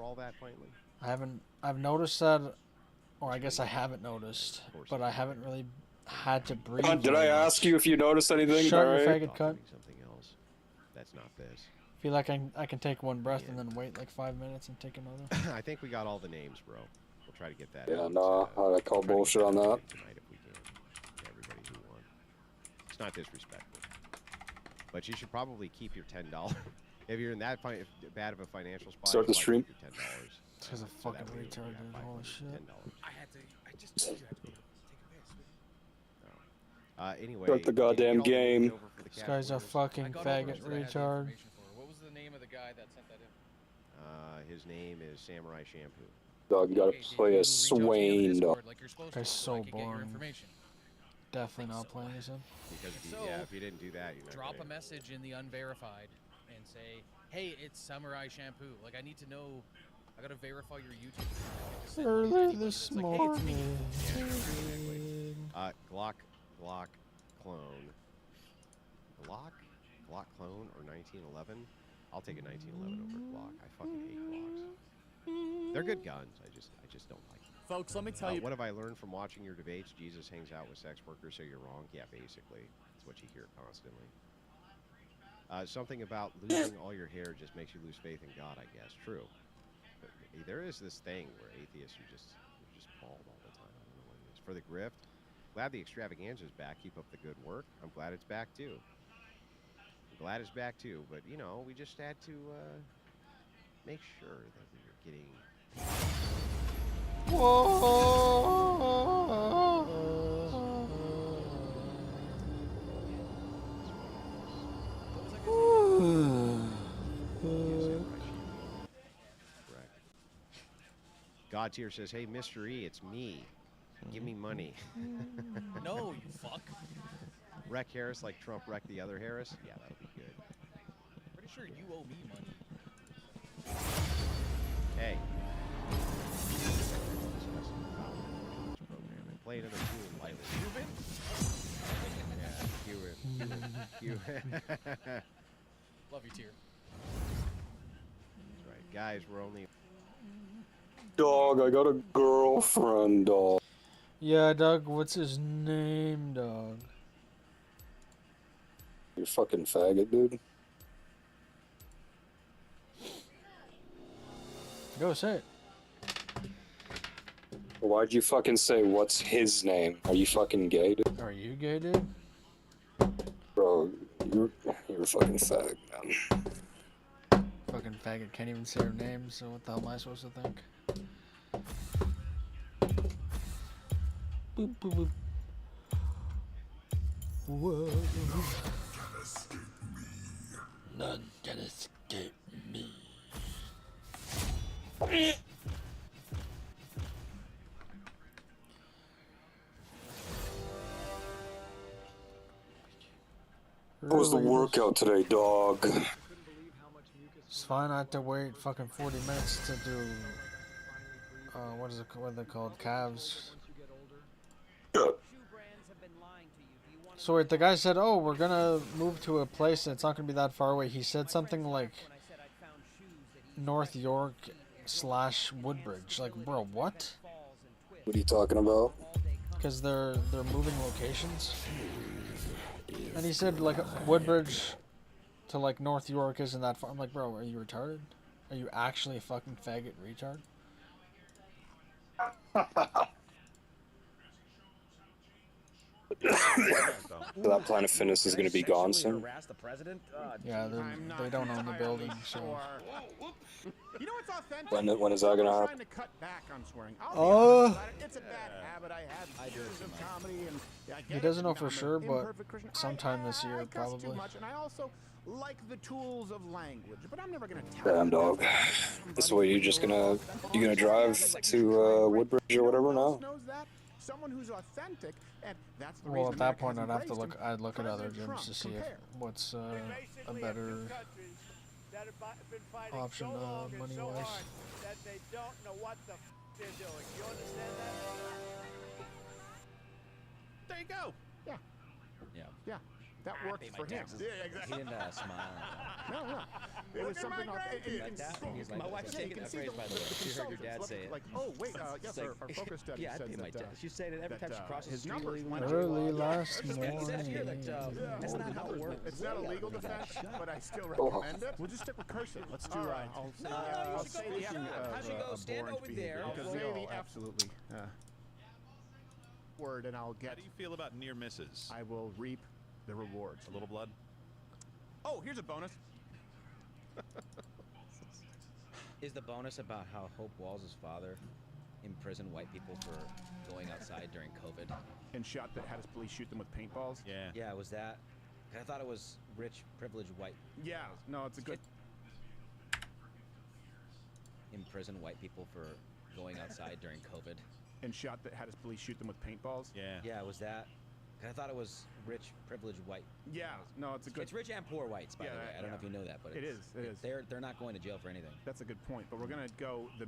all that finally? I've noticed that, or I guess I haven't noticed, but I haven't really had to breathe. Did I ask you if you noticed anything? Shut your faggot cunt. Something else. That's not this. I feel like I can take one breath and then wait like 5 minutes and take another. I think we got all the names, bro. We'll try to get that. Yeah, no, I call bullshit on that. Tonight if we can. Everybody who won. It's not disrespectful, but you should probably keep your $10. If you're in that bad of a financial spot, start the stream. $10. This is a fucking retard, dude. Holy shit. I just told you I had to go take a piss. Anyway, start the goddamn game. This guy's a fucking faggot retard. What was the name of the guy that sent that in? His name is Samurai Shampoo. Dog, you gotta play a Swain, dog. Guy's so boring. Definitely not playing this in. Because if you didn't do that, you're not drop a message in the unverified and say, "Hey, it's Samurai Shampoo. Like, I need to know. I gotta verify your YouTube." Early this morning. Glock clone. Glock clone or 1911? I'll take a 1911 over Glock. I fucking hate Glocks. They're good guns. I just don't like them. Folks, let me tell you. What have I learned from watching your debates? Jesus hangs out with sex workers, so you're wrong. Yeah, basically, that's what you hear constantly. Something about losing all your hair just makes you lose faith in God, I guess. True. But there is this thing where atheists are just bald all the time. I don't know what it is. For the grift, glad the extravaganza is back. Keep up the good work. I'm glad it's back too. Glad it's back too, but you know, we just had to make sure that we were getting. Correct. God tier says, "Hey, Mr. E, it's me. Give me money." No, you fuck. Wreck Harris like Trump wrecked the other Harris? Yeah, that'll be good. Pretty sure you owe me money. Hey. Play another tune, lightly. Cuban? Yeah, Love you, Tier. That's right. Guys, we're only... Dog, I got a girlfriend, dog. Yeah, Doug, what's his name, dog? You fucking faggot, dude. Go say it. Why'd you fucking say what's his name? Are you fucking gay, dude? Are you gay, dude? Bro, you're a fucking fag, man. Fucking faggot can't even say her name, so what the hell am I supposed to think? Boop, boop, boop. Whoa. None can escape me. How was the workout today, dog? It's fine. I had to wait fucking 40 minutes to do. What are they called? Calves. So wait, the guy said, "Oh, we're gonna move to a place that's not gonna be that far away." He said something like North York / Woodbridge. Like, bro, what? What are you talking about? Because they're moving locations. And he said like Woodbridge to like North York isn't that far. I'm like, bro, are you retarded? Are you actually a fucking faggot retard? So that Planet Fitness is going to be gone soon. Yeah, they don't own the building, so. You know what's authentic? When is that going to happen? Trying to cut back on swearing. It's a bad habit I had. Years of comedy and he doesn't know for sure, but sometime this year probably. Too much, and I also like the tools of language, but I'm never gonna tell. Damn, dog. So what, you gonna drive to Woodbridge or whatever now? Someone who's authentic, and that's the Well, reason at that America point, has I'd embraced look at other President gyms Trump. to see Compare. what's a better option money-wise. That they don't know what the they're doing. You understand that? There you go. Yeah. Yeah. Yeah. that worked for him. Yeah, He exactly. didn't smile. No. It was something Like that? He's like, My wife's taking that phrase, by the way. She heard your dad say it. Like, oh wait, yes, like, our focus study yeah, I says pay my that, dad. She said it every time she crosses his the street. numbers went Early last It says here morning. that that's not how it works. It's not a legal defense, but I still recommend it. We'll just stick with cursive. Let's do right. I'll say the How'd you go? Stand over there. I'll say the absolutely word, and I'll How get. do you feel about near misses? I will reap the rewards. A little blood? Oh, here's a bonus. Is the bonus about how Hope Walls' father imprisoned white people for going outside during COVID? And had his police shoot them with paintballs. Yeah. Yeah, was that? I thought it was rich, privileged white. Yeah. No, it's a good. Imprison white people for going outside during COVID. And had his police shoot them with paintballs. Yeah. Yeah, was that? I thought it was rich, privileged white. Yeah. No, it's a good. It's rich and poor whites, by the way. I don't know if you know that, but It is. They're not going to jail for anything. That's a good point. But we're gonna go the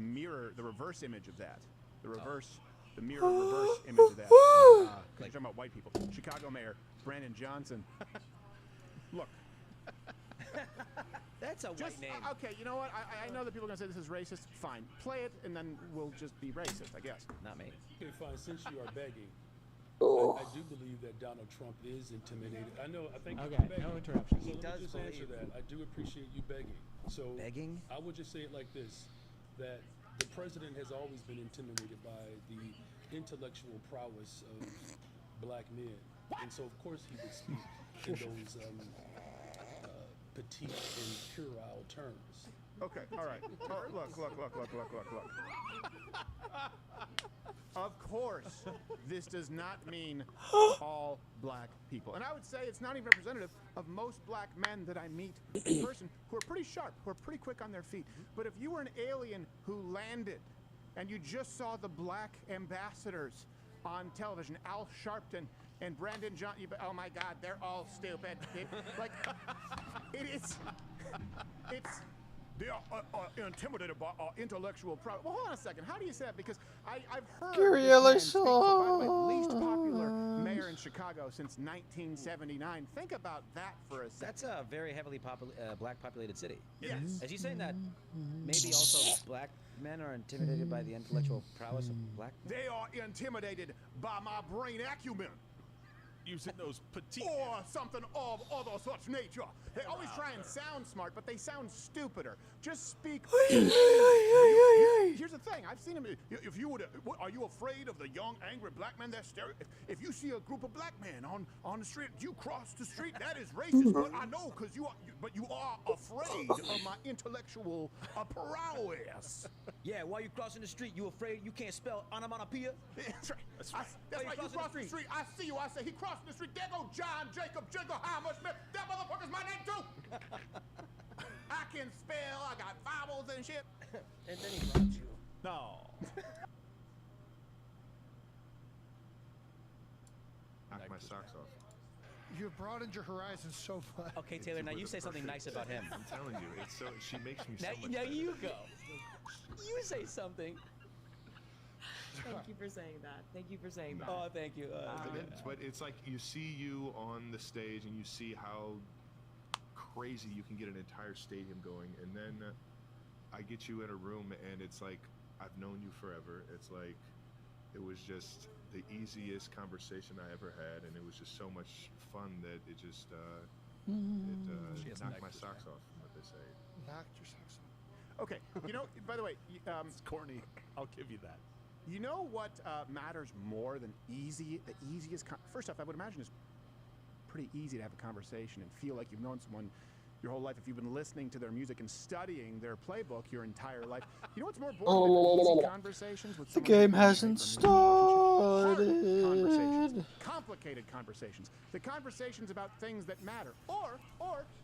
reverse image of that. The reverse image of that. Because you're talking about white people. Chicago Mayor Brandon Johnson. Look. That's a white name. Okay, you know what? I know that people are gonna say this is racist. Fine, play it, and then we'll just be racist, I guess. Not me. Okay, fine. Since you are begging, I do believe that Donald Trump is intimidated. I think Okay, you're begging. no interruptions. So He let does me just answer believe- that. I do appreciate you begging. So Begging? I would just say it like this: that the president has always been intimidated by the intellectual prowess of black men, and so of course he would speak in those petite and puerile terms. Okay, all right. Oh, look. Of course, this does not mean all black people. And I would say it's not even representative of most black men that I meet in person who are pretty sharp, who are pretty quick on their feet. But if you were an alien who landed and you just saw the black ambassadors on television, Al Sharpton and Brandon John, oh my God, they're all stupid. Like, it's they are intimidated by our intellectual prowess. Well, hold on a second. How do you say that? Because I've heard this man speak about the least popular mayor in Chicago since 1979. Think about that for a second. That's a very heavily black populated city. Yes. Is he saying that maybe also black men are intimidated by the intellectual prowess of black men? They are intimidated by my brain acumen. Using those petite. Or something of other such nature. They always try and sound smart, but they sound stupider. Just speak. Here's the thing. I've seen them. If you would, are you afraid of the young, angry black men that stare? If you see a group of black men on the street, you cross the street. That is racist. But I know because you are afraid of my intellectual prowess. Yeah, while you crossing the street, you afraid you can't spell onomatopoeia? That's right. That's right. You cross the street. I see you. I say he crossed the street. There go John Jacob Jingleheimer Smith. That motherfucker's my name too. I can spell. I got vowels and shit. And then he robs you. No. Knock my socks off. You've broadened your horizons so much. Okay, Taylor, now you say something nice about him. I'm telling you, it's so she makes me so much Now better. you go. You say something. Thank you for saying that. Thank you for saying that. Oh, thank you. But it's like you see you on the stage and you see how crazy you can get an entire stadium going, and then I get you in a room and it's like I've known you forever. It's like it was just the easiest conversation I ever had, and it was just so much fun that it just knocked my socks off, what they say. Knocked your socks off. Okay. You know, by the way, It's corny. I'll give you that. you know what matters more than the easiest? First off, I would imagine it's pretty easy to have a conversation and feel like you've known someone your whole life if you've been listening to their music and studying their playbook your entire life. You know what's more boring than easy conversations with The someone game who's hasn't Hard started. conversations, complicated conversations, the conversations about things that matter. Or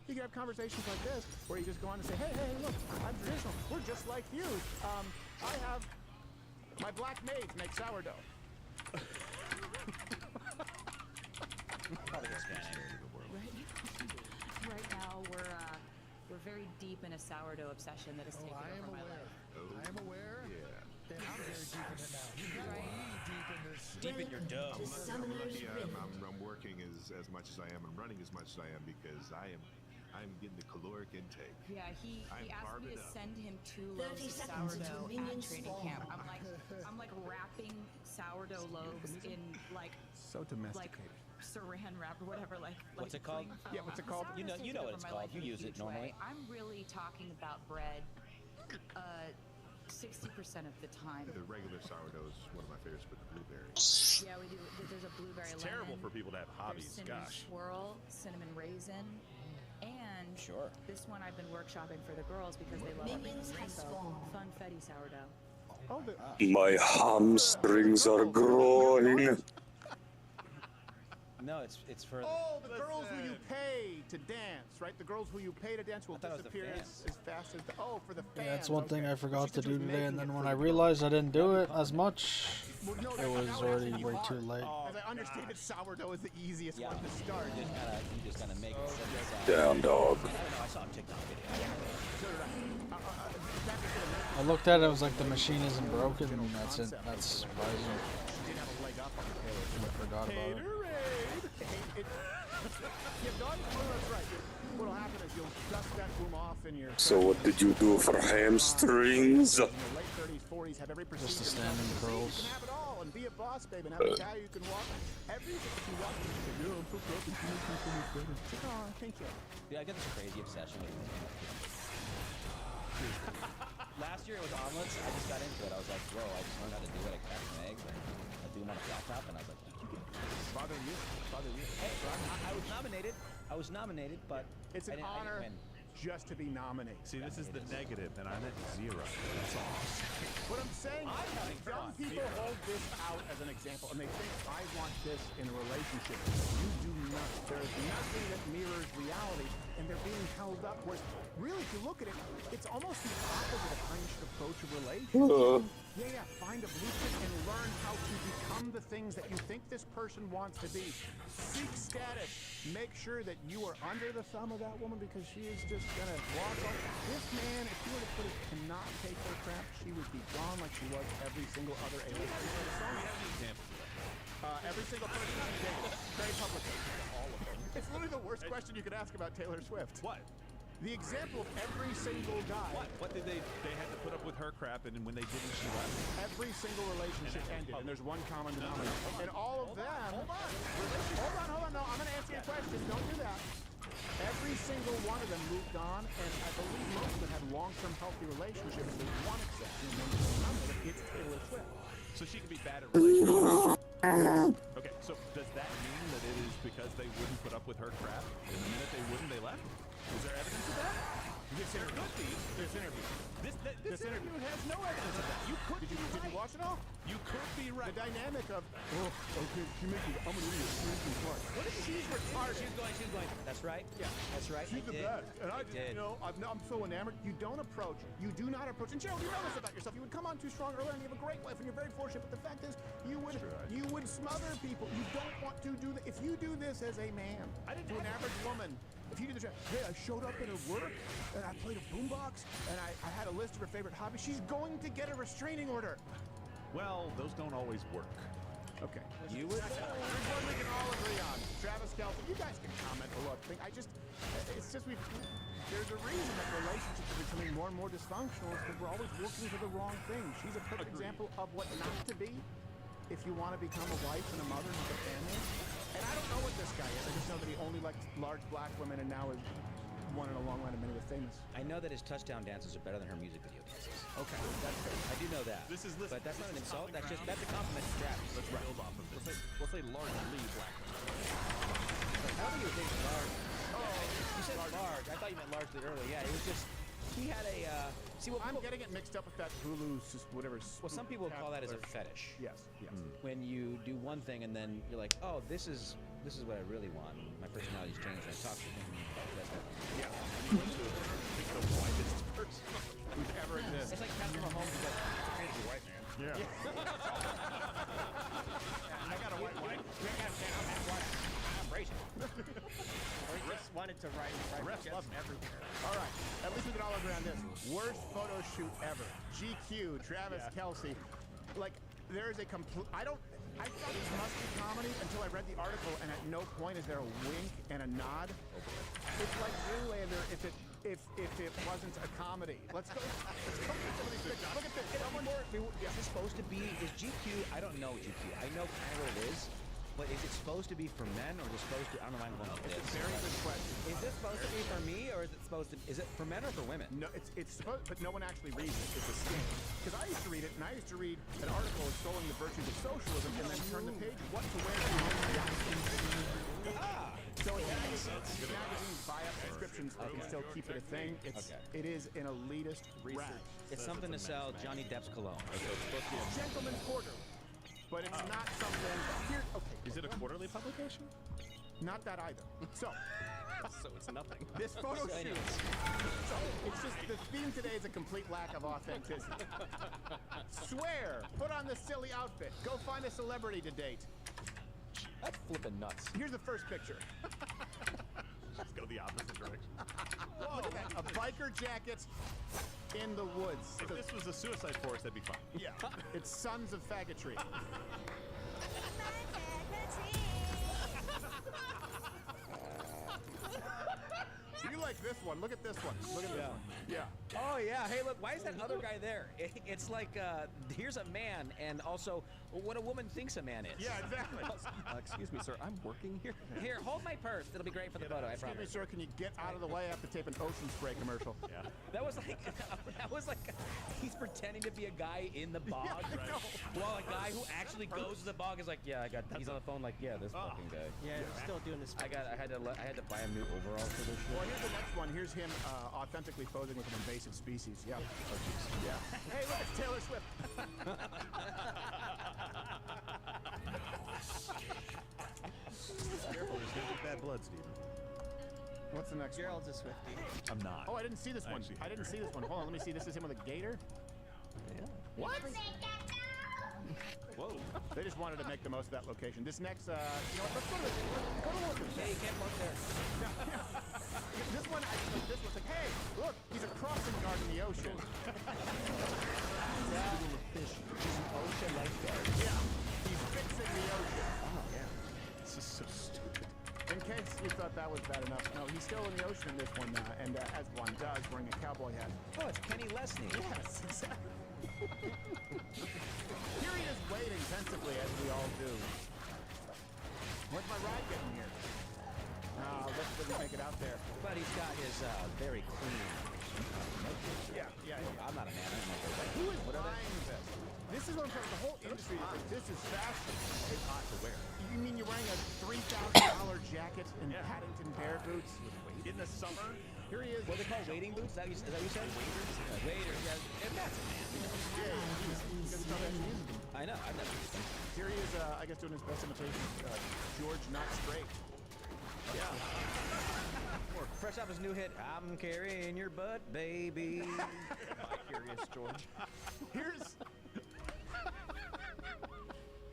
you can have conversations like this where you just go on and say, hey, look, I'm traditional. We're just like you. I have my black maids make sourdough. Right now, we're very deep in a sourdough obsession that has taken over my life. I am aware. Yeah. And I'm very deep in it now. You got me deep in this Deep in your dough. I'm lucky I'm working as much as I am and running as much as I am because I'm getting the caloric intake. Yeah, he I'm asked me carbed to up. send him 2 loaves of sourdough at training camp. I'm like wrapping sourdough loaves in like So domesticated. saran wrap or whatever. What's it called? cling Yeah, film. what's it The called? sourdough's You taken know what over it's my called. life You in a use it huge normally. way. I'm really talking about bread 60% of the time. The regular sourdough is one of my favorites, but the blueberries. Yeah, we do. There's a blueberry It's lemon. terrible for people to have There's hobbies. cinnamon Gosh. swirl, cinnamon raisin, and Sure. this one I've been workshopping for the girls because they love everything rainbow. Funfetti sourdough. Oh, My hamstrings are growing. No, it's for. Oh, the girls who you pay to dance, right? The girls who you pay to dance will thought it was the disappear fans. as fast as the. Oh, for the fans. Yeah, that's one thing I forgot She to just do was today, and making then it when for I the realized I didn't do it as much, Well, no, it was already way too late. As I understand it, sourdough is the easiest Yeah. one to start. You just gotta make it. Damn dog. I don't know. I saw a TikTok video. I looked at it, I was like, the machine isn't broken, and that's it. That's surprising. Did have a leg up on the I forgot about it. Yeah, dog, that's right. What'll happen is you'll dust that boom off in your. So what did you do for hamstrings? In your late 30s, 40s, have every procedure. Just the standing done. curls. You can have it all and be a boss, babe, and have a guy you can walk. Everything if you walk. You know, I'm so broken. Can you do so much better? Oh, thank you. Yeah, I get this crazy obsession with Last year it was omelets. I just got into it. I was like, whoa, I just learned how to do it. I cracked some eggs and I do them on a flat top, and I was like, Father you. hey, I was nominated, but It's an I honor didn't win. just to be nominated. See, this is the negative, and I'm at 0. That's all. What I'm saying is, young people hold this out as an example, and they think, I want this in a relationship. You do not. There's nothing that mirrors reality, and they're being held up. Whereas, really, if you look at it, it's almost the opposite of how you should approach a relationship. Yeah, find a blueprint and learn how to become the things that you think this person wants to be. Seek status. Make sure that you are under the thumb of that woman because she is just gonna walk off. This man, if you were to put it, cannot take her crap. She would be gone like she was every single other A-list. Every single person on the table, very publicly. All of them. It's literally the worst question you could ask about Taylor Swift. What? The example of every single guy. What did they had to put up with her crap, and when they didn't, she left? Every single relationship ended, and there's one common denominator. And all of them. Hold on. No, I'm going to answer your question. Don't do that. Every single one of them moved on, and I believe most of them had long-term healthy relationships. There's one exception, and it's Taylor Swift. So she can be bad at relationships. Okay, so does that mean that it is because they wouldn't put up with her crap, and the minute they wouldn't, they left? Is there evidence of that? This interview. This interview has no evidence of that. You could Did you watch it all? You could be right. The dynamic of, okay, she makes me, I'm an idiot, she makes me smart. What if she's retarded? She's going. That's right. Yeah. That's right. She's the best. And I just, did. you know, I'm so enamored. You do not approach, and Gerald, you know this about yourself. You would come on too strong earlier, and you have a great wife, and you're very fortunate. But the fact is, you would smother people. You don't want to do that. If you do this as a man, to an average woman, if you do this, hey, I showed up at her work, and I played a boombox, and I had a list of her favorite hobbies, she's going to get a restraining order. Well, those don't always work. Okay. You would. There's one we can all agree on. Travis Kelce, you guys can comment below. It's just there's a reason that relationships are becoming more and more dysfunctional because we're always looking for the wrong thing. She's a perfect example of what not to be if you want to become a wife and a mother and have a family. And I don't know what this guy is. I just know that he only liked large black women and now is one in a long line of men who are famous. I know that his touchdown dances are better than her music video dances. Okay, that's fair. I do know that. But that's not an insult. That's a compliment to Travis. Let's build off of this. We'll say largely black. I don't think he was dating large. You said large. I thought you meant largely earlier. Yeah, it was just he had a. I'm getting it mixed up with that Hulu, whatever. Well, some people call that as a fetish. Yes. When you do one thing and then you're like, oh, this is what I really want. My personality's changed. I talk to him. Yeah. The whitest person who's ever existed. It's like Patrick Mahomes is like, it's a crazy white man. Yeah. I got a white wife. I'm racing. Or he just wanted to write Refs everywhere. All right, at least we can all agree on this. Worst photo shoot ever. GQ, Travis Kelce. Like, There is a complete. I thought this must be comedy until I read the article, and at no point is there a wink and a nod. It's like Zoolander if it wasn't a comedy. Let's go. Let's go through some of these pictures. Look at this. Is this supposed to be? Is GQ? I don't know GQ. I know kind of what it is. But is it supposed to be for men, or is it supposed to? I don't know why I'm going with this. It's a very good question. Is this supposed to be for me, or is it supposed to? Is it for men or for women? No, it's supposed, but no one actually reads it. It's a scam. Because I used to read it, and I used to read an article extolling the virtues of socialism, and then turn the page. What to wear to So it magazines buy up subscriptions and still keep it a thing. It is an elitist research. It's something to sell Johnny Depp's cologne. Gentleman's Quarterly. But it's not something. Here, okay. Is it a quarterly publication? Not that either. So it's nothing. This photo shoot. So it's just the theme today is a complete lack of authenticity. Swear. Put on this silly outfit. Go find a celebrity to date. That's flipping nuts. Here's the first picture. Let's go the opposite direction. Whoa. Look at that. A biker jacket in the woods. If this was a Suicide Forest, that'd be fine. Yeah. It's Sons of Faggotry. You like this one. Look at this one. Look at this one. Yeah. Oh, yeah. Hey, look, why is that other guy there? It's like, here's a man, and also what a woman thinks a man is. Yeah, exactly. Excuse me, sir. I'm working here. Here, hold my purse. It'll be great for the photo, I promise. Excuse me, sir. Can you get out of the way? I have to tape an Ocean Spray commercial. Yeah. That was like, he's pretending to be a guy in the bog. Yeah, I know. While a guy who actually goes to the bog is like, yeah, he's on the phone like, yeah, this fucking guy. Yeah, still doing this. I had to buy him new overalls for this shit. Well, here's the next one. Here's him authentically posing with an invasive species. Yeah. Oh, jeez. Yeah. Hey, look, it's Taylor Swift. Careful, there's gonna be bad blood, Steven. What's the next Gerald's one? a Swiftie. I'm not. Oh, I didn't see this one. I didn't see this one. Hold on, let me see. This is him with a gator. Yeah. What? Whoa. They just wanted to make the most of that location. This next, you know what, let's go to look at Hey, you can't park there. This one, this one's like, hey, look, he's a crossing guard in the ocean. He's an ocean lifeguard. Yeah, he's fixing the ocean. Oh, yeah. This is so stupid. In case you thought that was bad enough, no, he's still in the ocean in this one, and as one does, wearing a cowboy hat. Oh, it's Kenny Lesney. Yes, exactly. Here he is waiting pensively, as we all do. Where's my ride getting here? No, this doesn't make it out there. But he's got his very clean. Yeah. I'm not a man. I don't know what Who is buying this? This is what I'm saying. The whole industry is like, this is fashion. It's hot to wear. You mean you're wearing a $3,000 jacket and Paddington Bear boots? In the summer? Here he is. What are they called? Wading boots? Is that what you said? Waders? Waders, yeah. And that's a man. I know. I've never used them. Here he is, I guess, doing his best imitation. George Not Straight. Yeah. Fresh off his new hit, I'm carrying your butt, baby. My Curious George.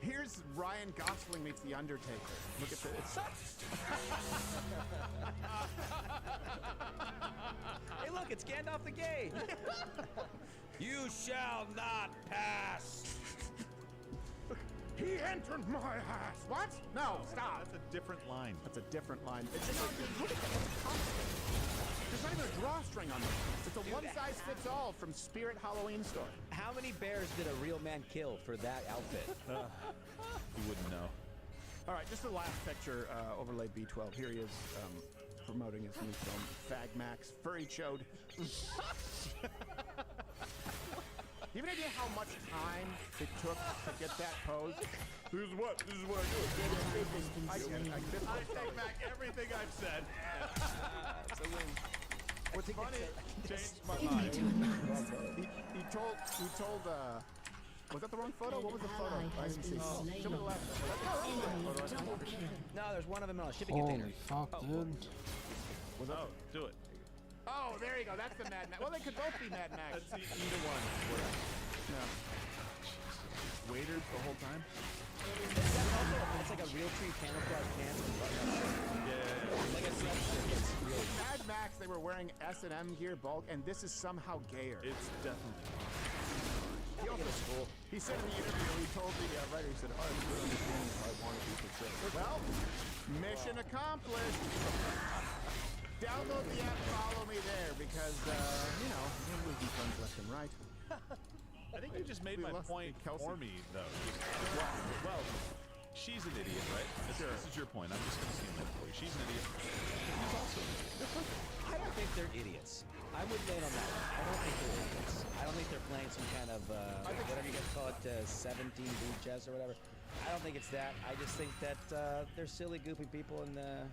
Here's Ryan Gosling meets The Undertaker. Look at this. Hey, look, it's Gandalf the Gay. You shall not pass. He entered my house. What? No, stop. That's a different line. That's a different line. It's just like, look at that. It's complicated. There's not even a drawstring on this. It's a one-size-fits-all from Spirit Halloween store. How many bears did a real man kill for that outfit? You wouldn't know. All right, just the last picture, overlay B12. Here he is promoting his new film, Fag Max, Furry Chode. Do you have any idea how much time it took to get that pose? This is what I do. I take back everything I've said. What's funny? Changed my mind. He told. Was that the wrong photo? What was the photo? I didn't see. Show me the last photo. No, there's one of them in a shipping container. Holy fuck, dude. Oh, do it. Oh, there you go. That's the Mad Max. Well, they could both be Mad Max. Let's see either one. No. Waiters the whole time? It's like a real tree camouflage pants. Yeah. Like a sweatshirt. Mad Max, they were wearing S&M gear bulk, and this is somehow gayer. It's definitely. He He said in the interview, he told the writer, he said, "I would understand if I wanted to portray." Well, mission accomplished. Download the app, follow me there, because, we're losing friends left and right. I think you just made my point for me, though. Well, she's an idiot, right? This is your point. I'm just going to steal that for you. She's an idiot. He's also an idiot. I don't think they're idiots. I would lean on that one. I don't think they're idiots. I don't think they're playing some kind of, whatever you guys call it, 17 boot chess or whatever. I don't think it's that. I just think that they're silly, goofy people, and I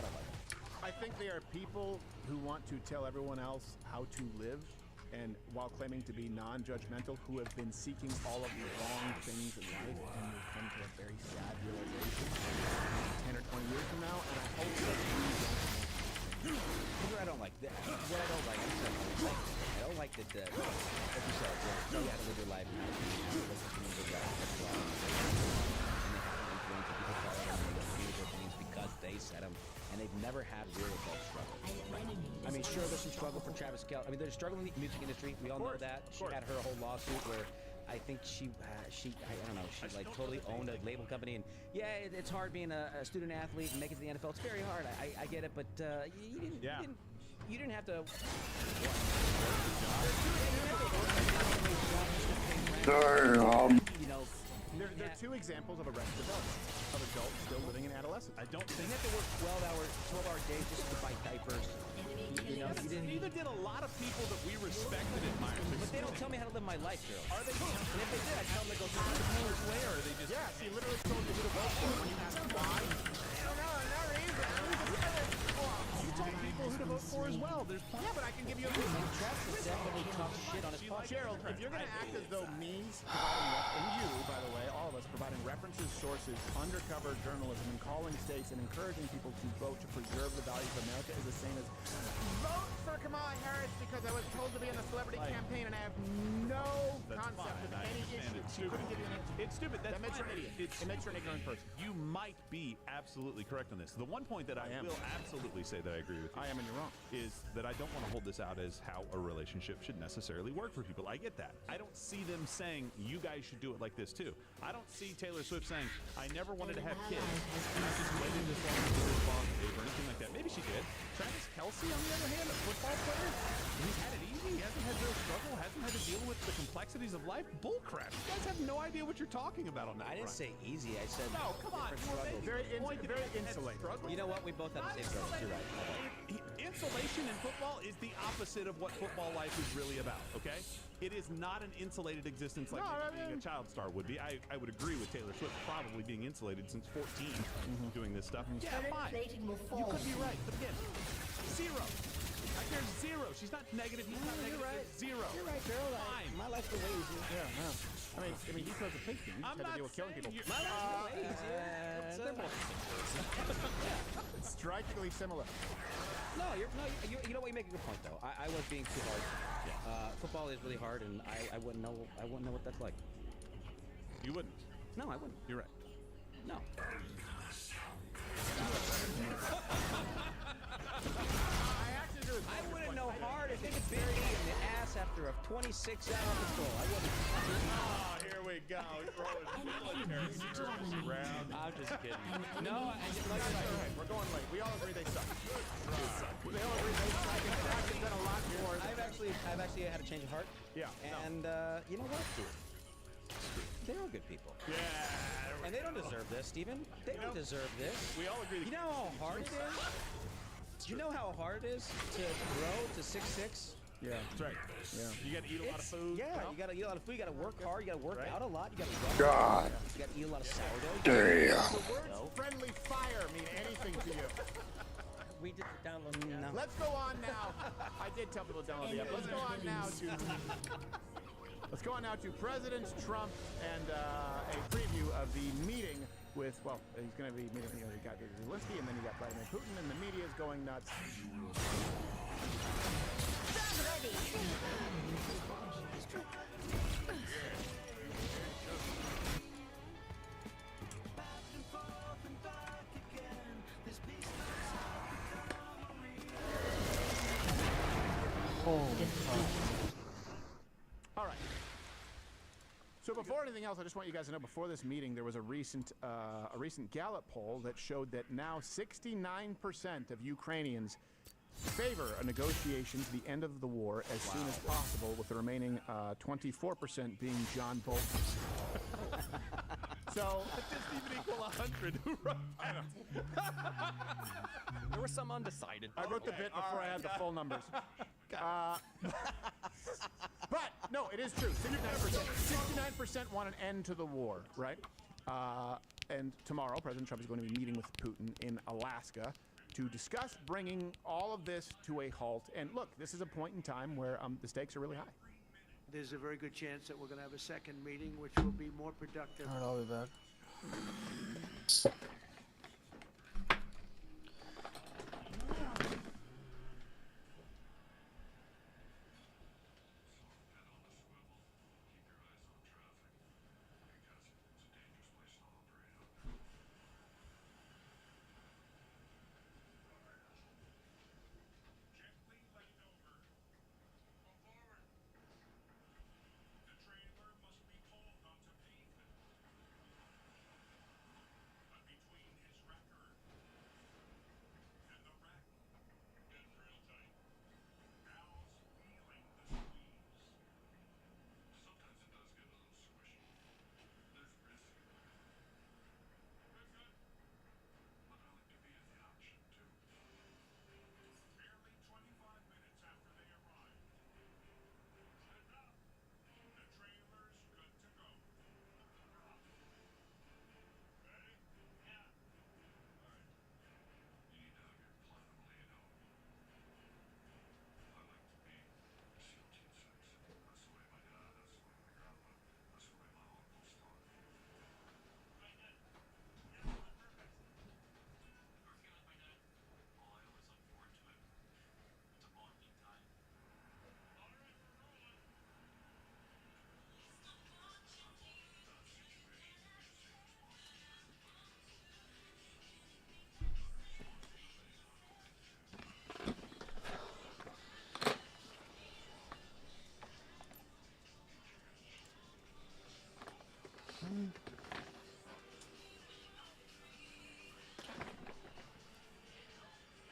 don't like it. I think they are people who want to tell everyone else how to live, and while claiming to be non-judgmental, who have been seeking all of the wrong things in life, and will come to a very sad realization 10 or 20 years from now, and I hope that What I don't like, what I don't like, I don't like that, like you said, you have to live your life, and you have to listen to music, and they have to influence people follow them, and they do their things because they said them, and they've never had real adult struggle. I mean, sure, there's some struggle for Travis Kelce. I mean, there's struggle in the music industry. We all know that. She had her whole lawsuit where I think I don't know, she like totally owned a label company, and yeah, it's hard being a student athlete and making it to the NFL. It's very hard. I get it, but you didn't have to. They're two examples of arrested adults still living in adolescence. I don't think you have to work 12-hour days just to buy diapers. Neither did a lot of people that we respect and admire. But they don't tell me how to live my life, Gerald. Are they? And if they did, I'd tell them to go through the Miller's way, or are they just? Yeah, she literally told you who to vote for when you asked why. No reason. You told people who to vote for as well. There's plenty. Yeah, but I can give you a reason. Travis is definitely talk shit on his podcast. Gerald, if you're going to act as though me providing, and you, by the way, all of us, providing references, sources, undercover journalism, and calling states and encouraging people to vote to preserve the values of America is the same as vote for Kamala Harris because I was told to be in the celebrity campaign and I have no concept of any issue. She couldn't give you an answer. It's stupid. That makes her an idiot. It makes her an ignorant person. You might be absolutely correct on this. The one point that I will absolutely say that I agree with you. I am, and you're wrong. Is that I don't want to hold this out as how a relationship should necessarily work for people. I get that. I don't see them saying you guys should do it like this too. I don't see Taylor Swift saying I never wanted to have kids and I just waited this long to do this long or anything like that. Maybe she did. Travis Kelce, on the other hand, a football player, he's had it easy. He hasn't had real struggle. Hasn't had to deal with the complexities of life. Bull crap. You guys have no idea what you're talking about on that. I didn't say easy. I said no. Come on. Very insulated. You know what? We both have the same struggles. You're right. Insulation in football is the opposite of what football life is really about, okay? It is not an insulated existence like being a child star would be. I would agree with Taylor Swift probably being insulated since 14 doing this stuff. Yeah, fine. You could be right, but again, zero. There's zero. She's not negative. He's not negative. Right. Zero. You're right, Gerald. My life's the way easy. Yeah, no. I mean, he throws a pig thing. You just had to deal with killing people. My life's the way easier. It's strikingly similar. No, you know what? You make a good point though. I was being too hard. Yeah. Football is really hard, and I wouldn't know. I wouldn't know what that's like. You wouldn't. No, I wouldn't. You're right. No. I wouldn't know hard if it could bury me in the ass after a 26-hour patrol. I wouldn't. Oh, here we go. Throwing military around. I'm just kidding. No, We're going late. We all agree they suck. They all agree they suck. And I've done a lot more. I've actually had a change of heart. Yeah. And you know what? They're all good people. Yeah. And they don't deserve this, Steven. They don't deserve this. We all agree. You know how hard it is? Do you know how hard it is to grow to 6'6"? Yeah, that's right. Yeah. You got to eat a lot of food. Yeah, you got to eat a lot of food. You got to work hard. You got to work out a lot. You got to run. God. You got to eat a lot of sourdough. Damn. The words friendly fire mean anything to you. We did download. No. Let's go on now. I did tell people to download the app. Let's go on now to. Let's go on now to President Trump and a preview of the meeting with, well, he's going to be meeting, you got Zelensky, and then you got Vladimir Putin, and the media is going nuts. All right. So before anything else, I just want you guys to know, before this meeting, there was a recent Gallup poll that showed that now 69% of Ukrainians favor a negotiation to the end of the war as soon as possible, with the remaining 24% being John Bolton. So that doesn't even equal 100. Who wrote that? There were some undecided. I wrote the bit before I had the full numbers. But no, it is true. 69% want an end to the war, right? And tomorrow, President Trump is going to be meeting with Putin in Alaska to discuss bringing all of this to a halt. And look, this is a point in time where the stakes are really high. There's a very good chance that we're going to have a second meeting, which will be more productive. All right, I'll be back.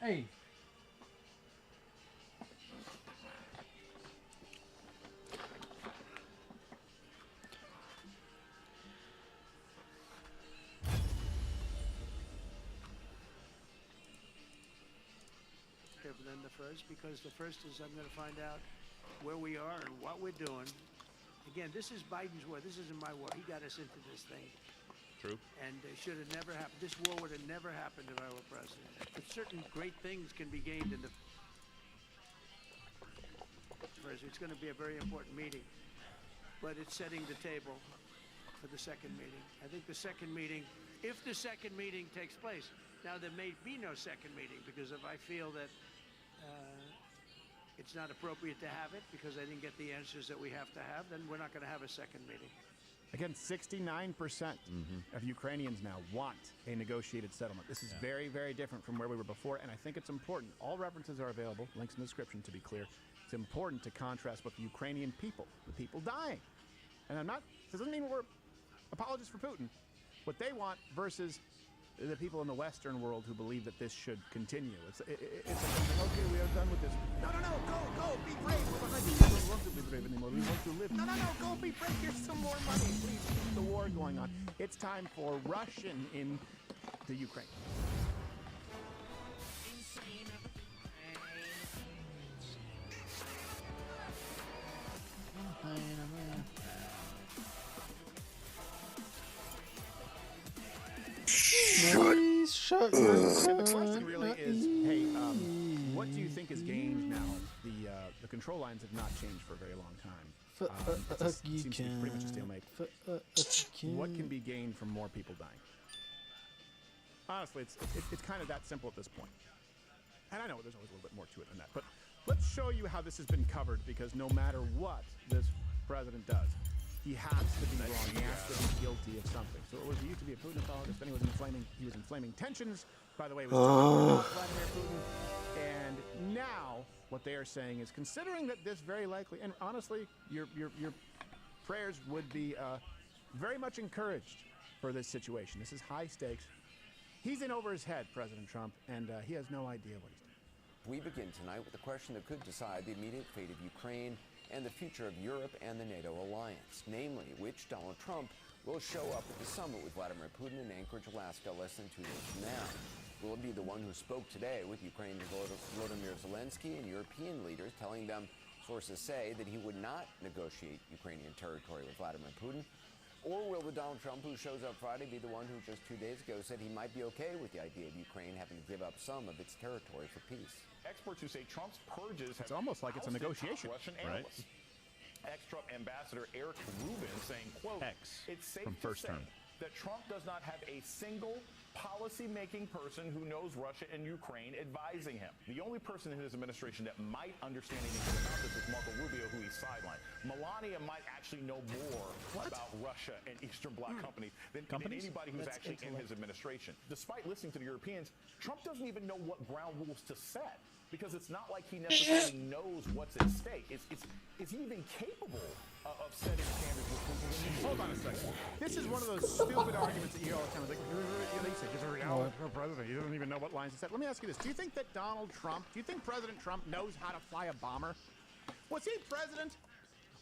Hey. Than the first, because the first is I'm going to find out where we are and what we're doing. Again, this is Biden's war. This isn't my war. He got us into this thing. True. And it should have never happened. This war would have never happened if I were president. But certain great things can be gained in the first. It's going to be a very important meeting. But it's setting the table for the second meeting. I think the second meeting, if the second meeting takes place, now there may be no second meeting, because if I feel that it's not appropriate to have it because I didn't get the answers that we have to have, then we're not going to have a second meeting. Again, 69% of Ukrainians now want a negotiated settlement. This is very, very different from where we were before, and I think it's important. All references are available, links in the description to be clear. It's important to contrast with the Ukrainian people, the people dying. And this doesn't mean we're apologists for Putin. What they want versus the people in the Western world who believe that this should continue. It's okay, we are done with this. No, go, be brave. We don't want to be brave anymore. We want to live. No, go, be brave. Here's some more money. Please keep the war going on. It's time for Russian in the Ukraine. Shut the question really is, hey, what do you think is gained now? The control lines have not changed for a very long time. It seems to be pretty much a stalemate. What can be gained from more people dying? Honestly, it's kind of that simple at this point. And I know there's always a little bit more to it than that, but let's show you how this has been covered, because no matter what this president does, he has to be wrong. He has to be guilty of something. So he used to be a Putin apologist, then he was inflaming tensions. By the way, with Vladimir Putin. And now what they are saying is, considering that this very likely, and honestly, your prayers would be very much encouraged for this situation. This is high stakes. He's in over his head, President Trump, and he has no idea what he's doing. We begin tonight with a question that could decide the immediate fate of Ukraine and the future of Europe and the NATO alliance, namely which Donald Trump will show up at the summit with Vladimir Putin in Anchorage, Alaska, less than 2 days from now. Will it be the one who spoke today with Ukraine's Volodymyr Zelensky and European leaders, telling them, sources say, that he would not negotiate Ukrainian territory with Vladimir Putin? Or will the Donald Trump who shows up Friday be the one who just 2 days ago said he might be okay with the idea of Ukraine having to give up some of its territory for peace? Experts who say Trump's purges It's almost like it's a negotiation. Russian Right. analysts. Ex-Trump ambassador Eric Rubin saying, quote, it's safe from to first say term. that Trump does not have a single policy-making person who knows Russia and Ukraine advising him. The only person in his administration that might understand anything about this is Marco Rubio, who he sidelined. Melania might actually know more about Russia and Eastern Bloc companies than anybody who's actually in his administration. Despite listening to the Europeans, Trump doesn't even know what ground rules to set, because it's not like he necessarily knows what's at stake. Is he even capable of setting standards with Putin? Hold on a second. This is one of those stupid arguments that you hear all the time. Like, president, he doesn't even know what lines to set. Let me ask you this. Do you think that do you think President Trump knows how to fly a bomber? Was he president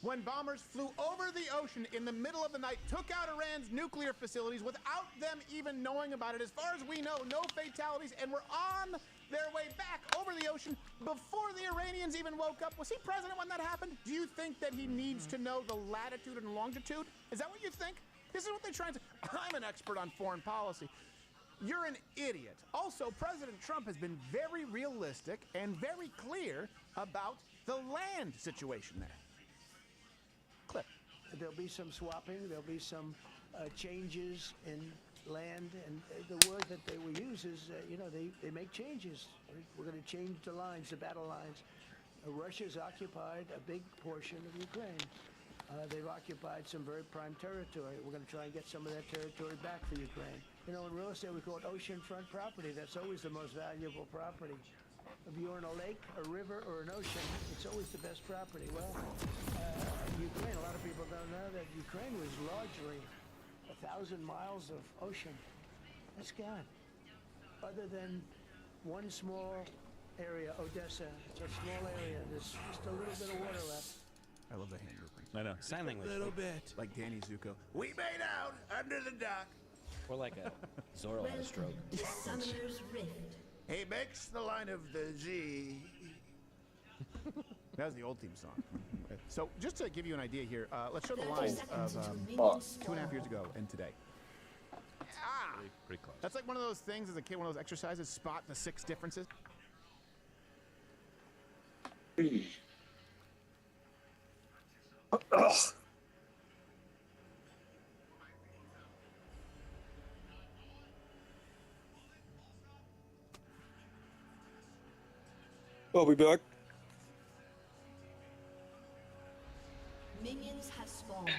when bombers flew over the ocean in the middle of the night, took out Iran's nuclear facilities without them even knowing about it? As far as we know, no fatalities, and were on their way back over the ocean before the Iranians even woke up. Was he president when that happened? Do you think that he needs to know the latitude and longitude? Is that what you think? This is what they're trying to... I'm an expert on foreign policy. You're an idiot. Also, President Trump has been very realistic and very clear about the land situation there. Clip. There'll be some swapping. There'll be some changes in land, and the word that they will use is, they make changes. We're going to change the lines, the battle lines. Russia's occupied a big portion of Ukraine. They've occupied some very prime territory. We're going to try and get some of that territory back for Ukraine. In real estate, we call it oceanfront property. That's always the most valuable property. If you're in a lake, a river, or an ocean, it's always the best property. Well, Ukraine, a lot of people don't know that Ukraine was largely 1,000 miles of ocean. That's gone. Other than one small area, Odessa. It's a small area. There's just a little bit of water left. I love the hand movement. I know. Sign language. A little bit. Like Danny Zuko. We made out under the dock. Or like a Zorro had a stroke. Summoner's Rift. He makes the line of the Z. That was the old theme song. So just to give you an idea here, let's show the lines of 2.5 years ago and today. Pretty close. That's like one of those things as a kid, one of those exercises, spot the 6 differences. I'll be back. Minions have spawned.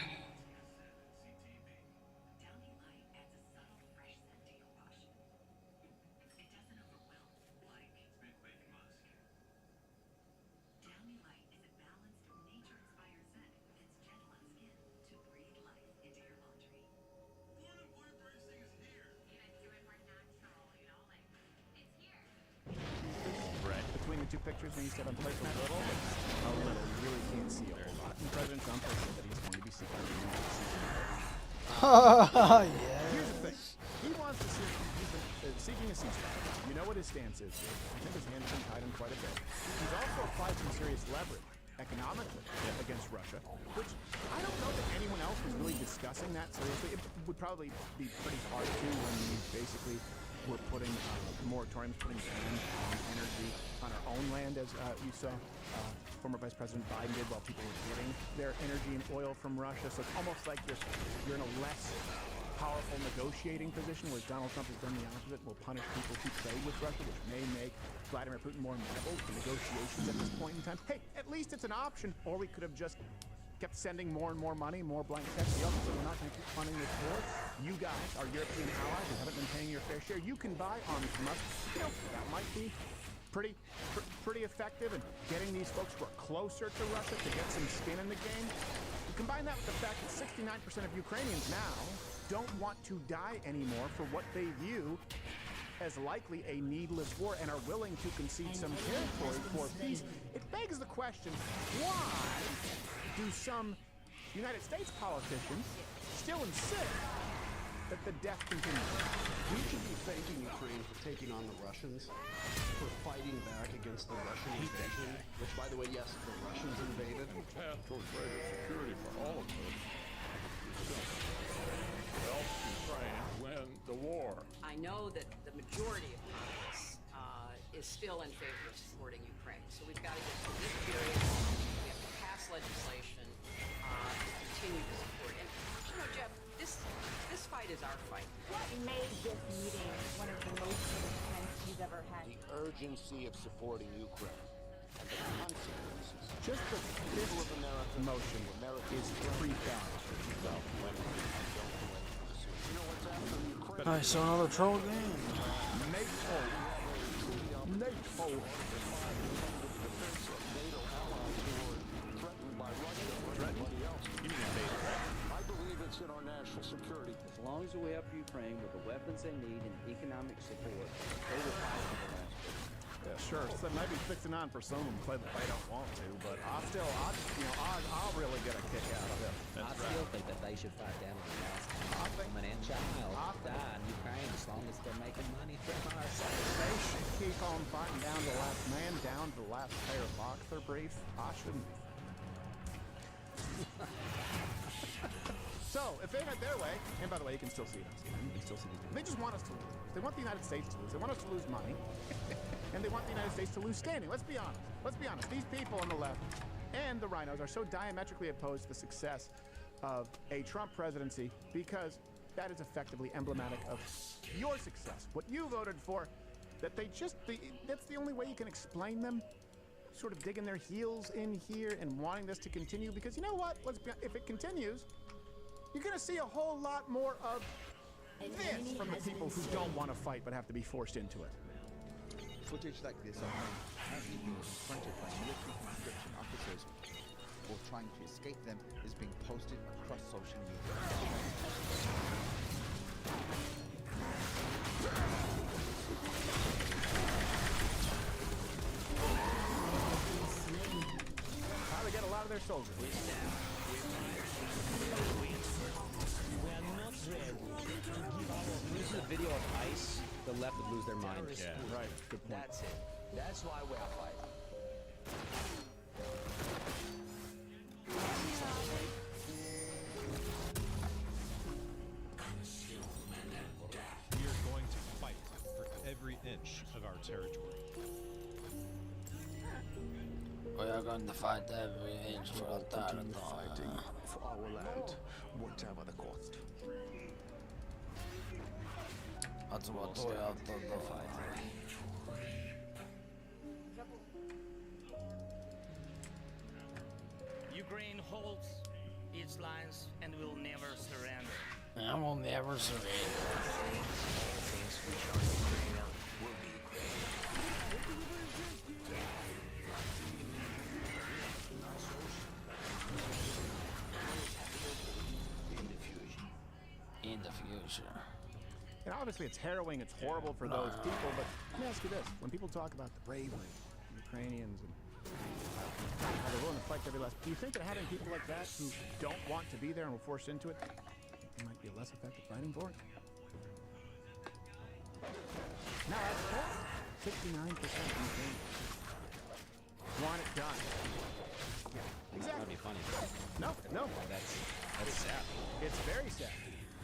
Between the two pictures, when you said on placement, a little, you really can't see a whole lot. And President Trump has said that he's going to be seeking. Here's the thing. He wants to see, he's been seeking a ceasefire. You know what his stance is. I think his hands have been tied him quite a bit. He's also applied some serious leverage economically against Russia, which I don't know that anyone else was really discussing that seriously. It would probably be pretty hard to when we basically were putting moratoriums, putting bans on energy on our own land, as you saw former Vice President Biden did while people were getting their energy and oil from Russia. So it's almost like you're in a less powerful negotiating position, whereas Donald Trump has done the opposite, will punish people who trade with Russia, which may make Vladimir Putin more amenable to negotiations at this point in time. Hey, at least it's an option, or we could have just kept sending more and more money, more blank checks. The other, so we're not going to keep funding this war. You guys, our European allies, who haven't been paying your fair share, you can buy arms from us. That might be pretty effective in getting these folks who are closer to Russia to get some skin in the game. Combine that with the fact that 69% of Ukrainians now don't want to die anymore for what they view as likely a needless war and are willing to concede some territory for peace. It begs the question, why do some United States politicians still insist that the death continues? We should be thanking Ukraine for taking on the Russians, for fighting back against the Russian invasion, which, by the way, yes, the Russians invaded. The path toward greater security for all of us is simple. Help Ukraine win the war. I know that the majority of Congress is still in favor of supporting Ukraine. So we've got to get through this period. We have to pass legislation to continue to support it. And, you know, Jeff, this fight is our fight. What made this meeting one of the most intense you've ever had? The urgency of supporting Ukraine and the consequences. Just the people of America motion is pre-found. You know what's after Ukraine? Nice, so another troll game. NATO. I believe it's in our national security. As long as we help Ukraine with the weapons they need and economic support, they will fight for the last day. Yeah, sure. So maybe fixing on for some of them play that they don't want to, but I'll really get a kick out of it. I still think that they should fight down to the last woman and child die in Ukraine as long as they're making money from our side. They should keep on fighting down to the last man, down to the last pair of boxer briefs. I shouldn't be. So, if they had their way, and by the way, you can still see us. You can still see these. They just want us to lose. They want the United States to lose. They want us to lose money. And they want the United States to lose standing. Let's be honest. Let's be honest. These people on the left and the rhinos are so diametrically opposed to the success of a Trump presidency because that is effectively emblematic of your success. What you voted for, that they just, that's the only way you can explain them sort of digging their heels in here and wanting this to continue, because you know what? Let's be, if it continues, you're going to see a whole lot more of this from the people who don't want to fight but have to be forced into it. Footage like this of men apparently being confronted by military conscription officers or trying to escape them is being posted across social media. How they get a lot of their soldiers. We are not ready to give our... This is a video of ICE. The left would lose their mind. Yeah, right. Good point. That's it. That's why we're fighting. We are going to fight for every inch of our territory. We are going to fight every inch for our Continue territory. fighting for our land, whatever the cost. That's what we have to do. Ukraine holds its lines and will never surrender. I will never surrender. Things which are Ukrainian will be In the future. And obviously it's harrowing, it's horrible for those people, but let me ask you this. When people talk about the bravery of Ukrainians and how they're willing to fight to every last, do you think that having people like that who don't want to be there and were forced into it might be a less effective fighting for it? No, that's 69% of Ukrainians want it done. Yeah, exactly. That'd be funny. No. That's sad. It's very sad.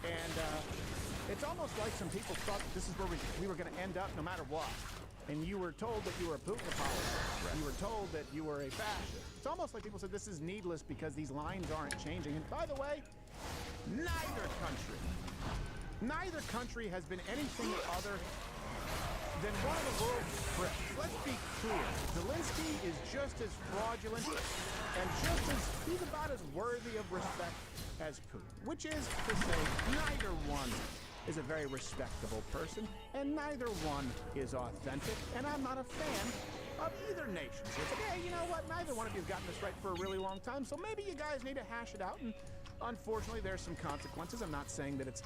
And it's almost like some people thought that this is where we were going to end up no matter what. And you were told that you were a Putin apologist. Right. You were told that you were a fascist. It's almost like people said this is needless because these lines aren't changing. And by the way, neither country has been anything other than one of the world's scripts. Let's be clear. Zelensky is just as fraudulent and he's about as worthy of respect as Putin, which is to say neither one is a very respectable person and neither one is authentic, and I'm not a fan of either nation. So it's like, hey, you know what? Neither one of you have gotten this right for a really long time, so maybe you guys need to hash it out. And unfortunately, there's some consequences. I'm not saying that it's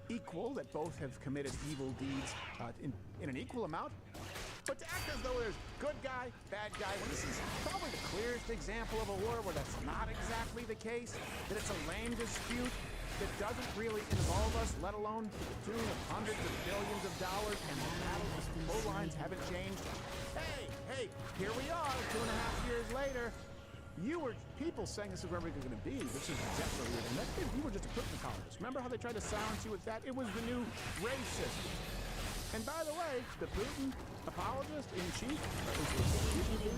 equal, that both have committed evil deeds in an equal amount. But to act as though there's good guy, bad guy, when this is probably the clearest example of a war where that's not exactly the case, that it's a lame dispute that doesn't really involve us, let alone to the tune of hundreds of billions of dollars, and the battle lines haven't changed. Hey, here we are, 2.5 years later. People saying this is where we're going to be. This is exactly what we're doing. You were just a foot in the college. Remember how they tried to silence you with that? It was the new race system. And by the way, the Putin apologist in chief,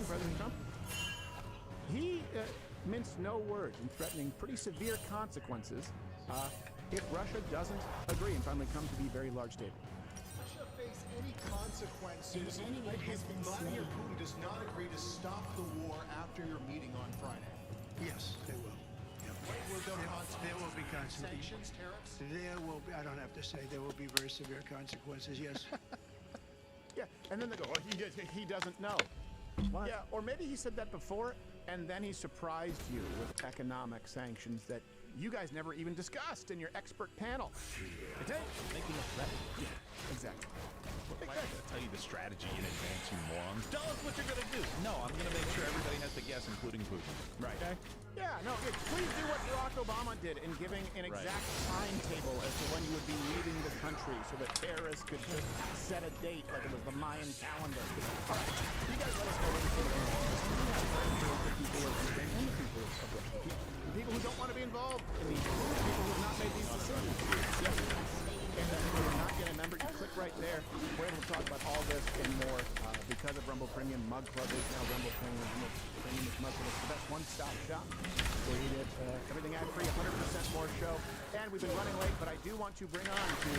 President Trump, he minced no words in threatening pretty severe consequences if Russia doesn't agree and finally come to be very large stable. Russia face any consequences if Vladimir Putin does not agree to stop the war after your meeting on Friday. Yes, they will. There will be consequences. Sanctions, tariffs? There will be, I don't have to say, there will be very severe consequences, yes. Yeah, and then they go, oh, he doesn't know. What? Yeah, or maybe he said that before, and then he surprised you with economic sanctions that you guys never even discussed in your expert panel. Making a threat. Yeah, exactly. Why am I going to tell you the strategy in advance, you morons? Tell us what you're going to do. No, I'm going to make sure everybody has to guess, including Putin. Right. Okay? Yeah, no, please do what Barack Obama did in giving an exact timetable as to when you would be leaving the country so that terrorists could just set a date like it was the Mayan calendar. All right, you guys let us know what you think of all this. The people of Ukraine and the people of Russia. The people who don't want to be involved in these, the people who have not made these decisions. Yes. And if you're not yet a member, you click right there. We're able to talk about all this and more because of Rumble Premium. Mug Club is now Rumble Premium. Rumble Premium is Mug Club. It's the best one-stop shop where you get everything ad-free, 100% more show. And we've been running late, but I do want to bring on to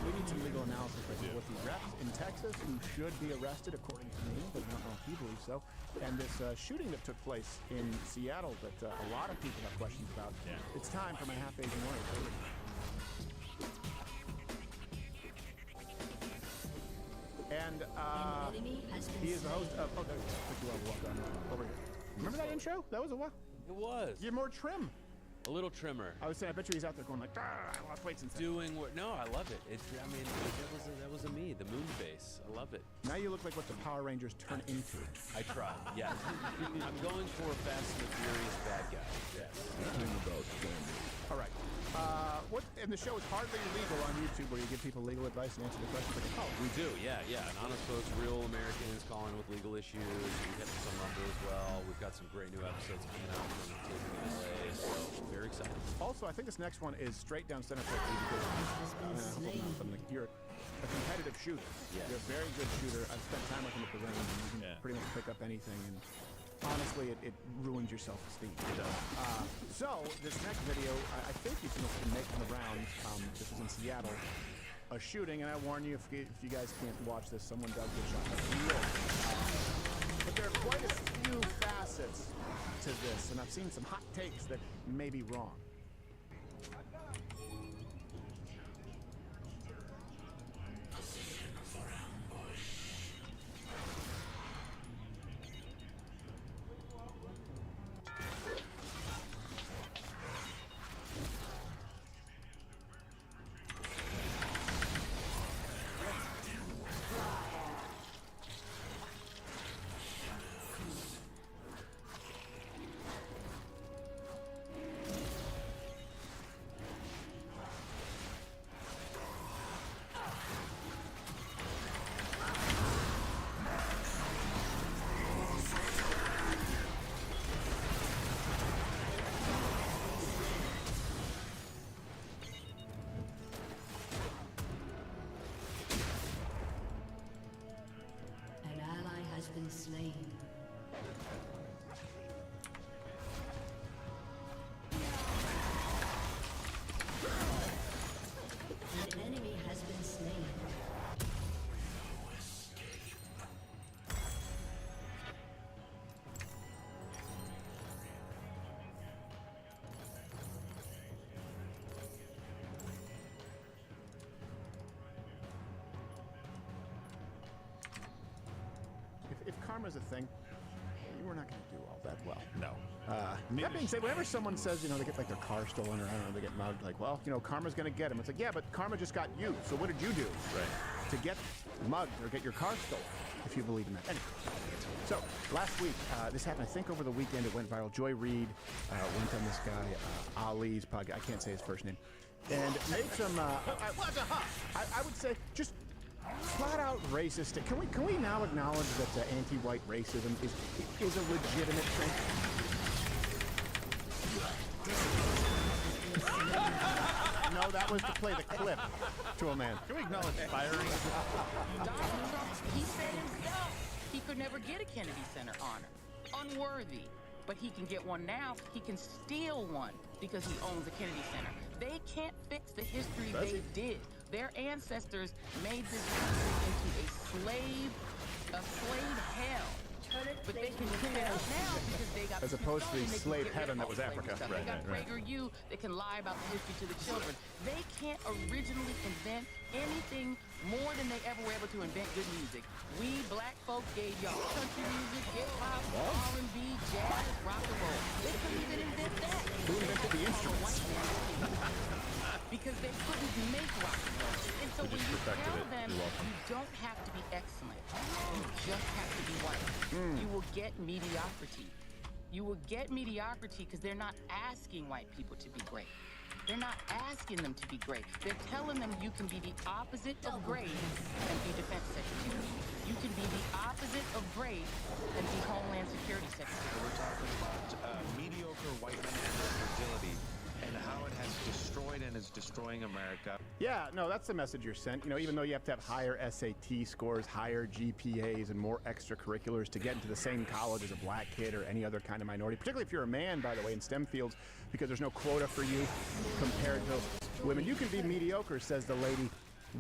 we need some legal analysis right now with the reps in Texas who should be arrested according to me, but I don't know if he believes so. And this shooting that took place in Seattle that a lot of people have questions about. Yeah. It's time for my half-Asian warrior. And he is the host of. Oh, there you walk on over here. Remember that intro? That was a while. It was. You're more trim. A little trimmer. I was saying, I bet you he's out there going like, I lost weight since then. Doing what? No, I love it. I mean, that was a me, the moon base. I love it. Now you look like what the Power Rangers turn into. I try. Yes. I'm going for Fast and the Furious bad guy. Yes. All right. And the show is hardly illegal on YouTube, where you give people legal advice and answer the questions like a caller. We do, yeah. An honest folks, real Americans calling with legal issues. We get some Rumble as well. We've got some great new episodes coming out from taping in LA, so very excited. Also, I think this next one is straight down center for you because you're a competitive shooter. Yes. You're a very good shooter. I've spent time with him at the range, and you can pretty much pick up anything. And honestly, it ruins your self-esteem. So this next video, I think you've been making the rounds. This is in Seattle. A shooting, and I warn you, if you guys can't watch this, someone does get shot. But there are quite a few facets to this, and I've seen some hot takes that may be wrong. Been slain. An enemy has been slain. karma's a thing, we're not going to do all that well. No. That being said, whenever someone says, they get like their car stolen or I don't know, they get mugged, like, well, karma's going to get them. It's like, yeah, but karma just got you. So what did you do? Right. To get mugged or get your car stolen, if you believe in that. Anyway, so last week, this happened, I think over the weekend, it went viral. Joy Reid went on this guy, Ali's podcast, I can't say his first name, and made some, I would say, just flat out racist. Can we now acknowledge that anti-white racism is a legitimate thing? No, that was to play the clip to a man. Can we acknowledge firing? Donald Trump, he said himself he could never get a Kennedy Center honor. Unworthy. But he can get one now. He can steal one because he owns a Kennedy Center. They can't fix the history they did. Their ancestors made this country into a slave hell. But they can clean it up now because they got as opposed to the slave heaven that was Africa. Africa. They got PragerU that can lie about the history to the children. They can't originally invent anything more than they ever were able to invent good music. We black folk gave y'all country music, hip hop, R&B, jazz, rock and roll. They couldn't even invent that. Who invented the instruments? Because they couldn't make rock and roll. And so when you tell them you don't have to be excellent, you just have to be white, you will get mediocrity. You will get mediocrity because they're not asking white people to be great. They're not asking them to be great. They're telling them you can be the opposite of great and be defense secretary. You can be the opposite of great and be Homeland Security secretary. We're talking about mediocre white men and their fragility and how it has destroyed and is destroying America. Yeah, no, that's the message you're sent. Even though you have to have higher SAT scores, higher GPAs, and more extracurriculars to get into the same college as a black kid or any other kind of minority, particularly if you're a man, by the way, in STEM fields, because there's no quota for you compared to women. You can be mediocre, says the lady,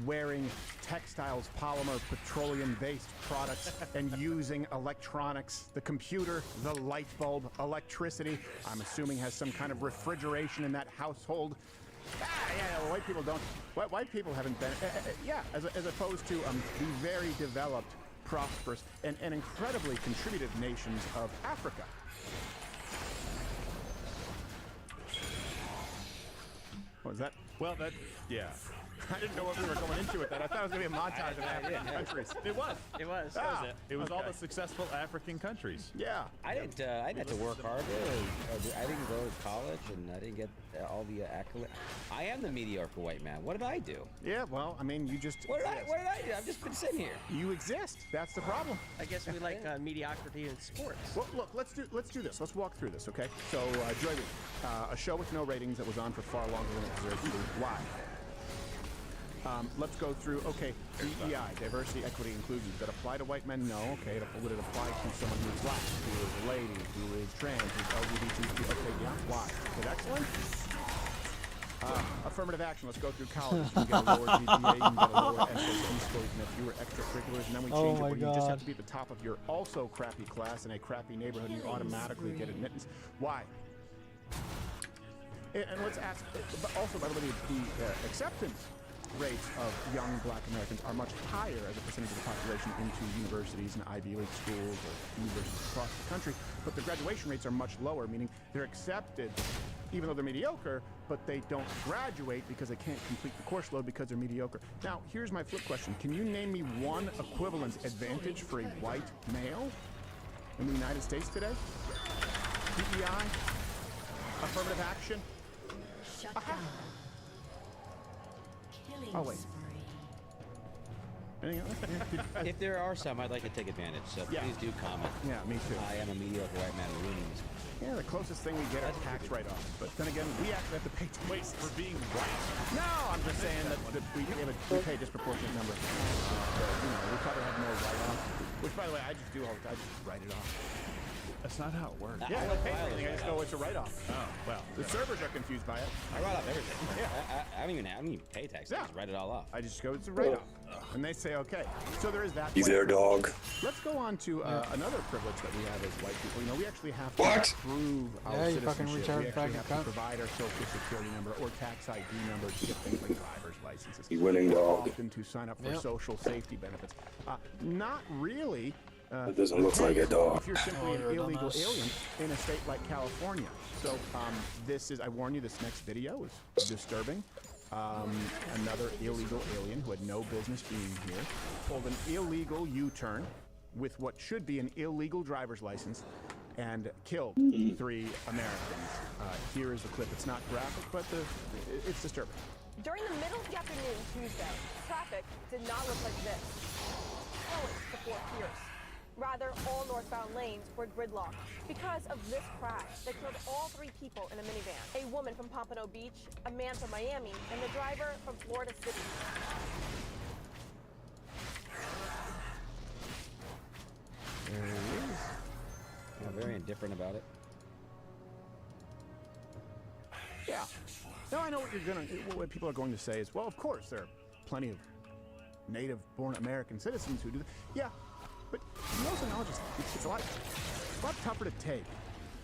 wearing textiles, polymer, petroleum-based products, and using electronics, the computer, the light bulb, electricity. I'm assuming has some kind of refrigeration in that household. Well, white people don't. White people haven't been. As opposed to the very developed, prosperous, and incredibly contributive nations of Africa. What was that? Well, yeah. I didn't know what we were going into with that. I thought it was going to be a montage of African countries. It was. It was. It was all the successful African countries. Yeah. I didn't have to work hard. I didn't go to college, and I didn't get all the accolades. I am the mediocre white man. What did I do? Yeah, well, I mean, you just. What did I do? I've just been sitting here. You exist. That's the problem. I guess we like mediocrity in sports. Well, look, let's do this. Let's walk through this, okay? So, Joy Reid, a show with no ratings that was on for far longer than it deserved to be. Why? Let's go through, okay, DEI, diversity, equity, inclusion. Does that apply to white men? No. Okay, would it apply to someone who's black, who is a lady, who is trans, who's LGBTQ? Okay, yeah, why? Is it excellent? Affirmative action. Let's go through college. You can get a lower GPA, you can get a lower SAT score, you can have fewer extracurriculars, and then we change it where you just have to be at the top of your also crappy class in a crappy neighborhood, and you automatically get admittance. Why? And let's ask, but also, by the way, the acceptance rates of young black Americans are much higher as a percentage of the population into universities and Ivy League schools or universities across the country, but the graduation rates are much lower, meaning they're accepted even though they're mediocre, but they don't graduate because they can't complete the course load because they're mediocre. Now, here's my flip question. Can you name me one equivalent advantage for a white male in the United States today? DEI? Affirmative action? Shut down. Oh, wait. Anything else? If there are some, I'd like to take advantage, so please do comment. Yeah, me too. I am a mediocre white man ruining this. Yeah, the closest thing we get are tax write-offs. But then again, we actually have to pay taxes. Wait, for being white? No, I'm just saying that we pay a disproportionate number. We probably have more write-offs. Which, by the way, I just do all the time. I just write it off. That's not how it works. Yeah, I don't pay for anything. I just go, it's a write-off. Oh, well. The servers are confused by it. I write off everything. Yeah. I don't even pay taxes. I just write it all off. I just go, it's a write-off. And they say, okay. So there is that. You there, dog? Let's go on to another privilege that we have as white people. We actually have to prove our citizenship. We actually have to provide our social security number or tax ID number to get things like driver's licenses. You winning, dog. Often to sign up for social safety benefits. Not really It doesn't look like it, dog. If you're simply an illegal alien in a state like California. So this is, I warn you, this next video is disturbing. Another illegal alien who had no business being here pulled an illegal U-turn with what should be an illegal driver's license and killed 3 Americans. Here is the clip. It's not graphic, but it's disturbing. During the middle of the afternoon Tuesday, traffic did not look like this. Flowing to Fort Pierce. Rather, all northbound lanes were gridlocked because of this crash that killed all 3 people in a minivan. A woman from Pompano Beach, a man from Miami, and the driver from Florida City. There he is. Yeah, very indifferent about it. Yeah. Now I know what people are going to say is, well, of course there are plenty of native-born American citizens who do that. Yeah, but you also acknowledge it's a lot tougher to take.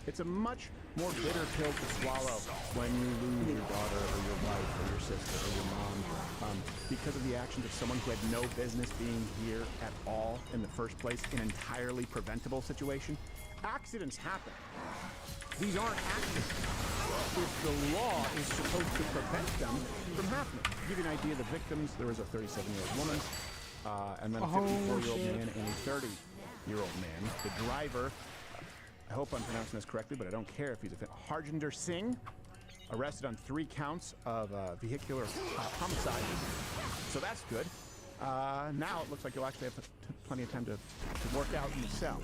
It's a much more bitter pill to swallow when you lose your daughter or your wife or your sister or your mom because of the actions of someone who had no business being here at all in the first place, an entirely preventable situation. Accidents happen. These aren't accidents. If the law is supposed to prevent them from happening. To give you an idea of the victims, there was a 37-year-old woman, and then a 54-year-old man and a 30-year-old man. The driver, I hope I'm pronouncing this correctly, but I don't care if he's a Harjinder Singh, arrested on 3 counts of vehicular homicide. So that's good. Now it looks like you'll actually have plenty of time to work out in the cell.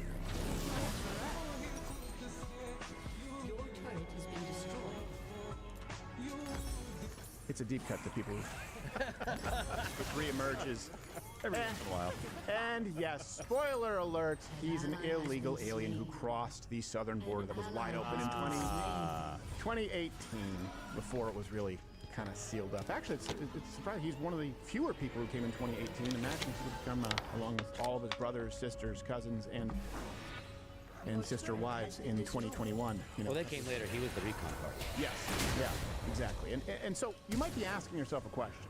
It's a deep cut to people who re-emerges every once in a while. And yes, spoiler alert, he's an illegal alien who crossed the southern border that was wide open in 2018, before it was really kind of sealed up. Actually, it's surprising. He's one of the fewer people who came in 2018. Imagine he would come along with all of his brothers, sisters, cousins, and sister wives in 2021. You know. Well, they came later. He was the recon part. Yes, yeah, exactly. And so you might be asking yourself a question.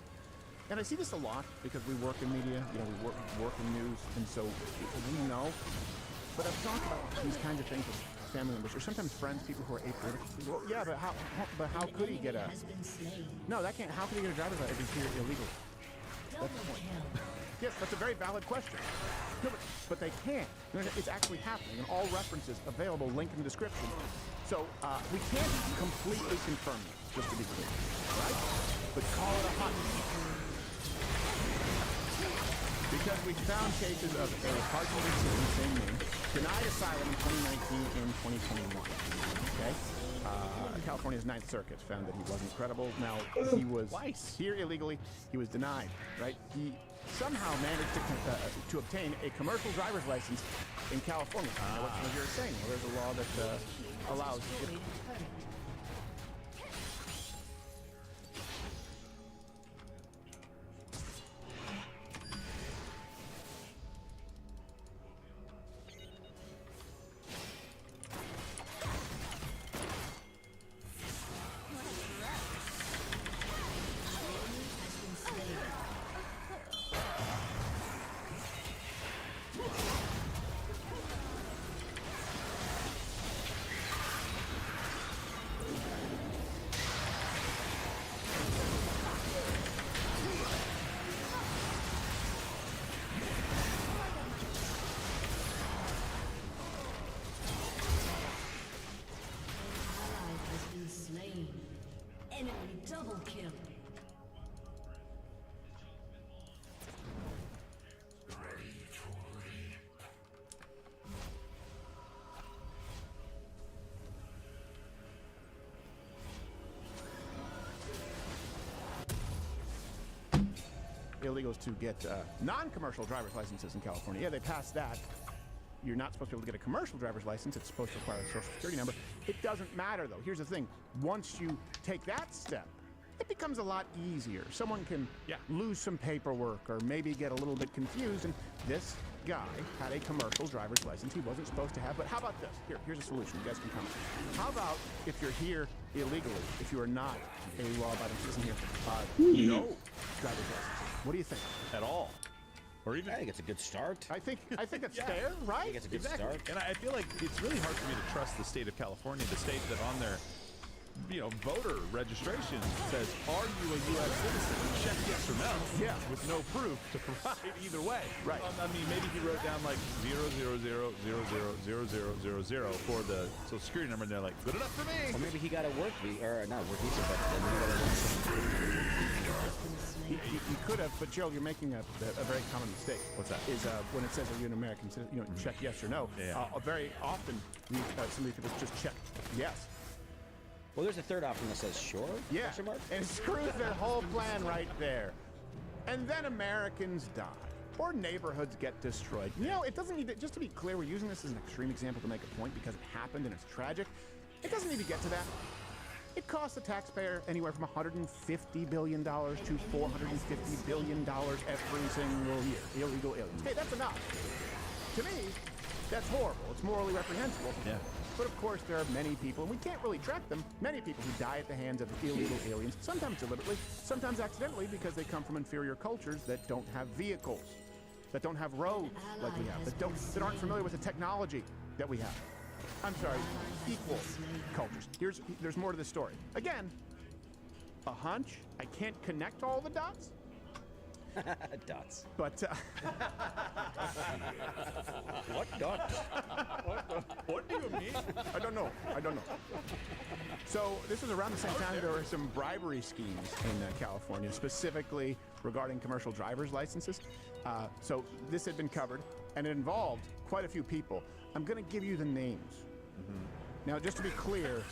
And I see this a lot because we work in media, you know, we work in news, and so we know. But I've talked about these kinds of things with family members, or sometimes friends, people who are apolitical. Well, yeah, but how could he get a? No, that can't. How could he get a driver's license if he's here illegally? That's the point. Yes, that's a very valid question. No, but they can't. It's actually happening, and all references available, link in the description. So we can't completely confirm this, just to be clear, right? But call it a hunch. Because we found cases of a Harjinder Singh, same name, denied asylum in 2019 and 2021. Okay? California's 9th Circuit found that he wasn't credible. Now, he was here illegally. He was denied, right? He somehow managed to obtain a commercial driver's license in California. What you're saying? Well, there's a law that allows. Enemy double kill. Illegals to get non-commercial driver's licenses in California. Yeah, they passed that. You're not supposed to be able to get a commercial driver's license. It's supposed to require a social security number. It doesn't matter, though. Here's the thing. Once you take that step, it becomes a lot easier. Someone can lose some paperwork or maybe get a little bit confused. And this guy had a commercial driver's license he wasn't supposed to have. But how about this? Here's a solution. You guys can comment. How about if you're here illegally, if you are not a law-abiding citizen here, no driver's license? What do you think? At all. Or even I think it's a good start. I think that's fair, right? I think it's a good Exactly. start. And I feel like it's really hard for me to trust the state of California, the state that on their voter registration says, are you a U.S. citizen? Check yes or no. Yeah. With no proof to provide either way. Right. I mean, maybe he wrote down like 000000000 for the Social Security number, and they're like, good enough for me. Or maybe he got a work visa, or not work visa, but then he got You could have, but Joe, you're making a very common mistake. What's that? Is when it says, are you an American citizen, check yes or no. Yeah. Very often, some of these people just check yes. Well, there's a third option that says sure? Yeah, Question mark? and it screws their whole plan right there. And then Americans die, or neighborhoods get destroyed. It doesn't need to, just to be clear, we're using this as an extreme example to make a point because it happened and it's tragic. It doesn't need to get to that. It costs the taxpayer anywhere from $150 billion to $450 billion every single year. Illegal aliens. Hey, that's enough. To me, that's horrible. It's morally reprehensible. Yeah. But of course, there are many people, and we can't really track them, many people who die at the hands of illegal aliens, sometimes deliberately, sometimes accidentally, because they come from inferior cultures that don't have vehicles, that don't have roads like we have, that aren't familiar with the technology that we have. I'm sorry, equal cultures. There's more to the story. Again, a hunch. I can't connect all the dots. Dots. But What dots? What do you mean? I don't know. So this was around the same time there were some bribery schemes in California, specifically regarding commercial driver's licenses. So this had been covered, and it involved quite a few people. I'm going to give you the names. Now, just to be clear,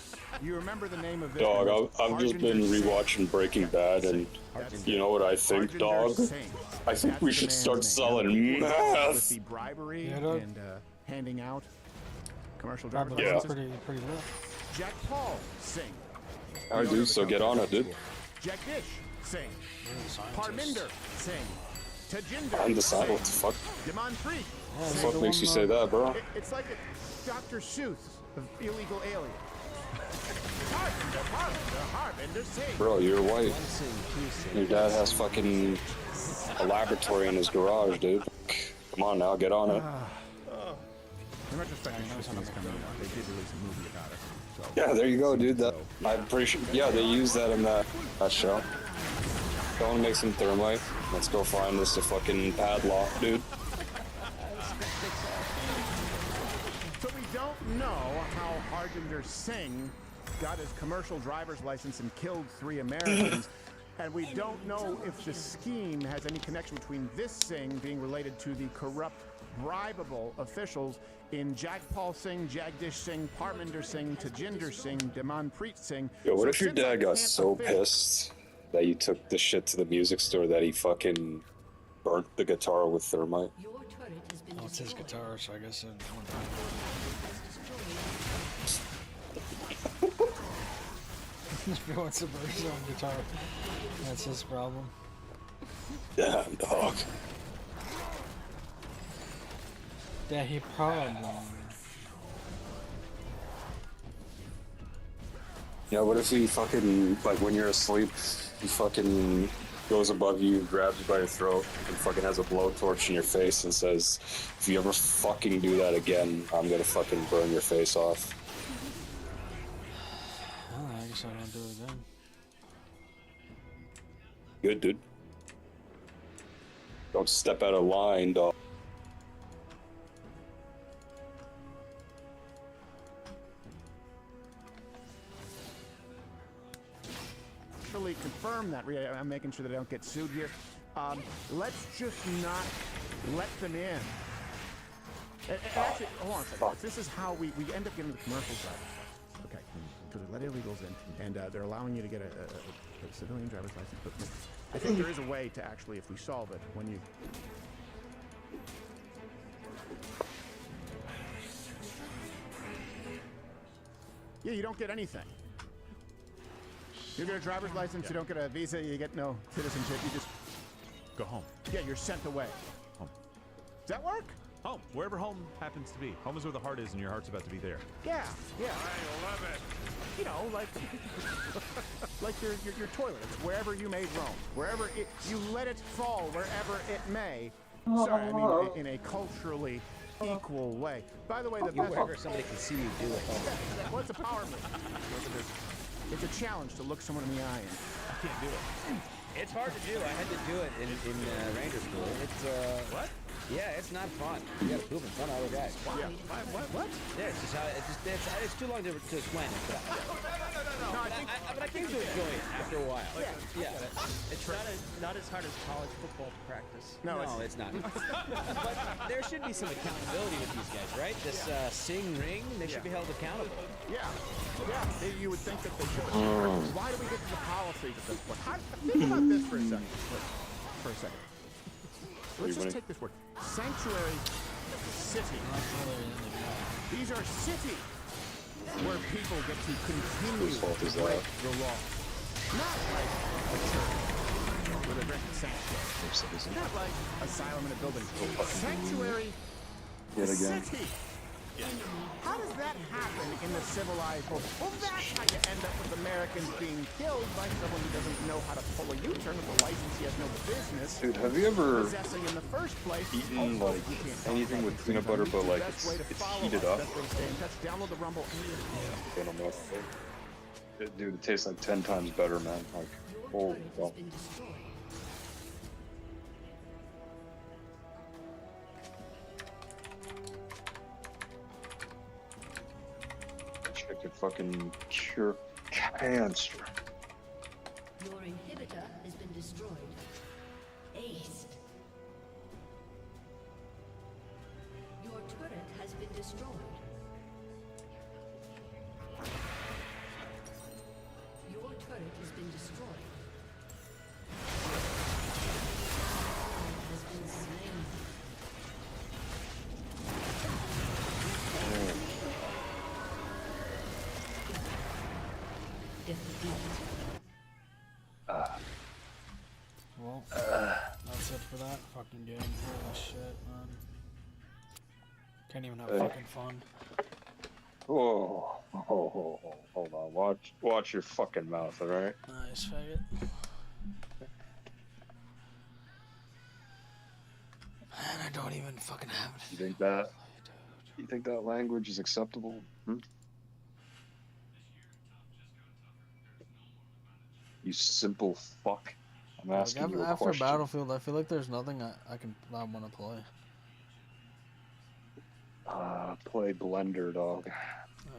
you remember the name of this Dog, I've just been rewatching Breaking Bad, and you know what I think, dog? I think we should start selling With meth. the bribery Yeah, and handing out commercial driver's Yeah. licenses. Pretty lit. Jack Paul Singh. All right, dude, so get on it, dude. Jack Dish Singh. Parminder Singh. Tajinder I'm deciding what Singh. the fuck. Demonpreet. What the fuck makes you say that, bro? It's like a Dr. Seuss of illegal aliens. Harbinder Singh. Bro, you're white. Your dad has fucking a laboratory in his garage, dude. Come on now, get on it. In retrospect, I noticed when it's coming out, they did release a movie about it. So. Yeah, there you go, dude. That I'm pretty sure. Yeah, they used that in that show. Go and make some thermite. Let's go find this a fucking padlock, dude. So we don't know how Harbinder Singh got his commercial driver's license and killed 3 Americans. And we don't know if the scheme has any connection between this Singh being related to the corrupt, bribable officials in Jack Paul Singh, Jagdish Singh, Parminder Singh, Tajinder Singh, Demonpreet Singh. Yo, what So if your since I dad got can't so officially- pissed that you took the shit to the music store that he fucking burnt the guitar with thermite? Your turret has been Well, it's his guitar, so I guess it if he wants to burn his own guitar, that's his problem. Damn, dog. Yeah, he problem. Yeah, what if he fucking, like, when you're asleep, he fucking goes above you, grabs you by your throat, and fucking has a blowtorch in your face and says, if you ever fucking do that again, I'm gonna fucking burn your face off. I guess I don't do it then. Good, dude. Don't step out of line, dog. Actually confirm that. I'm making sure that I don't get sued here. Let's just not let them in. Actually, hold on a second. This is how we end up getting the commercial side. Okay, so they let illegals in, and they're allowing you to get a civilian driver's license. But I think there is a way to actually, if we solve it, when you... Yeah, you don't get anything. You get a driver's license, you don't get a visa, you get no citizenship, you just... Go home. Yeah, you're sent away. Home. Does that work? Home. Wherever home happens to be. Home is where the heart is, and your heart's about to be there. Yeah, yeah. I love it. You know, like your toilet. It's wherever you may roam. Wherever you let it fall, wherever it may. Sorry, I mean in a culturally equal way. By the way, the best... Wherever somebody can see you do it. Well, it's a power move. It's a challenge to look someone in the eye and I can't do it. It's hard to do. I had to do it in Ranger School. It's What? Yeah, it's not fun. You gotta poop in front of other guys. Yeah. What? Yeah, it's just how it's too long to explain it. No, But I came to enjoy it after a while. Yeah. It's not as hard as college football practice. No, it's not. But there should be some accountability with these guys, right? This sing ring, they should be held accountable. Yeah. You would think that they should. Why do we get to the policies at this point? Think about this for a second. Let's just take this word. Sanctuary city. These are cities where people get to continue to break the law. Not like a church where they're granted sanctuary. Not like asylum in a building. Sanctuary city. How does that happen in the civilized world? Well, that's how you end up with Americans being killed by someone who doesn't know how to pull a U-turn with a license he has no business. Dude, have you ever possessing in the first place? eaten like anything with peanut butter, but like it's heated up? Download the Rumble. I don't know. Dude, it tastes like 10 times better, man. Like, holy fuck. It could fucking cure cancer. Your inhibitor has been destroyed. Aced. Your turret has been destroyed. Your turret has been destroyed. Has been slain. Well, that's it for that fucking game. Holy shit, man. Can't even have fucking fun. Whoa. Hold on. Watch your fucking mouth, alright? Nice, faggot. Man, I don't even fucking have it. You think that language is acceptable? You simple fuck. I'm asking you a after question. Battlefield, I feel like there's nothing I want to play. Play Blender, dog.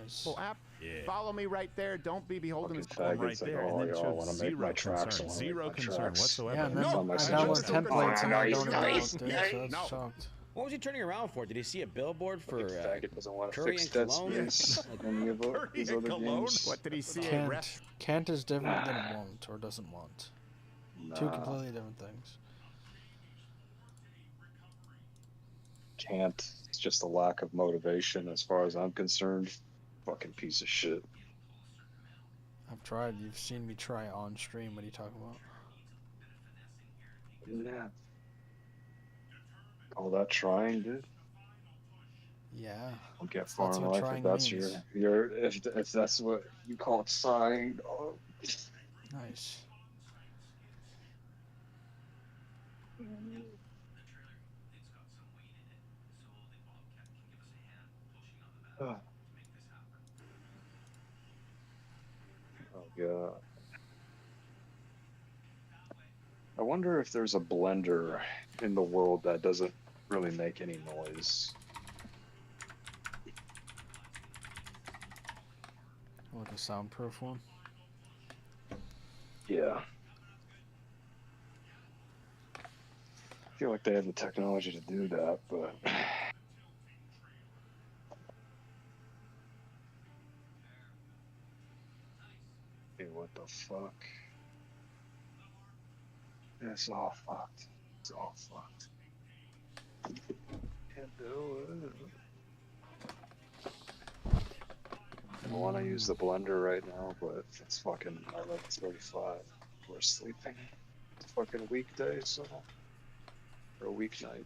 Nice. Well, app, follow me right there. Don't be beholden to Right there, and then it shows zero concern whatsoever. Yeah, and then I download templates and I don't even know what to do, so that's shocked. What was he turning around for? Did he see a billboard for faggot doesn't want to Curry fix and that Cologne? space like any of these other games. What did he see? Can't is different than want or doesn't want. Two completely different things. Can't. It's just a lack of motivation as far as I'm concerned. Fucking piece of shit. I've tried. You've seen me try on stream. What are you talking about? Yeah. All that trying, dude. Yeah. Don't get far That's in what life trying if that's means. if that's what you call trying. Dog. Nice. Oh god. I wonder if there's a blender in the world that doesn't really make any noise. Like a soundproof one? Yeah. I feel like they have the technology to do that, but hey, what the fuck? It's all fucked. It's all fucked. Can't do it. I want to use the blender right now, but it's fucking 11:35. We're sleeping. It's a fucking weekday, so or a weeknight.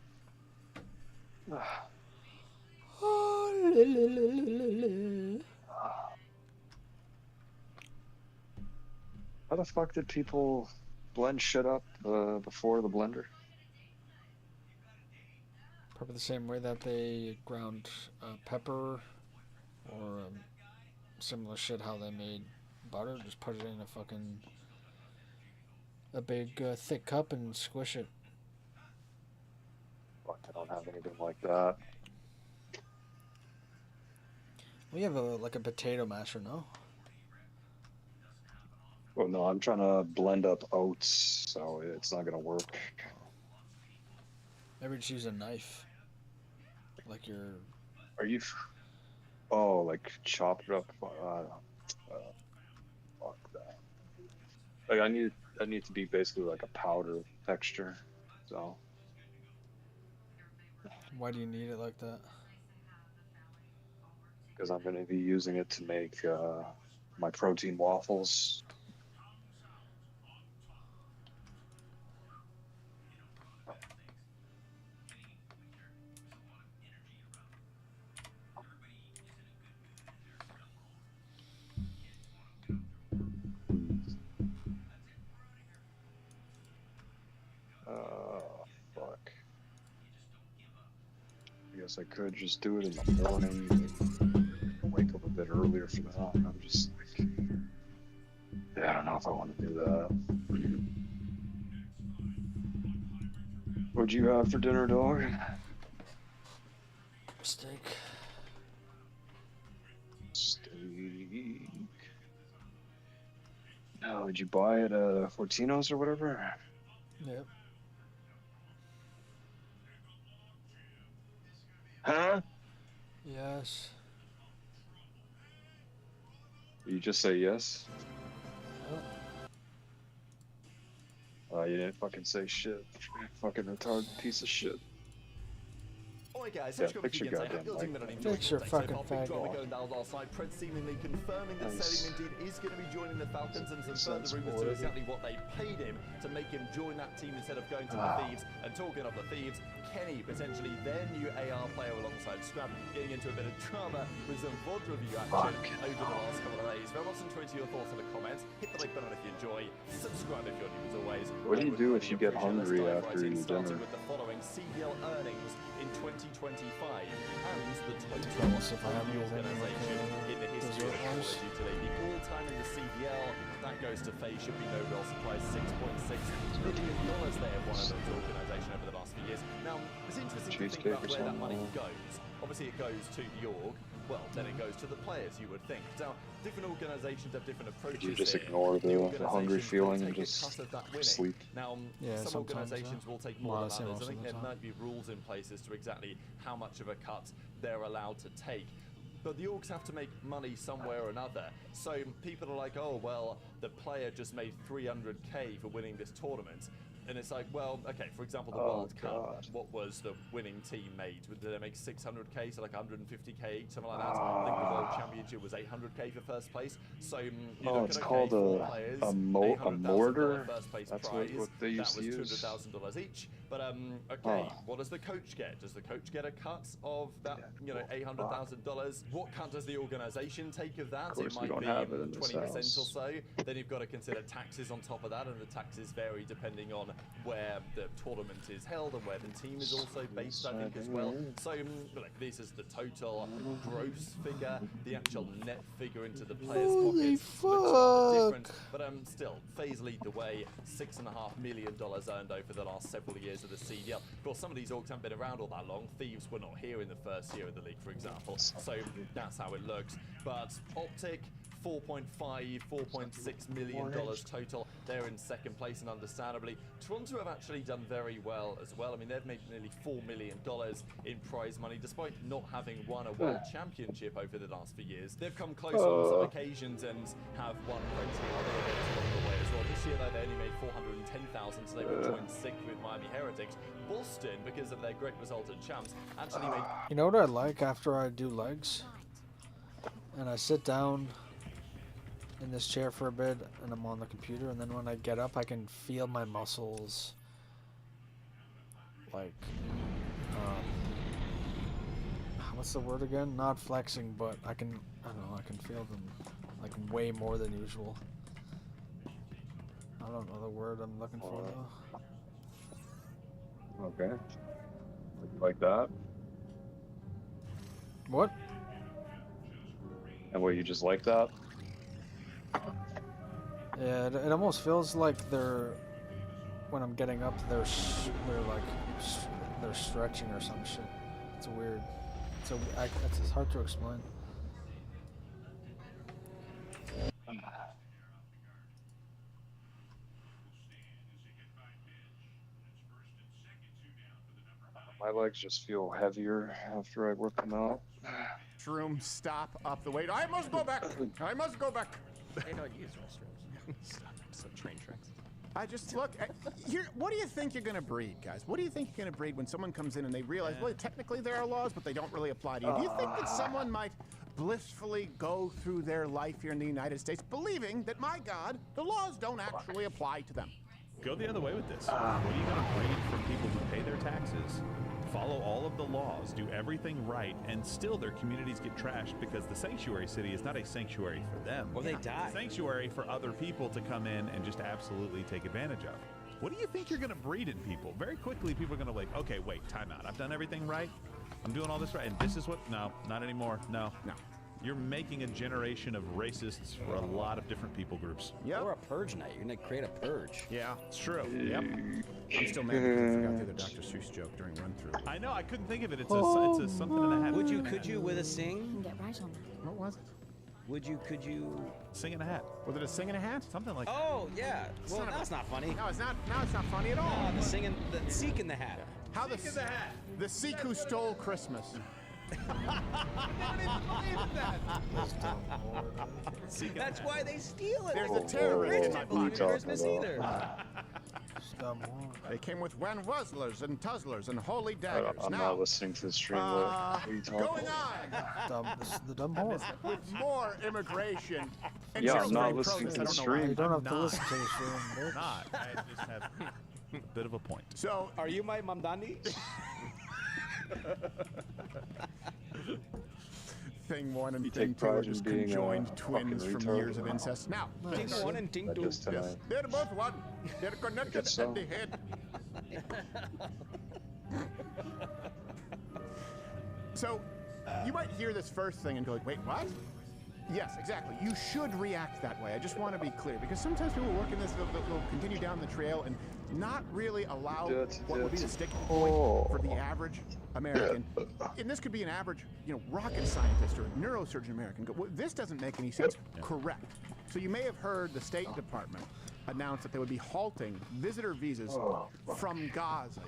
How the fuck did people blend shit up before the blender? Probably the same way that they ground pepper or similar shit. How they made butter, just put it in a big thick cup and squish it. Fuck, I don't have anything like that. We have a potato masher, no? Well, no, I'm trying to blend up oats, so it's not gonna work. Maybe just use a knife. Like your. Are you? Oh, like chop it up. Fuck that. Like I need to be basically like a powder texture. So. Why do you need it like that? Because I'm going to be using it to make my protein waffles. Fuck. I guess I could just do it in the morning. Wake up a bit earlier for that. I'm just like, yeah, I don't know if I want to do that. What'd you have for dinner, dog? Steak. Steak. Oh, did you buy it at Fortino's or whatever? Yep. Huh? Yes. You just say yes? You didn't fucking say shit. Fucking retarded piece of shit. Alright guys, Yeah, so fix your goddamn mic. Fix your fucking faggot. going down last night, Pred seemingly confirming that Nice. Selim indeed is going to be joining the Falcons, and some Sense further rumours to already. exactly what they paid him to make him join that team instead of going to Ah. the Thieves. And talking of the Thieves, Kenny, potentially their new AR player alongside Scrap, getting into a bit of drama with some VOD review action over the last couple of days. Very much into your thoughts in the comments. Hit the like button if you enjoy. Subscribe if you're new as always. What do you do if you get hungry Let's dive after right in, your starting dinner? with the following CDL earnings in 2025 and the total Jealous if I of have the anything organisation in the history of the dessert-wise. quality today. The all-time in the CDL, that goes to FaZe, should be no real surprise, $6.6 million they have won over the organisation over the last few years. Now, it's interesting to think about where that money goes. Obviously, it goes to the org. Well, then it goes to the players, you would think. Now, different organisations have different approaches. You just here. ignore the hungry organisations will feeling and take a just cut of that winning. sleep. Now, Yeah, some sometimes, organisations yeah. will take Well, more I say than others. most I of think the there time. might be rules in place as to exactly how much of a cut they're allowed to take. But the orgs have to make money somewhere or another. So people are like, oh, well, the player just made 300k for winning this tournament. And it's like, well, okay, for example, the World Cup, what was the winning team made? Did they make 600k, so like 150k each, something like that? I think the World Championship was 800k for first place. So you look It's at, called four players, a $800,000 mortar. first place That's prize. what they used that to was use. $200,000 each. But okay, what does the coach get? Does the coach get a cut of that? $800,000. What cut does the organisation take of that? Of course it we might don't be have it in this 20% or house. so. Then you've got to consider taxes on top of that, and the taxes vary depending on where the tournament is held and where the team is also based, I think, as well. So, like, this is the total gross figure, the actual net figure into the players' Holy pockets. Different, fuck! but still, FaZe lead the way. $6.5 million earned over the last several years of the CDL. Of course, some of these orgs haven't been around all that long. Thieves were not here in the first year of the league, for example. So that's how it looks. But Optic, $4.6 million total. They're in second place, and understandably, Toronto have actually done very well as well. I mean, they've made nearly $4 million in prize money, despite not having won a world championship over the last few years. They've come close on some occasions and have won plenty of other events along the way as well. This year, though, they only made $410,000, so they were joined sixth with Miami Heretics. Boston, because of their great result at Champs, actually made... You know what I like after I do legs? And I sit down in this chair for a bit and I'm on the computer, and then when I get up I can feel my muscles like what's the word again? Not flexing, but I don't know, I can feel them like way more than usual. I don't know the word I'm looking for though. Okay. Like that? What? And what, you just like that? Yeah, it almost feels like they're, when I'm getting up, they're stretching or some shit. It's weird. It's hard to explain. My legs just feel heavier after I work them out. Shroom, stop up the weight. I must go back. I must go back. They don't use restrooms. Some train tracks. I just look here. What do you think you're going to breed, guys? What do you think you're going to breed when someone comes in and they realize, well, technically there are laws, but they don't really apply to you? Do you think that someone might blissfully go through their life here in the United States believing that, my God, the laws don't actually apply to them? Go the other way with this. What are you going to breed from people who pay their taxes, follow all of the laws, do everything right, and still their communities get trashed because the sanctuary city is not a sanctuary for them. Or they die. It's a sanctuary for other people to come in and just absolutely take advantage of. What do you think you're going to breed in people? Very quickly, people are going to like, okay, wait, time out. I've done everything right. I'm doing all this right. And this is what, no, not anymore. No. You're making a generation of racists for a lot of different people groups. Yeah. Or a purge night. You're going to create a purge. Yeah, it's true. Yep. I'm still mad because I forgot the other Dr. Seuss joke during run-through. I know, I couldn't think of it. It's a something in a hat. Could you with a sing? Get right on that. What was it? Could you sing in a hat? Was it a sing in a hat? Something like Oh, yeah. Well, that's not funny. No, it's not. No, it's not funny at all. No, the seek in the hat. How the in the hat. The Sikh who stole Christmas. That's why they steal it. There's a terrorist in my Don't believe in pocket. Christmas either. They came with Wan Wuzzlers and Tuzzlers and holy daggers. I'm now, not listening to the stream. What are you talking going about? on The dumb whore. with more immigration. And Yeah, I'm not Salisbury listening to the protests. I don't know why. stream. You don't have to not. listen to the stream, bitch. Not. I just have a bit of a point. So, Are you my mamdani? thing one and You thing take two are pride in just being a conjoined twins fucking from retard. years of incest. Now, Ting one and ting Not two. just tonight. they're both one. They're connected Guess so. at the head. So, you might hear this first thing and go, wait, what? Yes, exactly. You should react that way. I just want to be clear, because sometimes people working this, they'll continue down the trail and not really allow what would be the sticking point for the average American. And this could be an average, rocket scientist or neurosurgeon American. Go, well, this doesn't make any sense. Correct. So you may have heard the State Department announce that they would be halting visitor visas from Gaza.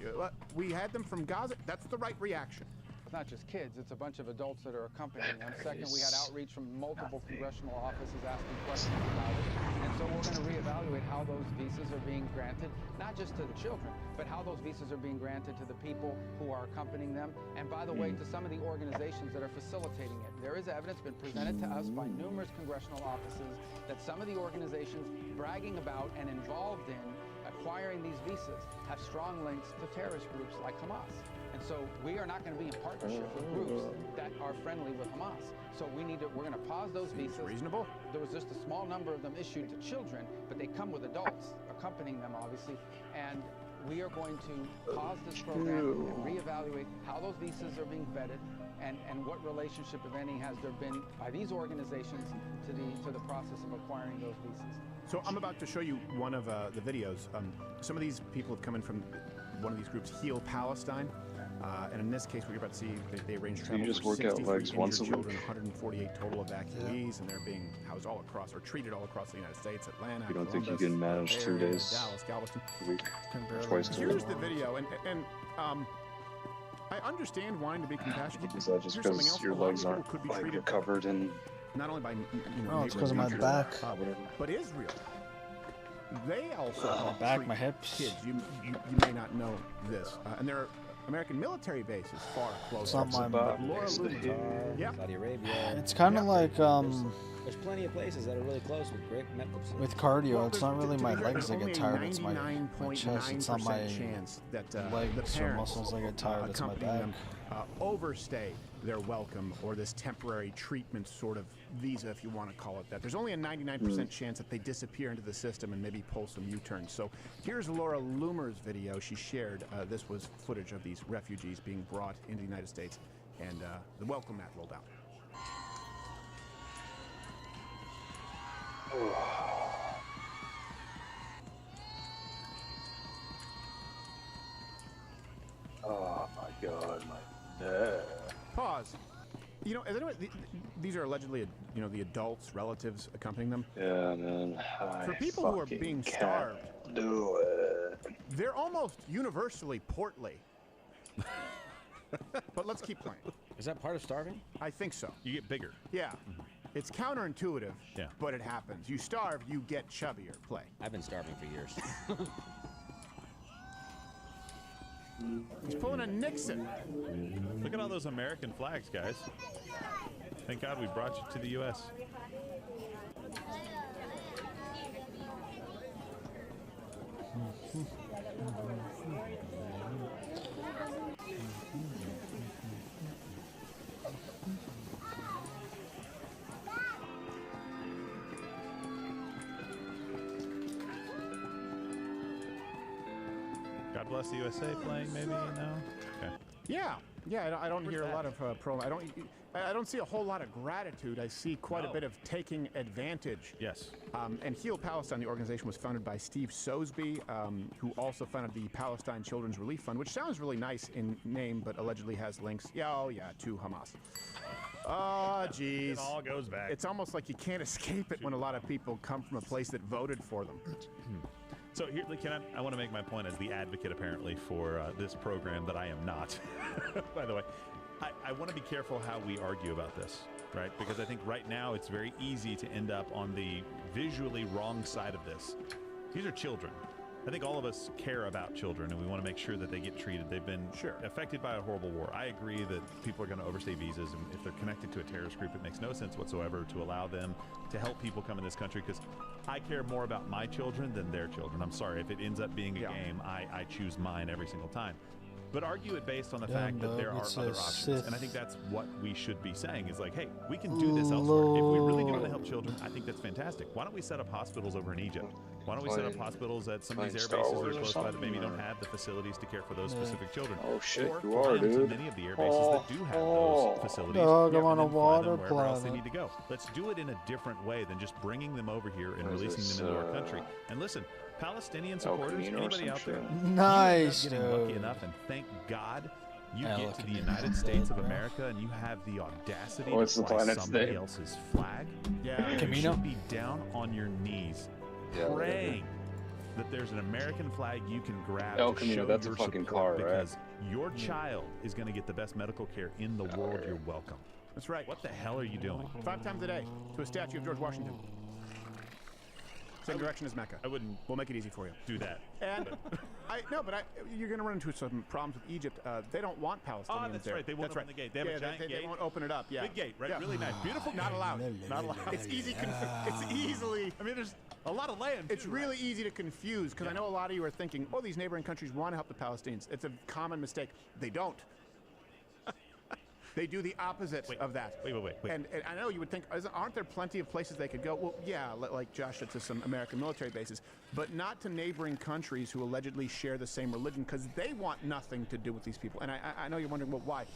We had them from Gaza. That's the right reaction. It's not just kids, it's a bunch of adults that are accompanying them. Second, we had outreach from multiple congressional offices asking questions about it. And so we're going to reevaluate how those visas are being granted, not just to the children, but how those visas are being granted to the people who are accompanying them. And by the way, to some of the organizations that are facilitating it. There is evidence been presented to us by numerous congressional offices that some of the organizations bragging about and involved in acquiring these visas have strong links to terrorist groups like Hamas. And so we are not going to be in partnership with groups that are friendly with Hamas. So we're going to pause those visas. Reasonable. There was just a small number of them issued to children, but they come with adults accompanying them, obviously. And we are going to pause this program and reevaluate how those visas are being vetted and what relationship, if any, has there been by these organizations to the process of acquiring those visas. So I'm about to show you one of the videos. Some of these people have come in from one of these groups, Heal Palestine. And in this case, what you're about to see, they arrange travel you just for work out 63 legs once a injured week? children, 148 total evacuees, and they're being housed all across, or treated all across the United States, Atlanta, You don't think you Columbus, can manage 2 Area, days Dallas, Galveston. a week? Twice a Here's week? the video, and I understand wanting to be compassionate. Is that just Here's something because else. your A lot of legs people aren't could be like treated covered in? not only by Oh, it's 'cause of neighboring my countries, back. but Israel. They also My help back, treat my hips. kids. You may not know this, and there are American military bases far closer. It's not my But back. Laura Lubin, yeah, Saudi Arabia. It's kind of like There's plenty of places that are really close with great medical facilities. with cardio. Well, it's not there's- really to my be fair, legs that there's get only tired. It's my chest. It's not my 99% chance that the legs or parents muscles that get tired. It's my accompanying back. them overstay their welcome or this temporary treatment sort of visa, if you want to call it that. There's only a 99% chance that they disappear into the system and maybe pull some U-turns. So here's Laura Loomer's video she shared. This was footage of these refugees being brought into the United States and the welcome mat rolled out. Oh my God, my neck. Pause. You know, is anyone, these are allegedly, you know, the adults, relatives accompanying them. Yeah, man. For people who are being starved, do it. they're almost universally portly. But let's keep playing. Is that part of starving? I think so. You get bigger. Yeah. It's counterintuitive, Yeah. but it happens. You starve, you get chubbier. Play. I've been starving for years. He's pulling a Nixon. Look at all those American flags, guys. Thank God we brought you to the U.S. God Bless the USA playing, maybe? No? Okay. Yeah. I don't hear a lot of pro. I don't see a whole lot of gratitude. I see quite a bit of taking advantage. Yes. And Heal Palestine, the organization, was founded by Steve Sosby, who also founded the Palestine Children's Relief Fund, which sounds really nice in name, but allegedly has links. To Hamas. Oh, jeez. It all goes back. It's almost like you can't escape it when a lot of people come from a place that voted for them. So here, I want to make my point as the advocate, apparently, for this program that I am not, by the way. I want to be careful how we argue about this, right? Because I think right now it's very easy to end up on the visually wrong side of this. These are children. I think all of us care about children, and we want to make sure that they get treated. They've been affected by a horrible war. I agree that people are going to overstay visas, and if they're connected to a terrorist group, it makes no sense whatsoever to allow them to help people come in this country, because I care more about my children than their children. I'm sorry, if it ends up being a game, I choose mine every single time. But argue it based on the fact that there are other options. And I think that's what we should be saying is like, hey, we can do this elsewhere. If we really do want to help children, I think that's fantastic. Why don't we set up hospitals over in Egypt? Why don't we set up hospitals at some of these air bases that are close by that maybe don't have the facilities to care for those specific children? Oh shit, or you are, fly them dude. to many of the air bases that do have those facilities. Dog, I'm and on a then fly water them wherever else they planet. need to go. Let's do it in a different way than just bringing them over here and releasing them into our country. And listen, Palestinian supporters, anybody out there, Nice, you end up getting lucky dude. enough, and thank God you El get to the Camino. United States of America and you have the audacity What's to the fly planet's somebody name? else's flag. Yeah. You Camino? should be down on your knees praying that there's an American flag you can grab El to Camino, show that's a your fucking support, car, right? because your child is going to get the best medical care in the world. You're welcome. That's right. What the hell are you doing? 5 times a day to a statue of George Washington. Same direction as Mecca. I wouldn't. We'll make it easy for you. Do that. And you're going to run into some problems with Egypt. They don't want Palestinians Oh, that's there. right. They won't open the gate. They have a giant they gate. won't open it up. Yeah. Big gate, right? Yeah. Really nice. Beautiful. Not gate. allowed. Not allowed. It's easy. It's easily. I mean, there's a lot of land. It's too, really right? easy to confuse because I know a lot of you are thinking, oh, these neighboring countries want to help the Palestinians. It's a common mistake. They don't. They do the opposite of that. Wait. And I know you would think, aren't there plenty of places they could go? Well, yeah, like Josh said, to some American military bases, but not to neighboring countries who allegedly share the same religion, because they want nothing to do with these people. And I know you're wondering, well, why?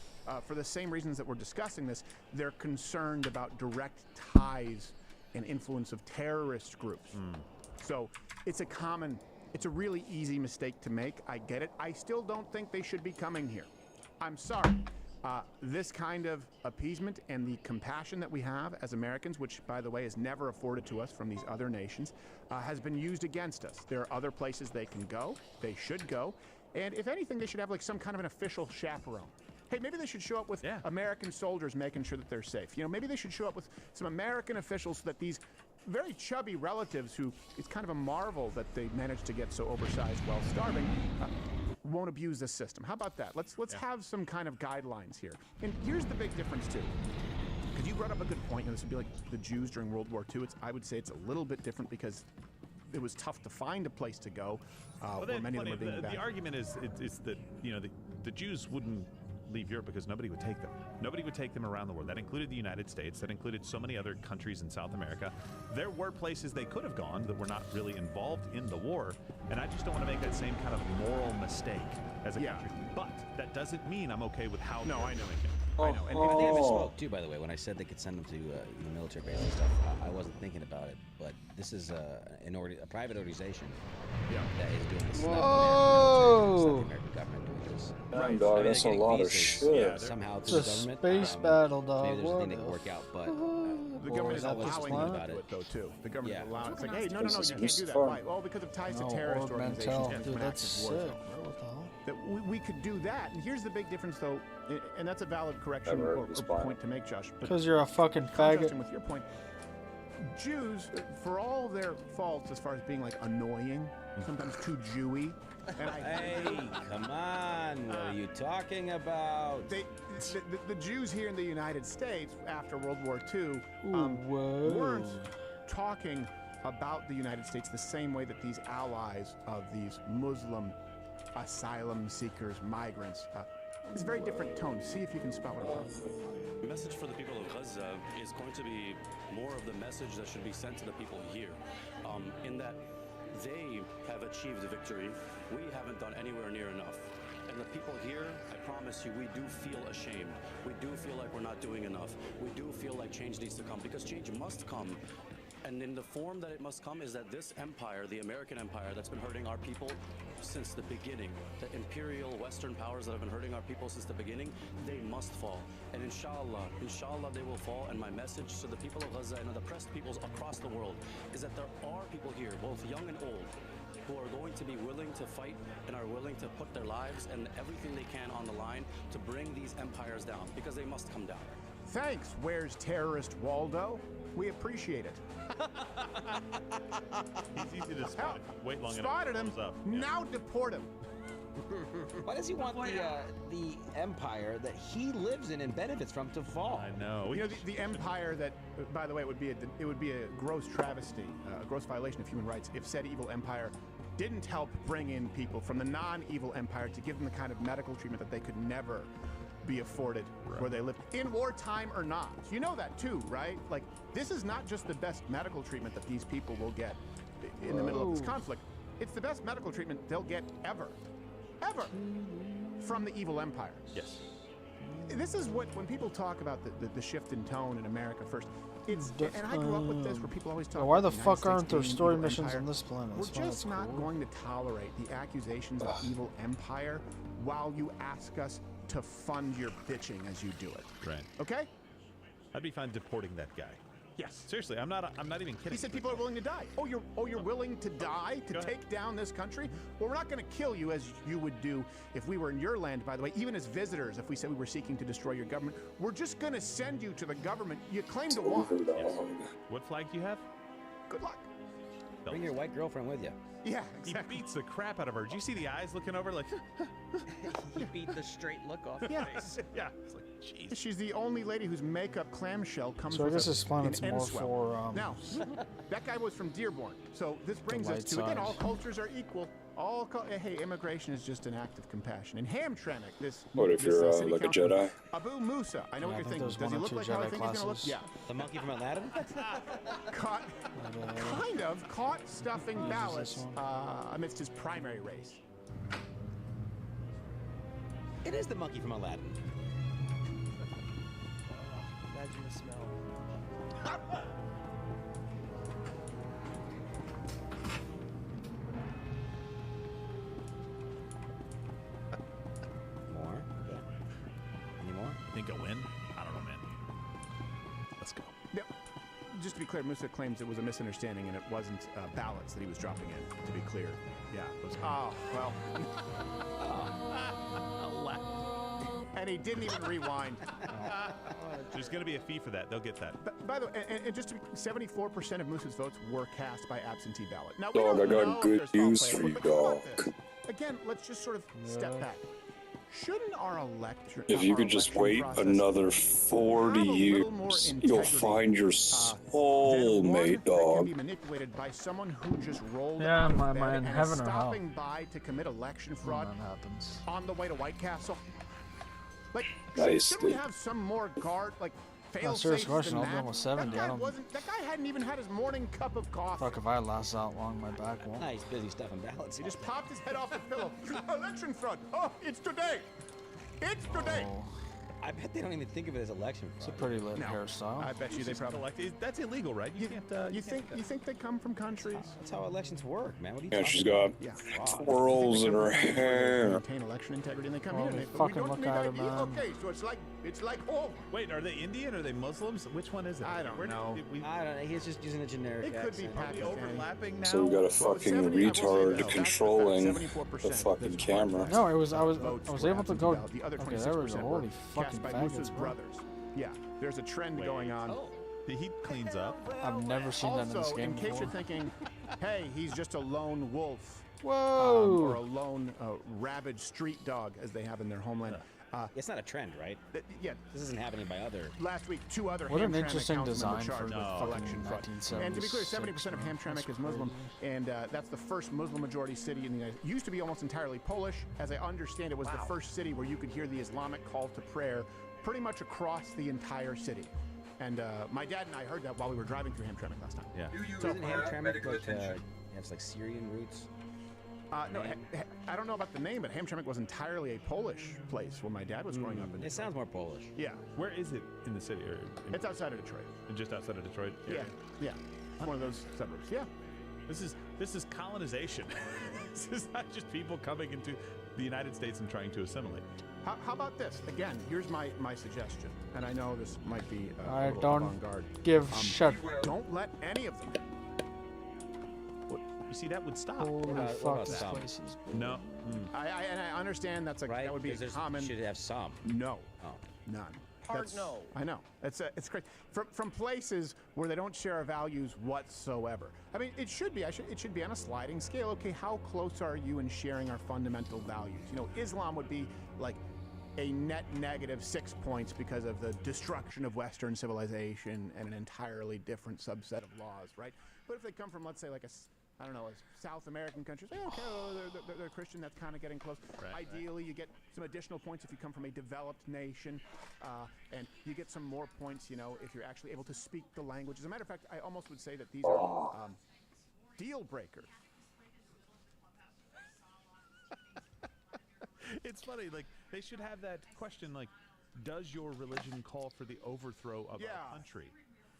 For the same reasons that we're discussing this, they're concerned about direct ties and influence of terrorist groups. So it's a really easy mistake to make. I get it. I still don't think they should be coming here. I'm sorry. This kind of appeasement and the compassion that we have as Americans, which, by the way, is never afforded to us from these other nations, has been used against us. There are other places they can go. They should go. And if anything, they should have like some kind of an official chaperone. Hey, maybe they should show up with American soldiers making sure that they're safe. You know, maybe they should show up with some American officials so that these very chubby relatives who, it's kind of a marvel that they managed to get so oversized while starving, won't abuse this system. How about that? Let's have some kind of guidelines here. And here's the big difference too. Because you brought up a good point, and this would be like the Jews during World War II. I would say it's a little bit different because it was tough to find a place to go where many of them were being the argument is that the Jews wouldn't leave Europe because nobody would take them. Nobody would take them around the world. That included the United States. That included so many other countries in South America. There were places they could have gone that were not really involved in the war, and I just don't want to make that same kind of moral mistake as a country. But that doesn't mean I'm okay with how they're doing it. I know. And I think I misspoke too, by the way, when I said they could send them to the military base and stuff. I wasn't thinking about it, but this is a private organization that is doing this. It's not the American government doing this. Damn, dog, I mean, that's a they're getting lot of visas, shit. somehow It's through a the government. space battle, dog. Maybe there's a What thing that the can work out, but the government is Or is that allowing just them about to do it? it, though, too. The government Yeah. is allowing. It's like, hey, no, This you is can't do that. fun. Why? Well, because of ties to No, terrorist Orb organizations. Mantel. and it's Dude, an that's active war sick, zone. bro. What the hell? That we could do that. And here's the big difference, though, and that's a valid correction Never heard or of this point to make, Josh. But Because you're a fucking contrasting faggot. with your point, Jews, for all their faults as far as being like annoying, sometimes too Jewy. And Hey, come on! What are you talking about? The Jews here in the United States after World War II Whoa. weren't talking about the United States the same way that these allies of these Muslim asylum seekers, migrants. It's a very different tone. See if you can spell it out. The message for the people of Gaza is going to be more of the message that should be sent to the people here, in that they have achieved victory. We haven't done anywhere near enough. And the people here, I promise you, we do feel ashamed. We do feel like we're not doing enough. We do feel like change needs to come, because change must come. And in the form that it must come is that this empire, the American empire that's been hurting our people since the beginning, the imperial Western powers that have been hurting our people since the beginning, they must fall. And inshallah they will fall. And my message to the people of Gaza and the oppressed peoples across the world is that there are people here, both young and old, who are going to be willing to fight and are willing to put their lives and everything they can on the line to bring these empires down, because they must come down. Thanks, Where's Terrorist Waldo? We appreciate it. He's easy to spot. Wait long enough. Spotted him. Thumbs up. Now deport him. Why does he want the empire that he lives in and benefits from to fall? I know. You know, the empire that, by the way, it would be a gross travesty, a gross violation of human rights if said evil empire didn't help bring in people from the non-evil empire to give them the kind of medical treatment that they could never be afforded where they live, in wartime or not. You know that too, right? Like, this is not just the best medical treatment that these people will get in the middle of this conflict. It's the best medical treatment they'll get ever from the evil empires. Yes. This is what, when people talk about the shift in tone in America first, it's, and I grew up with this, where people always talk Why about the United fuck States aren't there being an story evil missions empire. on this planet? We're That's why just it's not cool. going to tolerate the accusations of evil empire while you ask us to fund your bitching as you do it. Right. Okay? I'd be fine deporting that guy. Yes. Seriously, I'm not even kidding. He said people are willing to die. Oh, you're willing to die to take down this country? Well, we're not going to kill you as you would do if we were in your land, by the way, even as visitors, if we said we were seeking to destroy your government. We're just going to send you to the government you claim to want. Yes. What flag do you have? Good luck. Bring your white girlfriend with you. Yeah, exactly. He beats the crap out of her. Do you see the eyes looking over like? He beat the straight look off Yeah. her face. Yeah. It's like, jeez. She's the only lady whose makeup clamshell comes So I with guess a, this planet's an more end swell. for, Now, that guy was from Dearborn. So this brings us light to, again, side. all cultures are equal. Hey, immigration is just an act of compassion. In Hamtramck, this What if this, you're city like a councilman, Jedi? Abu Musa. I know Yeah, what I you're think thinking. there's Does he one or look two like how I Jedi think he's gonna look? classes. Yeah. The monkey from Aladdin? Kind of caught stuffing this ballots one? amidst his primary race. It is the monkey from Aladdin. Imagine the smell. More? Okay. Any more? Think a win? I don't know, man. Let's go. Now, just to be clear, Musa claims it was a misunderstanding and it wasn't ballots that he was dropping in, to be clear. Yeah. It was, well. And he didn't even rewind. There's going to be a fee for that. They'll get that. By the way, and just to be 74% of Musa's votes were cast by absentee ballot. Now, Dog, we I don't got know if good there's foul news play, for you, but think about dog. this. Again, let's just sort of step back. Shouldn't our election, If you could just wait another 40 years, you'll find your soulmate, can be dog. manipulated by someone who just rolled Yeah, out of am I bed in and is heaven or hell? stopping by to commit election fraud When that happens. on the way to White Castle? Like, Nice, shouldn't we dude. have some more guard, like, fail serious safes question, than I'll be that? almost 70, That I guy don't- wasn't. That guy hadn't even had his morning cup of coffee. Fuck, if I last that long, my back won't. Nice, busy stuffing ballots. He just popped his head off the pillow. Election fraud. Oh, it's today. It's today. Oh. I bet they don't even think of it as election fraud. It's a pretty lit No. hairstyle. I bet you they probably. That's illegal, right? You can't. You think they come from countries? That's how elections work, man. What are you Yeah, talking she's about? got Fraud. twirls in her hair. Maintain election integrity, and they come here. Holy And they, fucking we don't look need at her, ID. man. Okay, so it's like home. Wait, are they Indian? Are they Muslims? Which one is it? I don't know. I don't know. He's just using a generic It could be accent. Are we Pakistani. overlapping now? So we got a fucking retard controlling the fucking camera. No, I was able to go. The other Okay, 26% there was a were holy fucking cast by Musa's faggots, bro. brothers. Yeah, there's a trend going on. He cleans up. I've never seen that in this Also, game in case before. you're thinking, hey, he's just a lone wolf. Whoa! Or a lone rabid street dog, as they have in their homeland. It's not a trend, right? Yeah. This isn't happening by other. Last week, 2 other What an Hamtramck interesting councilmen design were charged for with fucking election fraud. 1976, And to be clear, 70% of man. Hamtramck That's is Muslim, crazy. and that's the first Muslim-majority city in the United States. Used to be almost entirely Polish. As I understand, it was the first city where you could hear the Islamic call to prayer pretty much across the entire city. And my dad and I heard that while we were driving through Hamtramck last time. Yeah. So isn't Hamtramck like has like Syrian roots? No, I don't know about the name, but Hamtramck was entirely a Polish place where my dad was growing up. In It sounds more Polish. Yeah. Where is it in the city? Or It's outside of Detroit. just outside of Detroit? Yeah. One of those suburbs. Yeah. This is colonization. This is not just people coming into the United States and trying to assimilate. How about this? Again, here's my suggestion, and I know this might be I a little don't avant-garde. give shit. Don't let any of them. You see, that would stop. Holy What fuck, about this some? place is No. I understand that's Right? that would be a 'Cause there's- common. Should have some. No. Oh. None. Hard That's- no. I know. It's crazy. From places where they don't share our values whatsoever. I mean, it should be. It should be on a sliding scale. Okay, how close are you in sharing our fundamental values? You know, Islam would be like a net negative 6 points because of the destruction of Western civilization and an entirely different subset of laws, right? But if they come from, let's say, like a South American country, say, okay, well, they're Christian, that's kind of getting close. Ideally, you get some additional points if you come from a developed nation, and you get some more points, you know, if you're actually able to speak the language. As a matter of fact, I almost would say that these are deal breakers. It's funny, like, they should have that question, like, does your religion call for the overthrow of our country?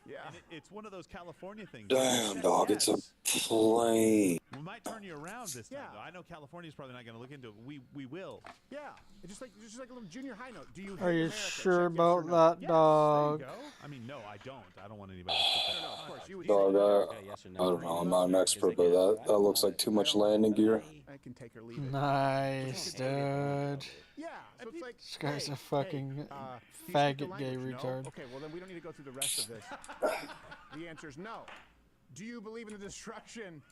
Yeah. And it's one of those California things. Damn, dog, it's a plane. We might turn you around this time, though. I know California's probably not going to look into it. We will. Yeah, it's just like a little junior high note. Do you? Are hate you America? sure Check yes about or no. that, Yes, dog? There you go. I mean, no, I don't. I don't want anybody to put that. No, of course you would. Dog, I don't know. I'm not an expert, but that looks like too much landing gear. I can take or leave it. Nice, dude. Yeah, so it's like This guy's hey, a fucking do you speak the faggot gay language? No? retard. Okay, well then we don't need to go through the rest of this. The answer is no. Do you believe in the destruction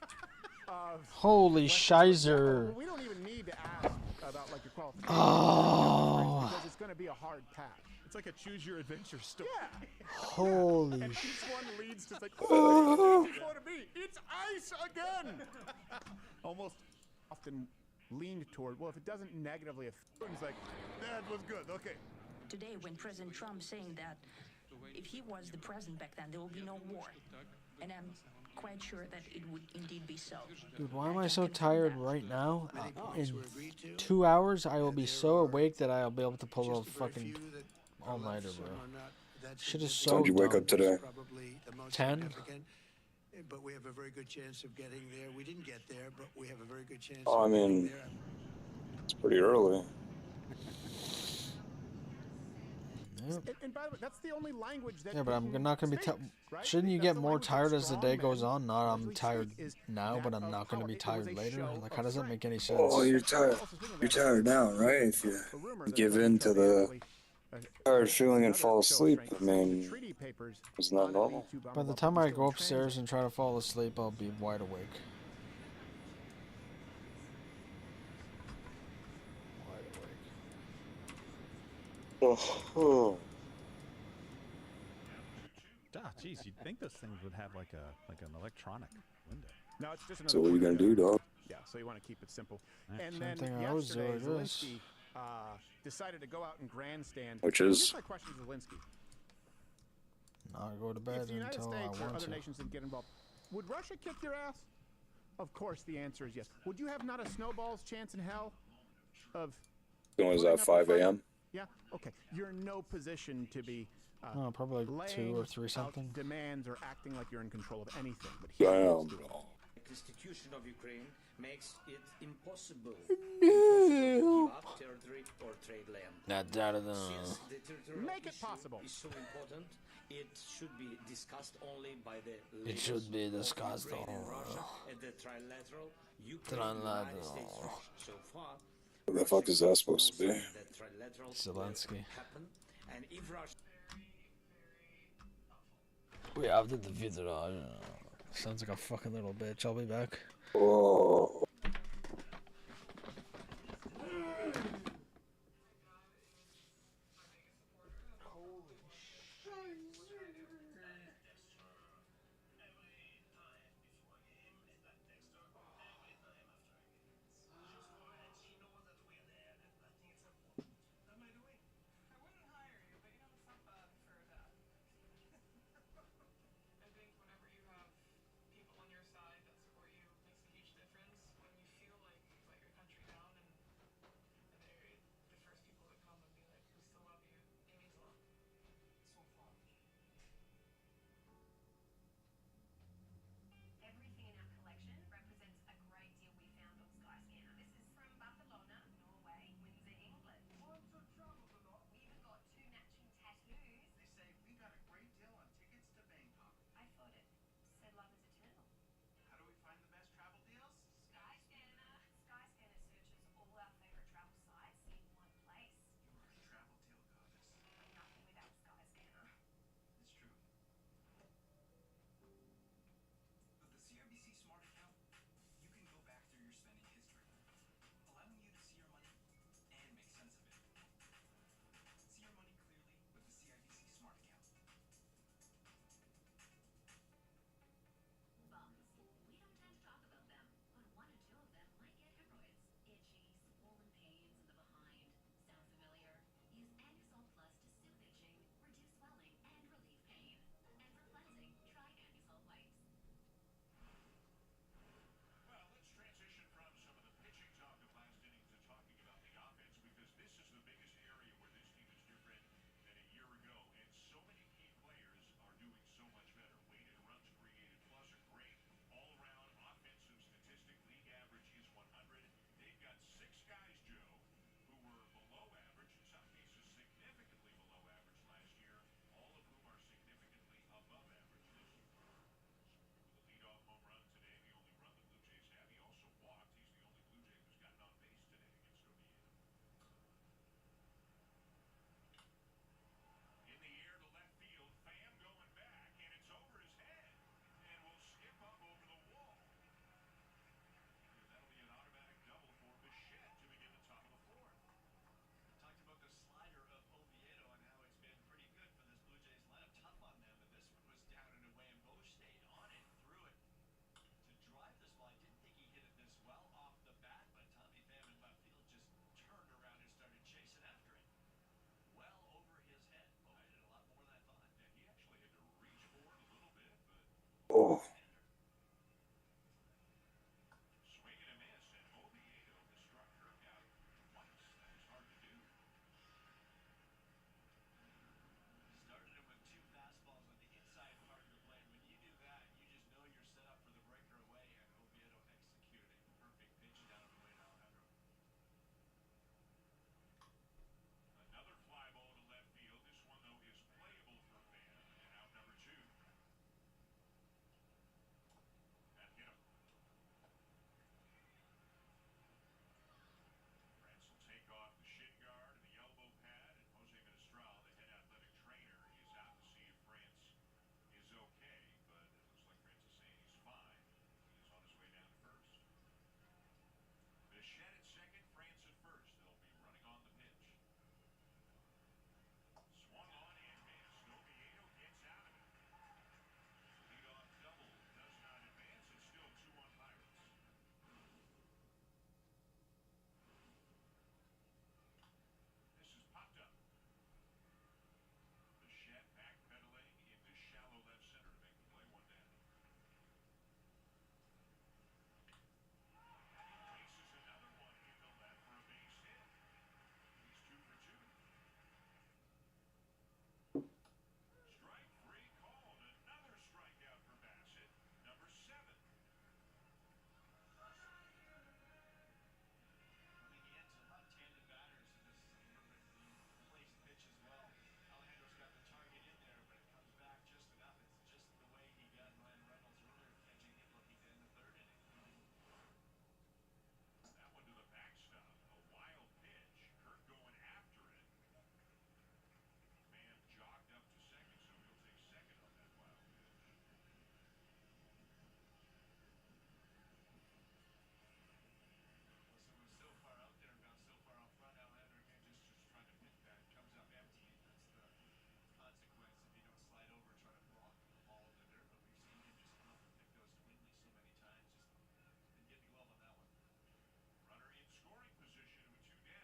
of? Holy shizer. Well, we don't even need to ask about like your qualifications. Oh. Because it's going to be a hard pass. It's like a choose your adventure story. Yeah. Holy And each sh- one leads to like, oh, it's going to be. It's ice again. Almost often leaned toward, well, if it doesn't negatively affect, it's like, that was good. Okay. Today, when President Trump saying that if he was the president back then, there will be no war. And I'm quite sure that it would indeed be so. Dude, why am I so tired right now? In 2 hours, I will be so awake that I'll be able to pull a fucking all-nighter, bro. Shit is so When did you wake dumb. up today? 10? But we have a very good chance of getting there. We didn't get there, but we have a very good chance. Oh, I mean, it's pretty early. And by the way, that's the only language that. Yeah, but I'm people not gonna be. speak, right? Shouldn't you That's get the more language that tired as the strong day men goes on? Not I'm usually tired speak is now, that but I'm of not gonna how be it was tired a later. show Like, of how does that strength. make any sense? Oh, you're tired. You're tired now, right? If you give in to the tired feeling and fall asleep, I mean, isn't that normal? By the time I go upstairs and try to fall asleep, I'll be wide awake. Oh. Ah, jeez, you'd think those things would have like an electronic window. No, it's just another. So what are you gonna do, dog? Yeah, so you want to keep it simple. Right. And Same then thing I always do, yesterday, I guess. Zelensky decided to go out and grandstand. Which Here's is? my question to Zelensky. Not go to If bed the United until States I or want other to. nations didn't get involved, would Russia kick your ass? Of course, the answer is yes. Would you have not a snowball's chance in hell of? When was putting that, up a 5 fight? a.m.? Yeah? Okay. You're in no position to be probably like 2 or 3 something. Demands or acting like you're in control of anything. But he is doing it. The constitution of Ukraine makes it impossible to give up territory or trade land. Since the territorial Make it issue possible. is so important, it should be discussed only by the It should be discussed Ukraine and Russia at the trilateral Ukraine-United States Russia. So far, What the fuck is that supposed to be? that trilateral Zelensky. happen, and if Russia We have the defeated. Sounds like a fucking little bitch. I'll be back. Oh.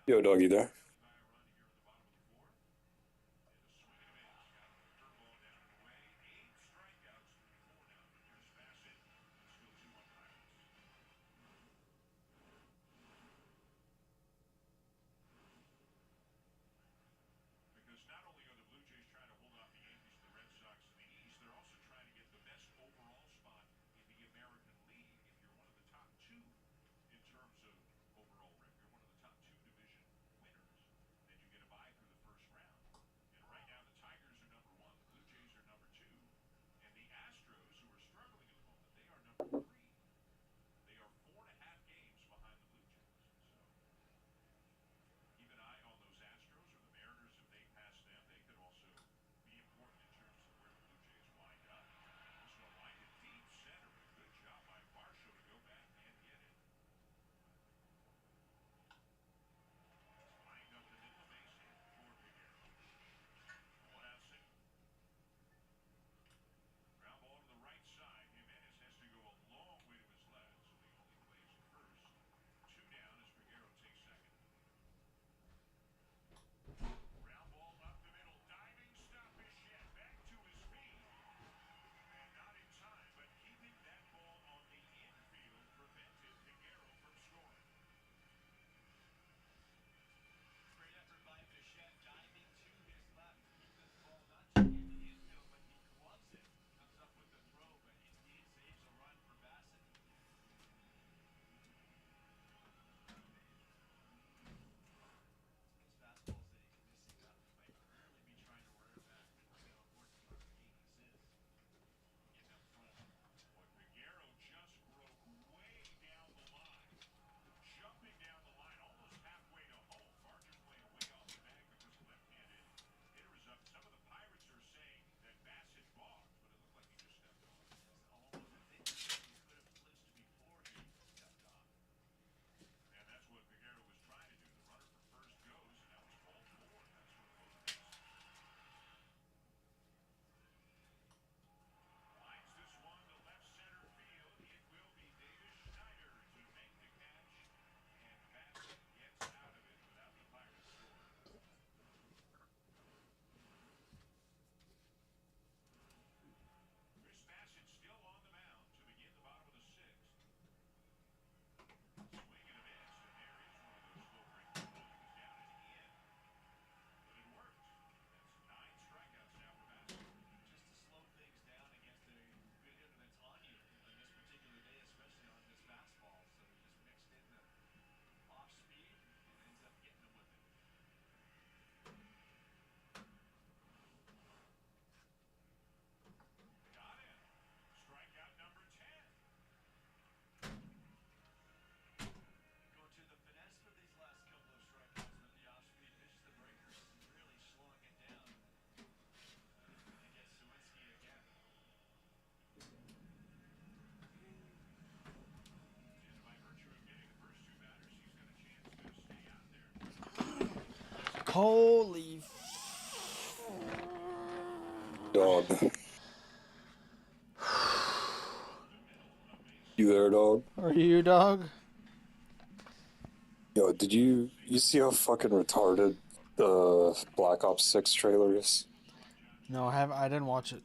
Yo, doggy there. Holy Dog. You there, dog? Are you, dog? Yo, did you see how fucking retarded the Black Ops 6 trailer is? No, I didn't watch it.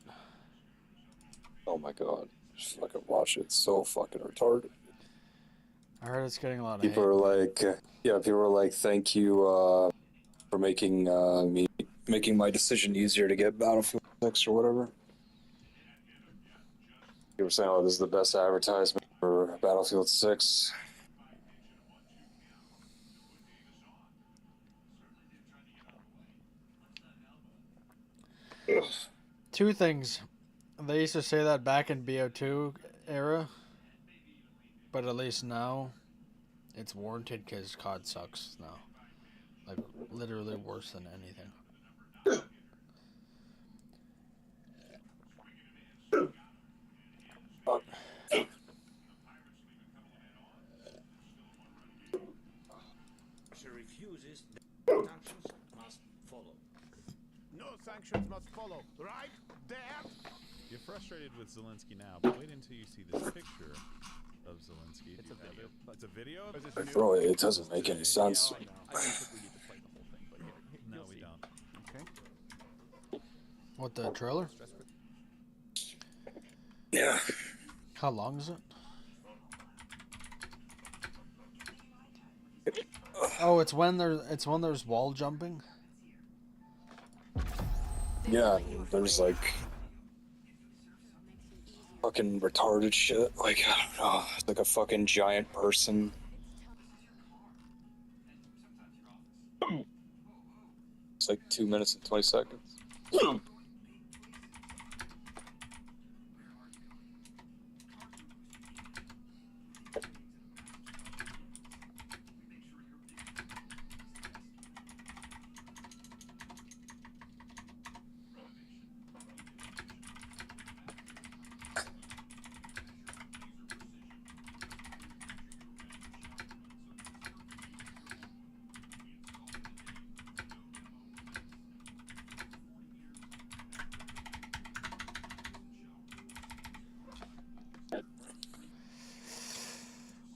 Oh my god. Just fucking watch it. It's so fucking retarded. I heard it's getting a lot of People hate. are like, people are like, thank you for making making my decision easier to get Battlefield 6 or whatever. You were saying, oh, this is the best advertisement for Battlefield 6. Ugh. Two things. They used to say that back in BO2 era, but at least now it's warranted because COD sucks now. Like, literally worse than anything. Refuses, the sanctions must follow. No sanctions must follow, right, Dad? You're frustrated with Zelensky now, but wait until you see this picture of Zelensky. It's a video. It's a video. Bro, it doesn't make any sense. I don't think we need to play the whole thing, but No, you'll we see. don't. Okay. What, the trailer? Yeah. How long is it? Oh, it's when there's wall jumping. Yeah, there's like fucking retarded shit. Like, I don't know, it's like a fucking giant person. It's like 2 minutes and 20 seconds.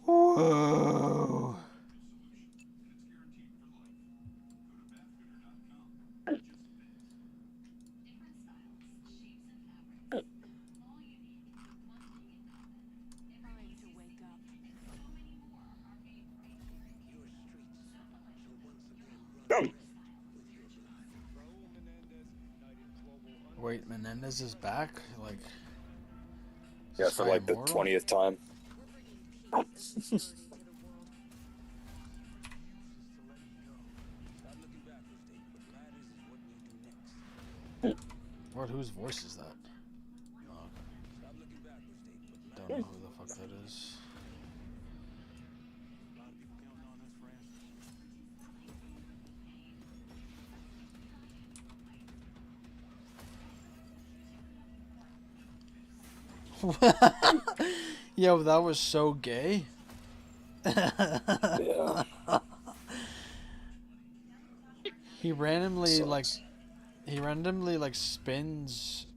Whoa. Wait, Menendez is back? Like, Yeah, for like the 20th time. What? Whose voice is that? Oh, don't know who the fuck that is. Yo, that was so gay. Yeah. He randomly like spins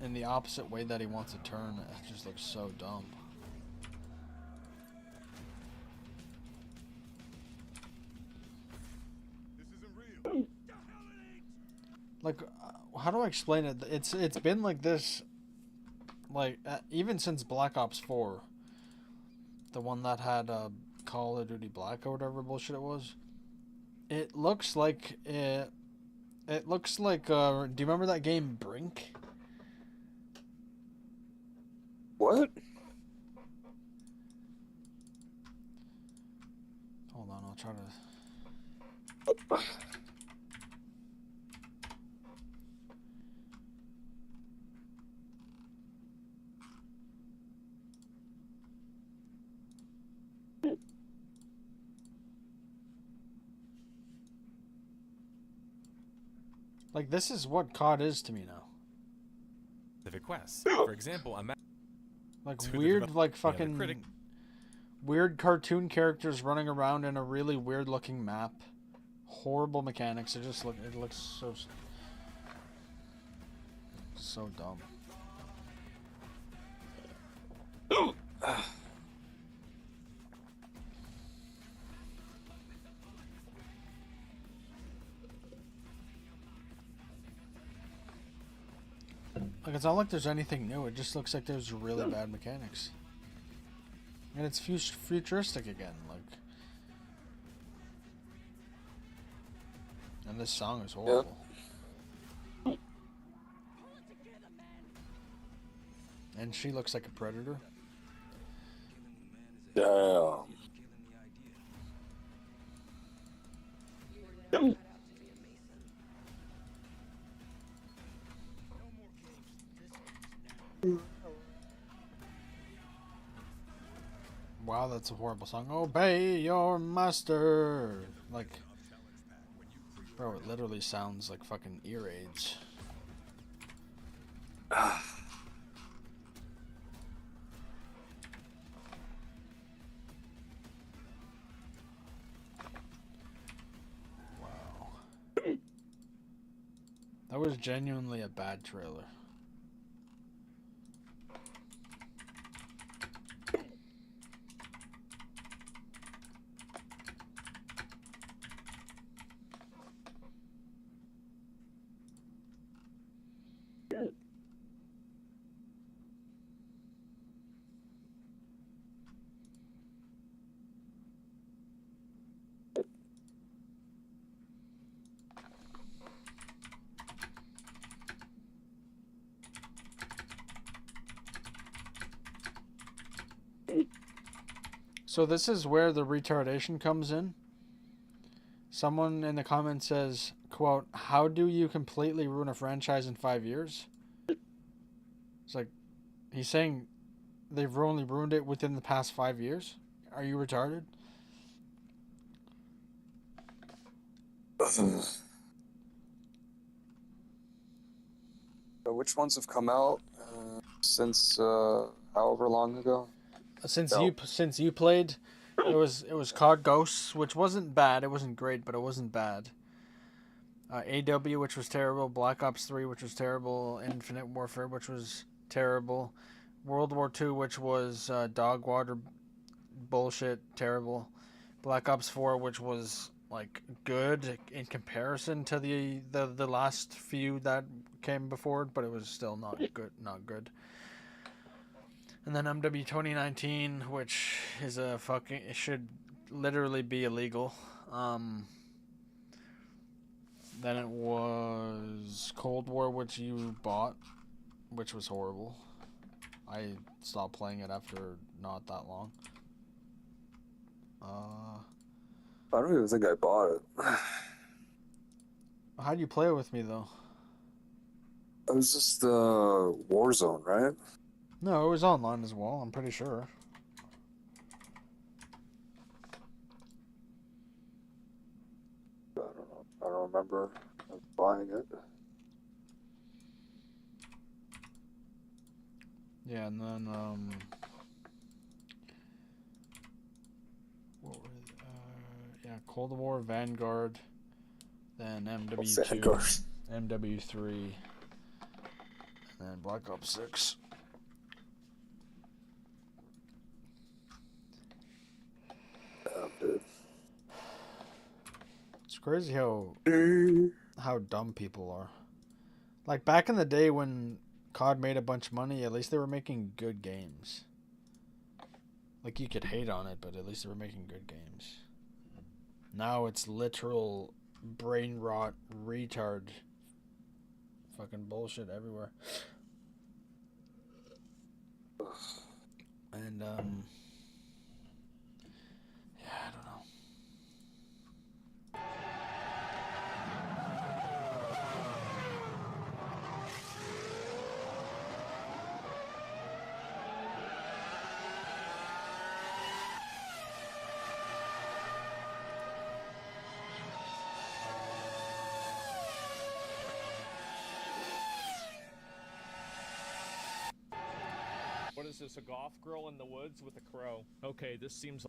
in the opposite way that he wants to turn. It just looks so dumb. Like, how do I explain it? It's been like this, like even since Black Ops 4, the one that had Call of Duty Black or whatever bullshit it was. It looks like it looks like. Do you remember that game Brink? What? Hold on, I'll try to. Like, this is what COD is to me now. Specific quests. For example, like weird, like fucking weird cartoon characters running around in a really weird looking map. Horrible mechanics. It looks so dumb. Like, it's not like there's anything new. It just looks like there's really bad mechanics. And it's futuristic again, like. And this song is horrible. Yep. And she looks like a predator. Damn. Wow, that's a horrible song. Obey your master. Like, bro, it literally sounds like fucking ear aids. Wow. That was genuinely a bad trailer. So this is where the retardation comes in. Someone in the comments says, quote, "How do you completely ruin a franchise in 5 years?" It's like, he's saying they've only ruined it within the past 5 years? Are you retarded? Which ones have come out since however long ago? Since you played, it was COD Ghosts, which wasn't bad. It wasn't great, but it wasn't bad. AW, which was terrible. Black Ops 3, which was terrible. Infinite Warfare, which was terrible. World War 2, which was dog water bullshit, terrible. Black Ops 4, which was like good in comparison to the last few that came before it, but it was still not good. And then MW 2019, which is a fucking, it should literally be illegal. Then it was Cold War, which you bought, which was horrible. I stopped playing it after not that long. I don't even think I bought it. How'd you play it with me, though? It was just Warzone, right? No, it was online as well, I'm pretty sure. I don't know. I don't remember buying it. Yeah, and then, what were yeah, Cold War, Vanguard, then MW2, Vanguard. MW3, and then Black Ops 6. Dude. It's crazy how dumb people are. Like, back in the day when COD made a bunch of money, at least they were making good games. Like, you could hate on it, but at least they were making good games. Now it's literal brain rot, retard, fucking bullshit everywhere. And, yeah, I don't know. What is this, a golf girl in the woods with a crow? Okay, this seems...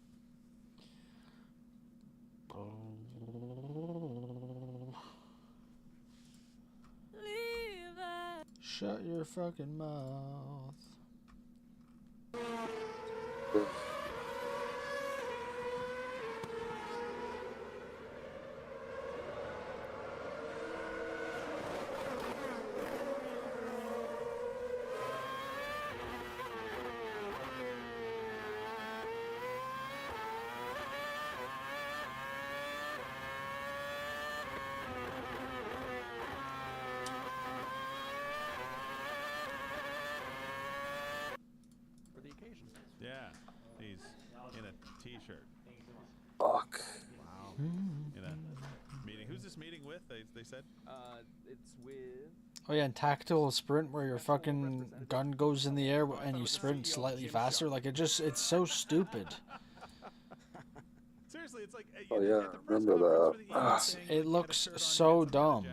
Shut your fucking mouth. For the occasion. Yeah, he's in a t-shirt. Fuck. Wow. In a meeting. Who's this meeting with? They said? It's with... Oh yeah, and tactical sprint where your fucking gun goes in the air and you sprint slightly faster. Like, it's so stupid. Seriously, it's like... Oh yeah, I remember that. It looks so dumb.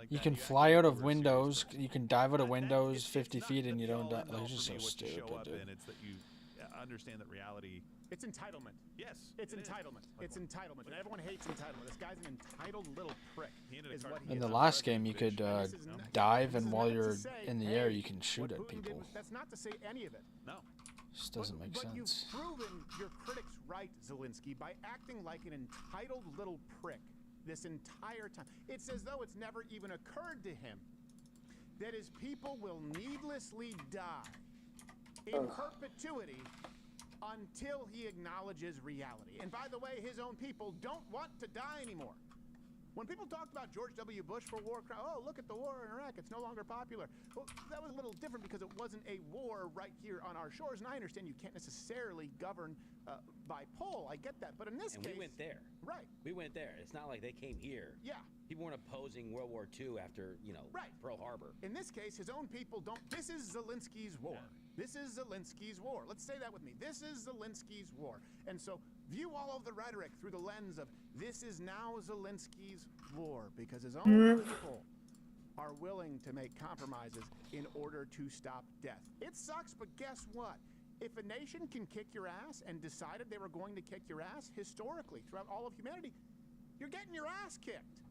You can fly out of windows, you can dive out of windows 50 feet and you don't die. Like, it's just so stupid, dude. And it's that you understand that reality... It's entitlement. Yes. It's entitlement. It's entitlement. And everyone hates entitlement. This guy's an entitled little prick. Is what he In is. the last game, you could dive, and while you're in the air, you can shoot at people. That's not to say any of it. No. Just doesn't make But you've sense. proven your critics right, Zelensky, by acting like an entitled little prick this entire time. It's as though it's never even occurred to him that his people will needlessly die in perpetuity until he acknowledges reality. And by the way, his own people don't want to die anymore. When people talked about George W. Bush for war crime, oh, look at the war in Iraq, it's no longer popular. Well, that was a little different because it wasn't a war right here on our shores, and I understand you can't necessarily govern by poll. I get that, but in this case... we went there. Right. We went there. It's not like they came here. Yeah. People weren't opposing World War II after, Pearl Harbor. In this case, his own people don't... This is Zelensky's war. This is Zelensky's war. Let's say that with me. This is Zelensky's war. And so view all of the rhetoric through the lens of this is now Zelensky's war because his own people are willing to make compromises in order to stop death. It sucks, but guess what? If a nation can kick your ass and decided they were going to kick your ass historically throughout all of humanity, you're getting your ass kicked.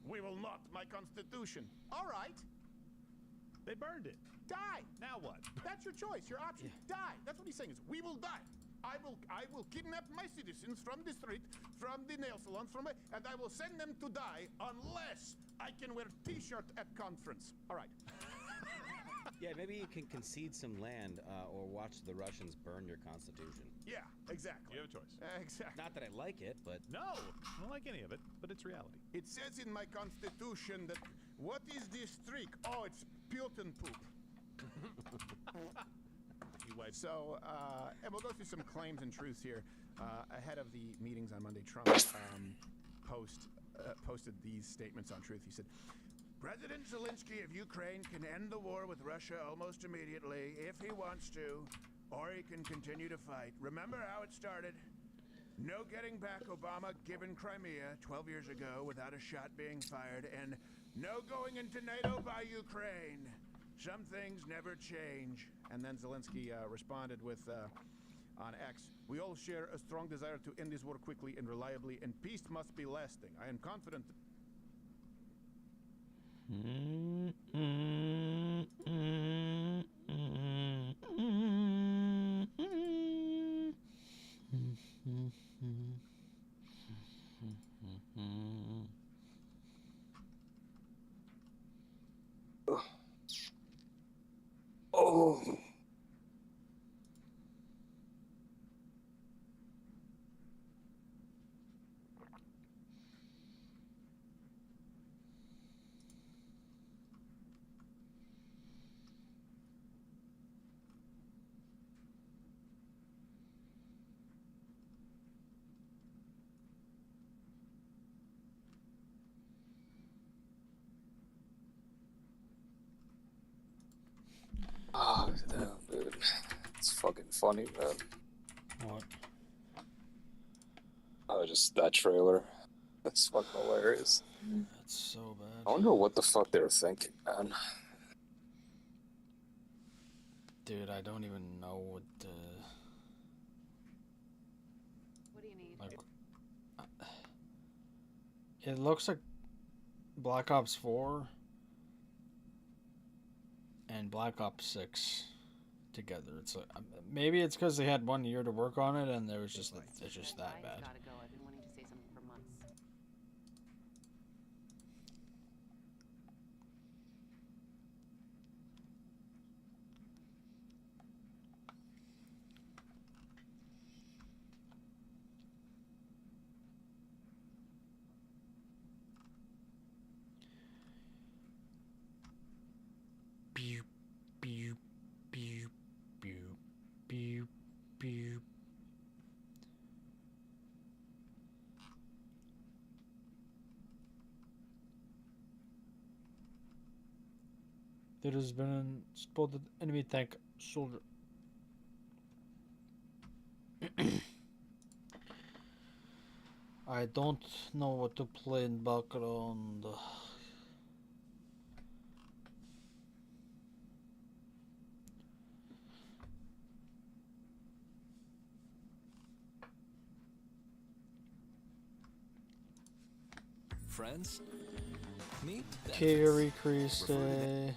We will not, my constitution. All right. They burned it. Die. Now what? That's your choice, your option. Die. That's what he's saying is, we will die. I will kidnap my citizens from the street, from the nail salons, and I will send them to die unless I can wear t-shirt at conference. All right. Yeah, maybe you can concede some land or watch the Russians burn your constitution. Yeah, exactly. You have a choice. Exactly. Not that I like it, but... No, I don't like any of it, but it's reality. It says in my constitution that, what is this streak? Oh, it's Putin poop. So, and we'll go through some claims and truths here. Ahead of the meetings on Monday, Trump posted these statements on Truth. He said, President Zelensky of Ukraine can end the war with Russia almost immediately if he wants to, or he can continue to fight. Remember how it started? No getting back Obama given Crimea 12 years ago without a shot being fired, and no going into NATO by Ukraine. Some things never change. And then Zelensky responded with, on X, we all share a strong desire to end this war quickly and reliably, and peace must be lasting. I am confident that... Oh. Oh, damn, dude. It's fucking funny, man. What? Oh, just that trailer. That's fucking hilarious. That's so bad. I wonder what the fuck they were thinking, man. Dude, I don't even know what the... What do you need? Like, it looks like Black Ops 4 and Black Ops 6 together. It's like, maybe it's because they had 1 year to work on it and there was just it's just that bad. Gotta go. I've been wanting to say something for months. Pew, pew, pew, pew, pew, pew. There has been spotted enemy tank soldier. I don't know what to play in background. Friends? Meet Carry Christie.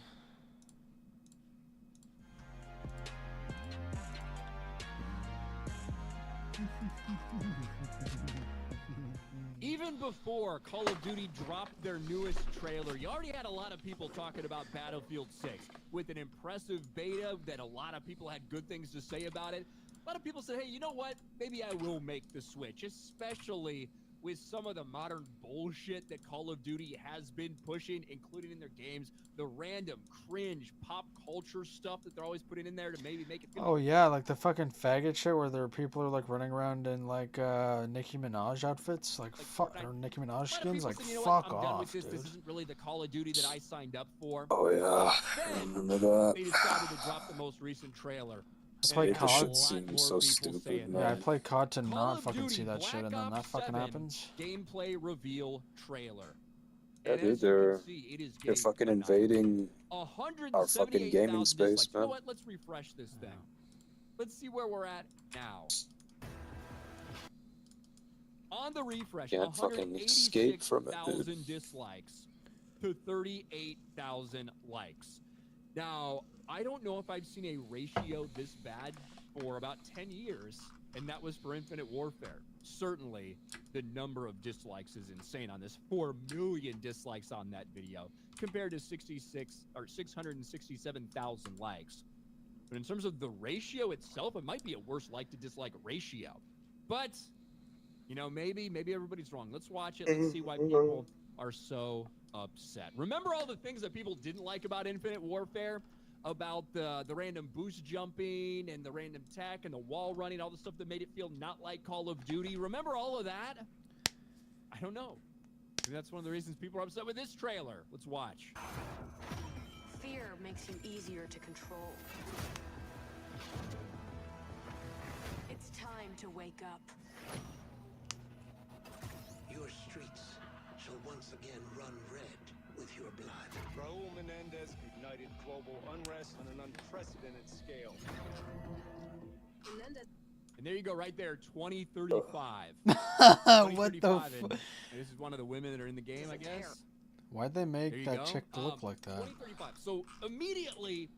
Even before Call of Duty dropped their newest trailer, you already had a lot of people talking about Battlefield 6. With an impressive beta that a lot of people had good things to say about it, a lot of people said, hey, you know what? Maybe I will make the switch, especially with some of the modern bullshit that Call of Duty has been pushing, including in their games, the random cringe pop culture stuff that they're always putting in there to maybe make it feel. Oh yeah, like the fucking faggot shit where there are people who are like running around in like Nicki Minaj outfits, like fuck, or Nicki Minaj skins, like Saying, you know fuck what? I'm done with off, this. dude. This isn't really the Call of Duty that I signed up for. Oh yeah, I Then remember that. they decided to drop the most recent trailer. I play This COD. shit seems so stupid, man. Yeah, I play COD to Call not of fucking Duty see that Black shit, and then that Ops fucking 7 happens. gameplay reveal trailer. Yeah, And dude, as you they're can see, it is they're getting fucking invading our fucking 178,000 gaming dislikes. space, You know man. what? Let's refresh this thing. Let's see where we're at now. On the refresh, Can't fucking escape from it, dude. 186,000 dislikes to 38,000 likes. Now, I don't know if I've seen a ratio this bad for about 10 years, and that was for Infinite Warfare. Certainly, the number of dislikes is insane on this. 4 million dislikes on that video compared to 667,000 likes. But in terms of the ratio itself, it might be a worse like to dislike ratio. But, you know, maybe everybody's wrong. Let's watch it. Let's see why people are so upset. Remember all the things that people didn't like about Infinite Warfare? About the random boost jumping and the random tech and the wall running, all the stuff that made it feel not like Call of Duty. Remember all of that? I don't know. Maybe that's one of the reasons people are upset with this trailer. Let's watch. Fear makes you easier to control. It's time to wake up. Your streets shall once again run red with your blood. Raul Menendez ignited global unrest on an unprecedented scale. And there you go, right there, 2035. What the and this is one of the women that are in the game, I guess. Why'd they There make you that go. chick look like that? 2035. So immediately,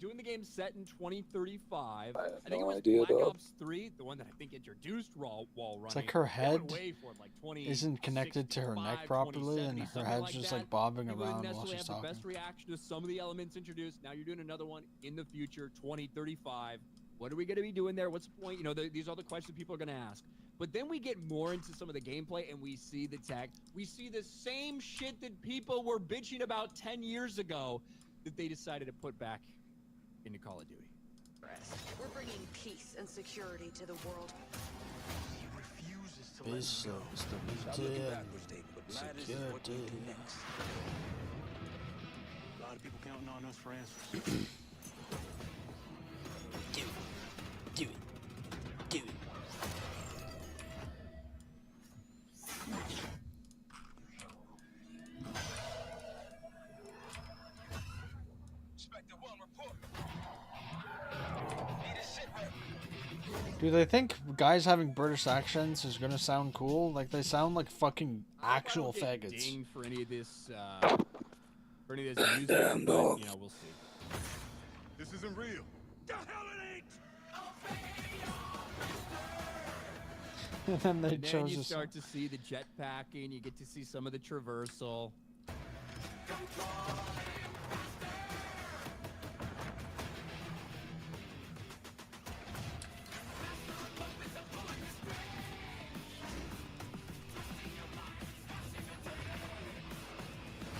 doing the game set in 2035. I think it was idea, Black dog. Ops 3, the one that I think introduced wall running. It's like her They head went way for it, like isn't connected to her neck 2065, properly, and 2070, her something head's like just that. like bobbing You wouldn't around while necessarily she's have talking. the best reaction to some of the elements introduced. Now you're doing another one in the future, 2035. What are we going to be doing there? What's the point? You know, these are the questions people are going to ask. But then we get more into some of the gameplay, and we see the tech. We see the same shit that people were bitching about 10 years ago that they decided to put back into Call of Duty. We're bringing peace and security to the world. Peace, stability, and security. A lot of people counting on us for answers. Do it. Do it. Do they think guys having British accents is gonna sound cool? Like they sound like fucking actual I don't get faggots. dinged for any of this, music, but, you know, we'll see. This isn't real. The hell it ain't! And then they And then chose you this. start to see the jetpacking. You get to see some of the traversal.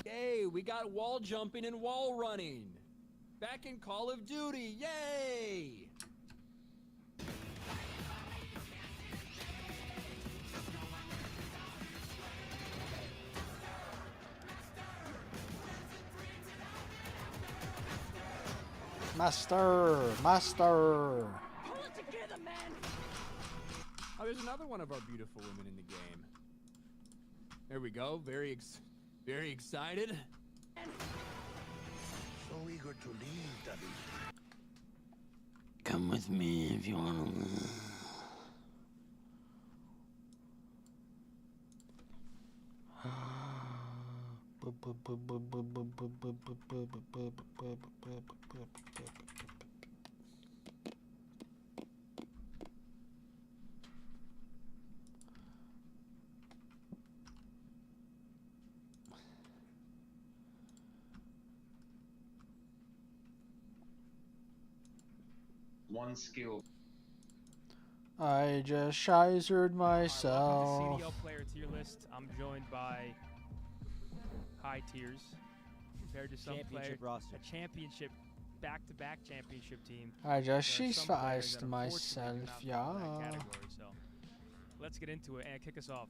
Yay, we got wall jumping and wall running. Back in Call of Duty, yay! Master! Master! Pull it together, man! Oh, there's another one of our beautiful women in the game. There we go. Very excited. So eager to leave, Daddy. Come with me if you want to live. One skill. I just shizered myself. The CDL player tier list, I'm joined by high tiers compared to some Championship players. roster. A championship, back-to-back championship team. I just There are some players shized that unfortunately do myself, not fall in that yeah. category, so let's get into it and kick us off.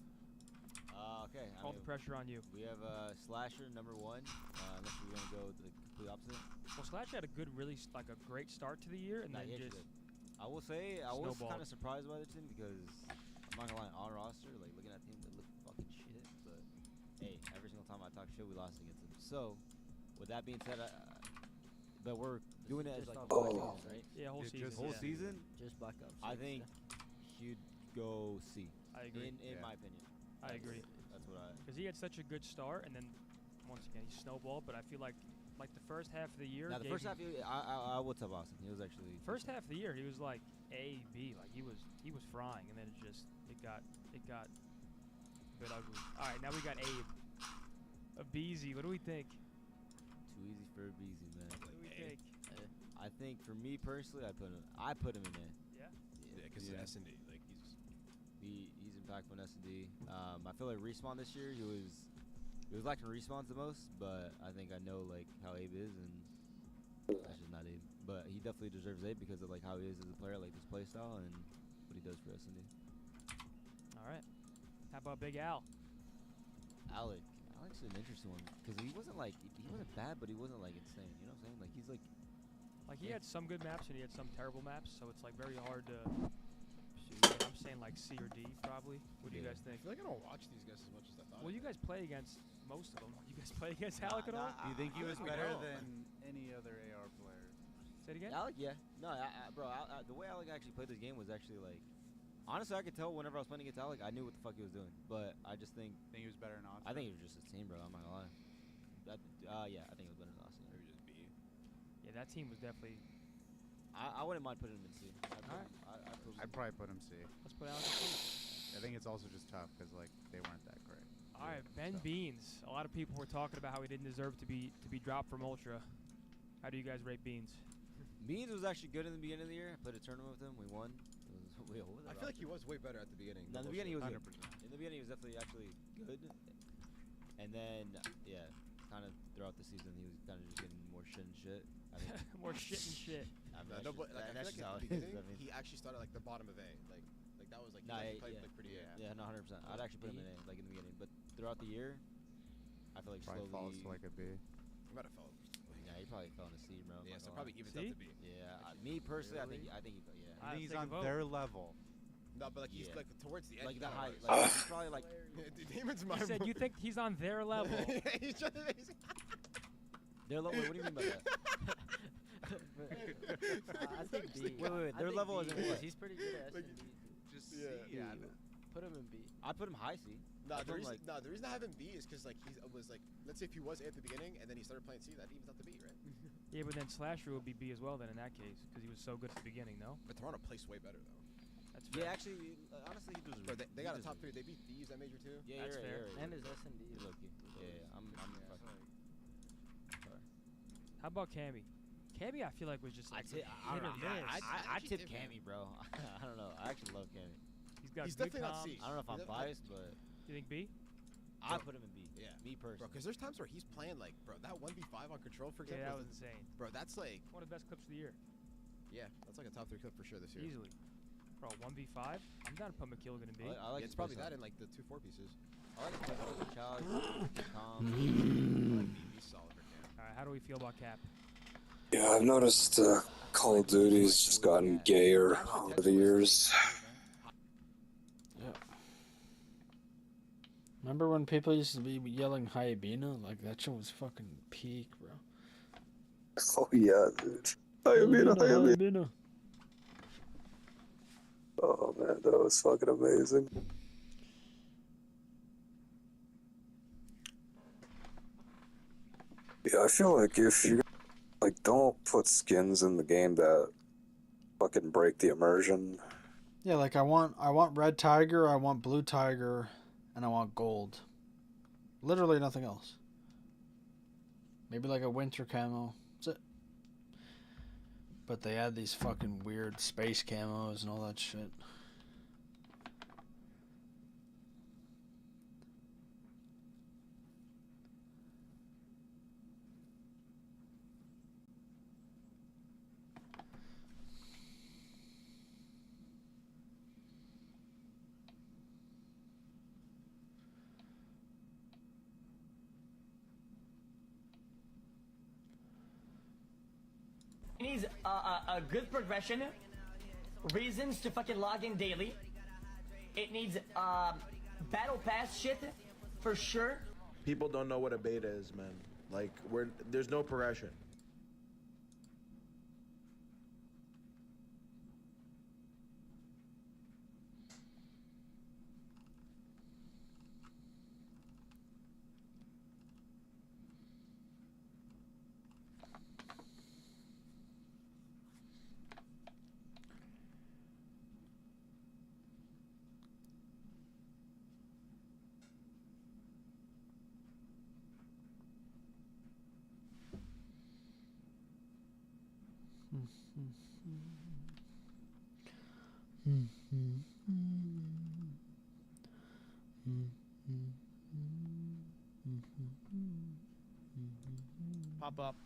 Okay. All the pressure on you. We have Slasher number 1. Unless we're gonna go the complete opposite. Well, Slash had a good, really like a great start to the year, and then just. I will say I was snowballed. kind of surprised by the team because I'm not gonna lie, on roster, like looking at teams that look fucking shit, but hey, every single time I talk shit, we lost against them. So, with that being said, but we're doing it as like Black Ops, right? Yeah, whole season. Whole yeah. season. Just Black Ops. I think he'd go C. I agree. In my opinion. I agree. That's what I. Because he had such a good start, and then once again he snowballed. But I feel like the first half of the year. Now the first half, I will tell Boston. He was actually first half of the year. He was like A, B, like he was frying, and then it got a bit ugly. All right, now we got Abe, a Beezy. What do we think? Too easy for a Beezy, man. What do we think? I think for me personally, I put him in A. Yeah. Yeah, because Yeah. S&D, like He's impactful in S&D. I feel like Respawn this year, he was lacking respawns the most, but I think I know like how Abe is, and that's just not Abe. But he definitely deserves Abe because of like how he is as a player, like his play style and what he does for S&D. All right. How about Big Al? Alec's an interesting one because he wasn't bad, but he wasn't like insane. You know what I'm saying? Like he's like he had some good maps and he had some terrible maps, so it's like very hard to. I'm saying like C or D probably. What do you guys think? I feel like I don't watch these guys as much as I thought. Well, you guys play against most of them. You guys play against Alec at all? Do you think he was better than any other AR player? Say it again? Alec, yeah. No, bro, the way Alec actually played this game was actually like, honestly, I could tell whenever I was playing against Alec, I knew what the fuck he was doing. But I just think he was better than Austin. I think he was just his team, bro. I'm not gonna lie. Yeah, I think it was better than Austin. maybe just B. Yeah, that team was definitely. I wouldn't mind putting him in C. I'd probably put him C. Let's put Alec in C. I think it's also just tough because like they weren't that great. All right, Ben Beans. A lot of people were talking about how he didn't deserve to be dropped from Ultra. How do you guys rate Beans? Beans was actually good in the beginning of the year. I played a tournament with him. We won. I feel like he was way better at the beginning. No, in the beginning he was 100%. good. In the beginning he was definitely actually good. And then yeah, kind of throughout the season he was kind of just getting more shit and shit. I mean, More shit and shit. I mean, No, but like, I that's feel just like how at it the is. beginning, I mean, he actually started like the bottom of A. Like that was like he Nah, played yeah. like pretty. Yeah, no, 100%. I'd actually put him in A, like in the beginning, but throughout the year, I feel like Probably falls slowly. to like a B. He might have fell. Yeah, he probably fell in a C, bro. Yeah, I'm so not probably gonna evens out C? to B. lie. Yeah, me personally, I think he fell. Yeah. I think he's take a on vote. their level. No, but like he's Yeah. like towards the end. Like he the got high, worse. like he's probably like. Damon's my. He said you think he's on their level. he's just, Their level. What do you mean by that? I think B. Wait. Their level is in what? He's pretty good at Like, S&D. Just Yeah. C. Yeah. Put him in B. I put him high C. No, I the put him, reason, the reason I have him B is because like he was like, let's say if he was A at the beginning and then he started playing C, that evens out to B, right? Yeah, but then Slasher would be B as well then in that case because he was so good at the beginning, no? But Toronto placed way better though. That's fair. Yeah, actually, honestly, he deserves. Bro, they got a deserves top it. 3. They beat Thieves at Major 2. Yeah, That's you're fair. right, you're right. And his S&D. You're lucky. Yeah, I'm fucking. Sorry. How about Cammy? Cammy, I feel like was just like hit or miss. I tip Cammy, bro. I don't know. I actually love Cammy. He's got He's good definitely not comms. C. I don't know if I'm He's biased, but You think B? I put him in B. Yeah. Me Bro, personally. because there's times where he's playing like, bro, that 1v5 on Control, for example. Yeah, that was is- insane. Bro, that's like, One of the best clips of the year. yeah, that's like a top 3 clip for sure this year. Easily. Bro, 1v5? I'm down to put McKilligan in B. I like Yeah, it's his probably play that style. in like the 2 4 pieces. I like his play style. Good challenge, good calm. Like he's solid for Cam. Alright, how do we feel about Cap? Yeah, I've noticed Call of Duty's just gotten gayer over the years. Yeah. Remember when people used to be yelling Hyabina? Like, that shit was fucking peak, bro. Oh yeah, dude. Hyabina. Oh man, that was fucking amazing. Yeah, I feel like if you like don't put skins in the game that fucking break the immersion. Yeah, like I want red tiger, I want blue tiger, and I want gold. Literally nothing else. Maybe like a winter camo. That's it. But they add these fucking weird space camos and all that shit. It needs a good progression, reasons to fucking log in daily. It needs battle pass shit for sure. People don't know what a beta is, man. Like, there's no progression. Pop up,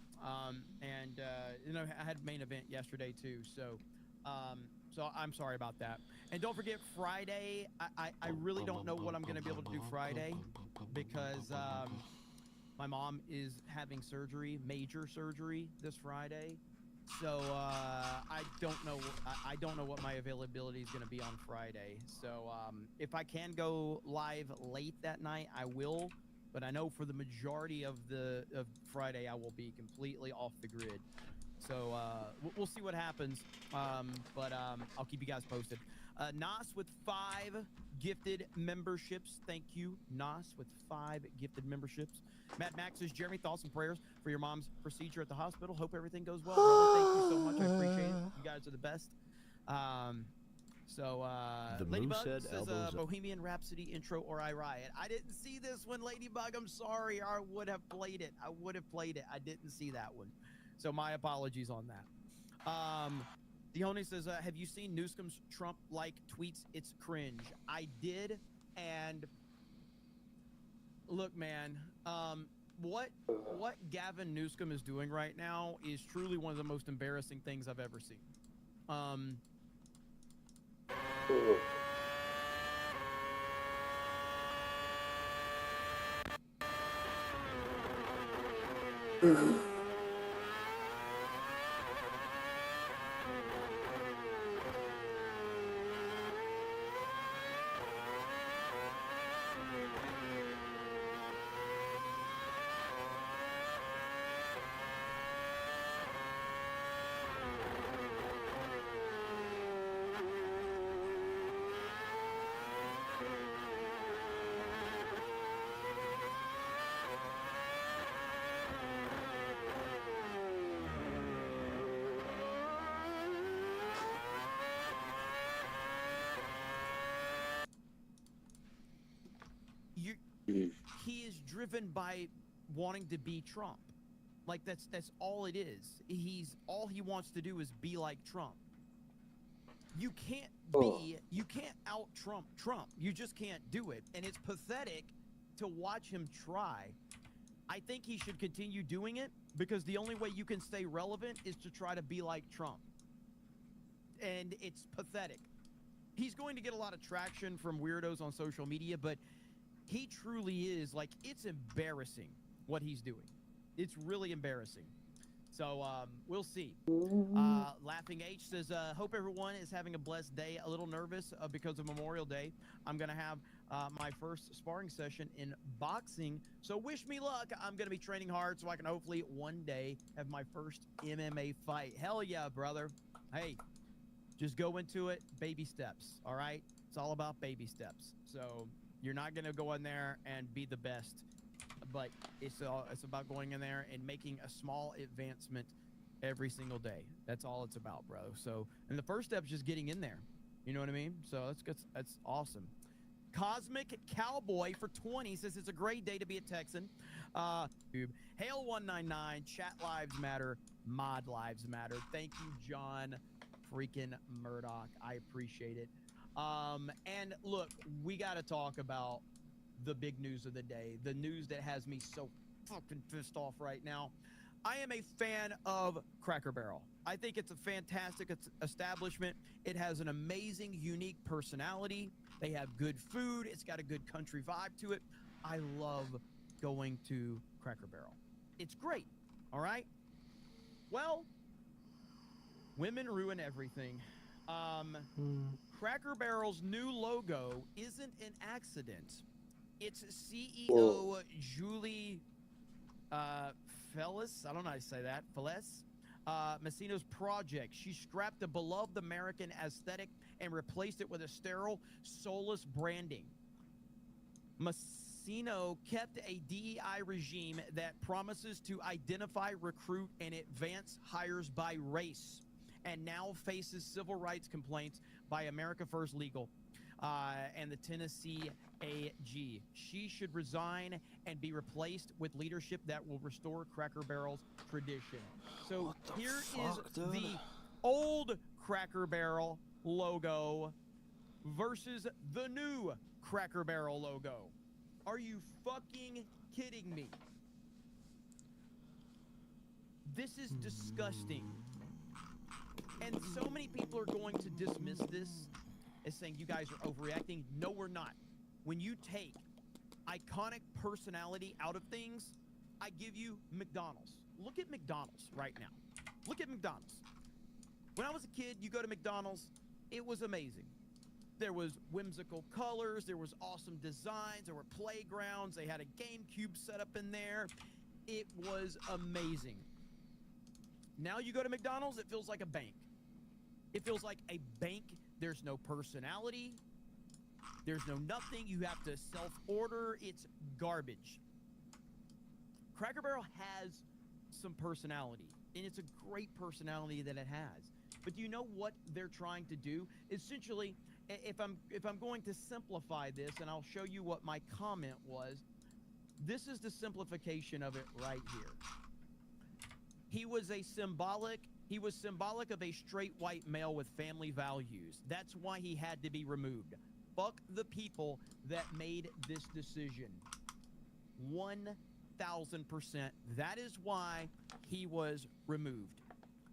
and you know, I had main event yesterday too, so I'm sorry about that. And don't forget Friday. I really don't know what I'm gonna be able to do Friday because my mom is having surgery, major surgery this Friday. So I don't know. I don't know what my availability is going to be on Friday. So if I can go live late that night, I will. But I know for the majority of Friday, I will be completely off the grid. So we'll see what happens. But I'll keep you guys posted. Nas with 5 gifted memberships. Thank you, Nas, with 5 gifted memberships. Matt Max says, Jeremy, thoughts and prayers for your mom's procedure at the hospital. Hope everything goes well, brother. Thank you so much. I appreciate it. You guys are the best. The Ladybug Moosehead says, elbows up. Bohemian Rhapsody intro or I Riot. I didn't see this one, Ladybug. I'm sorry. I would have played it. I didn't see that one. So my apologies on that. Dione says, have you seen Newsom's Trump-like tweets? It's cringe. I did, and look, man, what Gavin Newsom is doing right now is truly one of the most embarrassing things I've ever seen. He is driven by wanting to be Trump. Like that's all it is. All he wants to do is be like Trump. You can't out Trump. You just can't do it. And it's pathetic to watch him try. I think he should continue doing it because the only way you can stay relevant is to try to be like Trump. And it's pathetic. He's going to get a lot of traction from weirdos on social media, but he truly is, like, it's embarrassing what he's doing. It's really embarrassing. So, we'll see. Laughing H says, hope everyone is having a blessed day. A little nervous because of Memorial Day. I'm going to have my first sparring session in boxing. So wish me luck. I'm going to be training hard so I can hopefully one day have my first MMA fight. Hell yeah, brother. Hey, just go into it, baby steps, all right? It's all about baby steps. So you're not going to go in there and be the best, but it's about going in there and making a small advancement every single day. That's all it's about, bro. So, and the first step is just getting in there. You know what I mean? So that's awesome. Cosmic Cowboy for 20 says it's a great day to be a Texan. Hail 199, chat lives matter, mod lives matter. Thank you, John freaking Murdoch. I appreciate it. And look, we got to talk about the big news of the day, the news that has me so fucking pissed off right now. I am a fan of Cracker Barrel. I think it's a fantastic establishment. It has an amazing, unique personality. They have good food. It's got a good country vibe to it. I love going to Cracker Barrel. It's great, all right? Well, Women ruin everything. Cracker Barrel's new logo isn't an accident. It's CEO Julie Fellis, I don't know how to say that, Fellis, Messino's project. She scrapped a beloved American aesthetic and replaced it with a sterile, soulless branding. Messino kept a DEI regime that promises to identify, recruit, and advance hires by race, and now faces civil rights complaints by America First Legal and the Tennessee AG. She should resign and be replaced with leadership that will restore Cracker Barrel's tradition. So here is the old Cracker Barrel logo versus the new Cracker Barrel logo. Are you fucking kidding me? This is disgusting. And so many people are going to dismiss this as saying you guys are overreacting. No, we're not. When you take iconic personality out of things, I give you McDonald's. Look at McDonald's right now. Look at McDonald's. When I was a kid, you go to McDonald's, it was amazing. There was whimsical colors, there was awesome designs, there were playgrounds, they had a GameCube set up in there. It was amazing. Now you go to McDonald's, it feels like a bank. It feels like a bank. There's no personality. There's no nothing. You have to self-order. It's garbage. Cracker Barrel has some personality, and it's a great personality that it has. But do you know what they're trying to do? Essentially, if I'm going to simplify this, and I'll show you what my comment was, this is the simplification of it right here. He was symbolic of a straight white male with family values. That's why he had to be removed. Fuck the people that made this decision. 1,000%. That is why he was removed.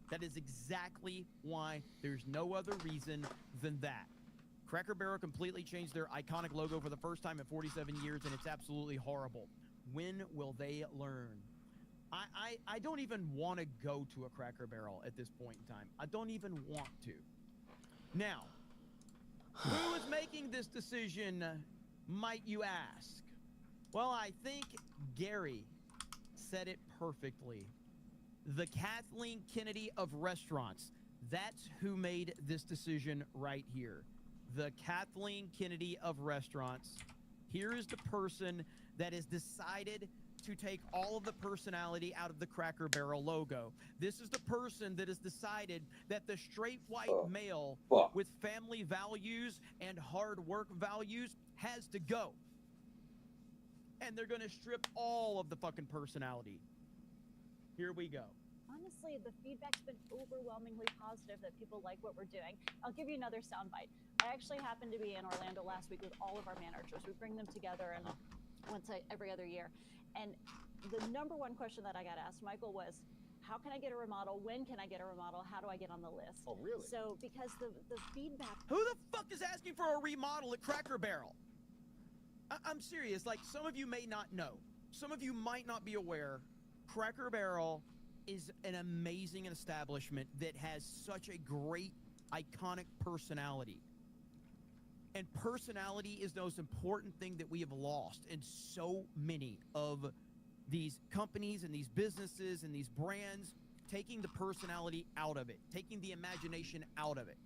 That is exactly why. There's no other reason than that. Cracker Barrel completely changed their iconic logo for the first time in 47 years, and it's absolutely horrible. When will they learn? I don't even want to go to a Cracker Barrel at this point in time. I don't even want to. Now, who is making this decision, might you ask? Well, I think Gary said it perfectly. The Kathleen Kennedy of restaurants. That's who made this decision right here. The Kathleen Kennedy of restaurants. Here is the person that has decided to take all of the personality out of the Cracker Barrel logo. This is the person that has decided that the straight white male with family values and hard work values has to go. And they're going to strip all of the fucking personality. Here we go. Honestly, the feedback's been overwhelmingly positive that people like what we're doing. I'll give you another soundbite. I actually happened to be in Orlando last week with all of our managers. We bring them together and once every other year. And the number one question that I got asked, Michael, was, how can I get a remodel? When can I get a remodel? How do I get on the list? Oh, really? So because the feedback... Who the fuck is asking for a remodel at Cracker Barrel? I'm serious. Like, some of you may not know. Some of you might not be aware. Cracker Barrel is an amazing establishment that has such a great, iconic personality. And personality is the most important thing that we have lost in so many of these companies and these businesses and these brands, taking the personality out of it, taking the imagination out of it.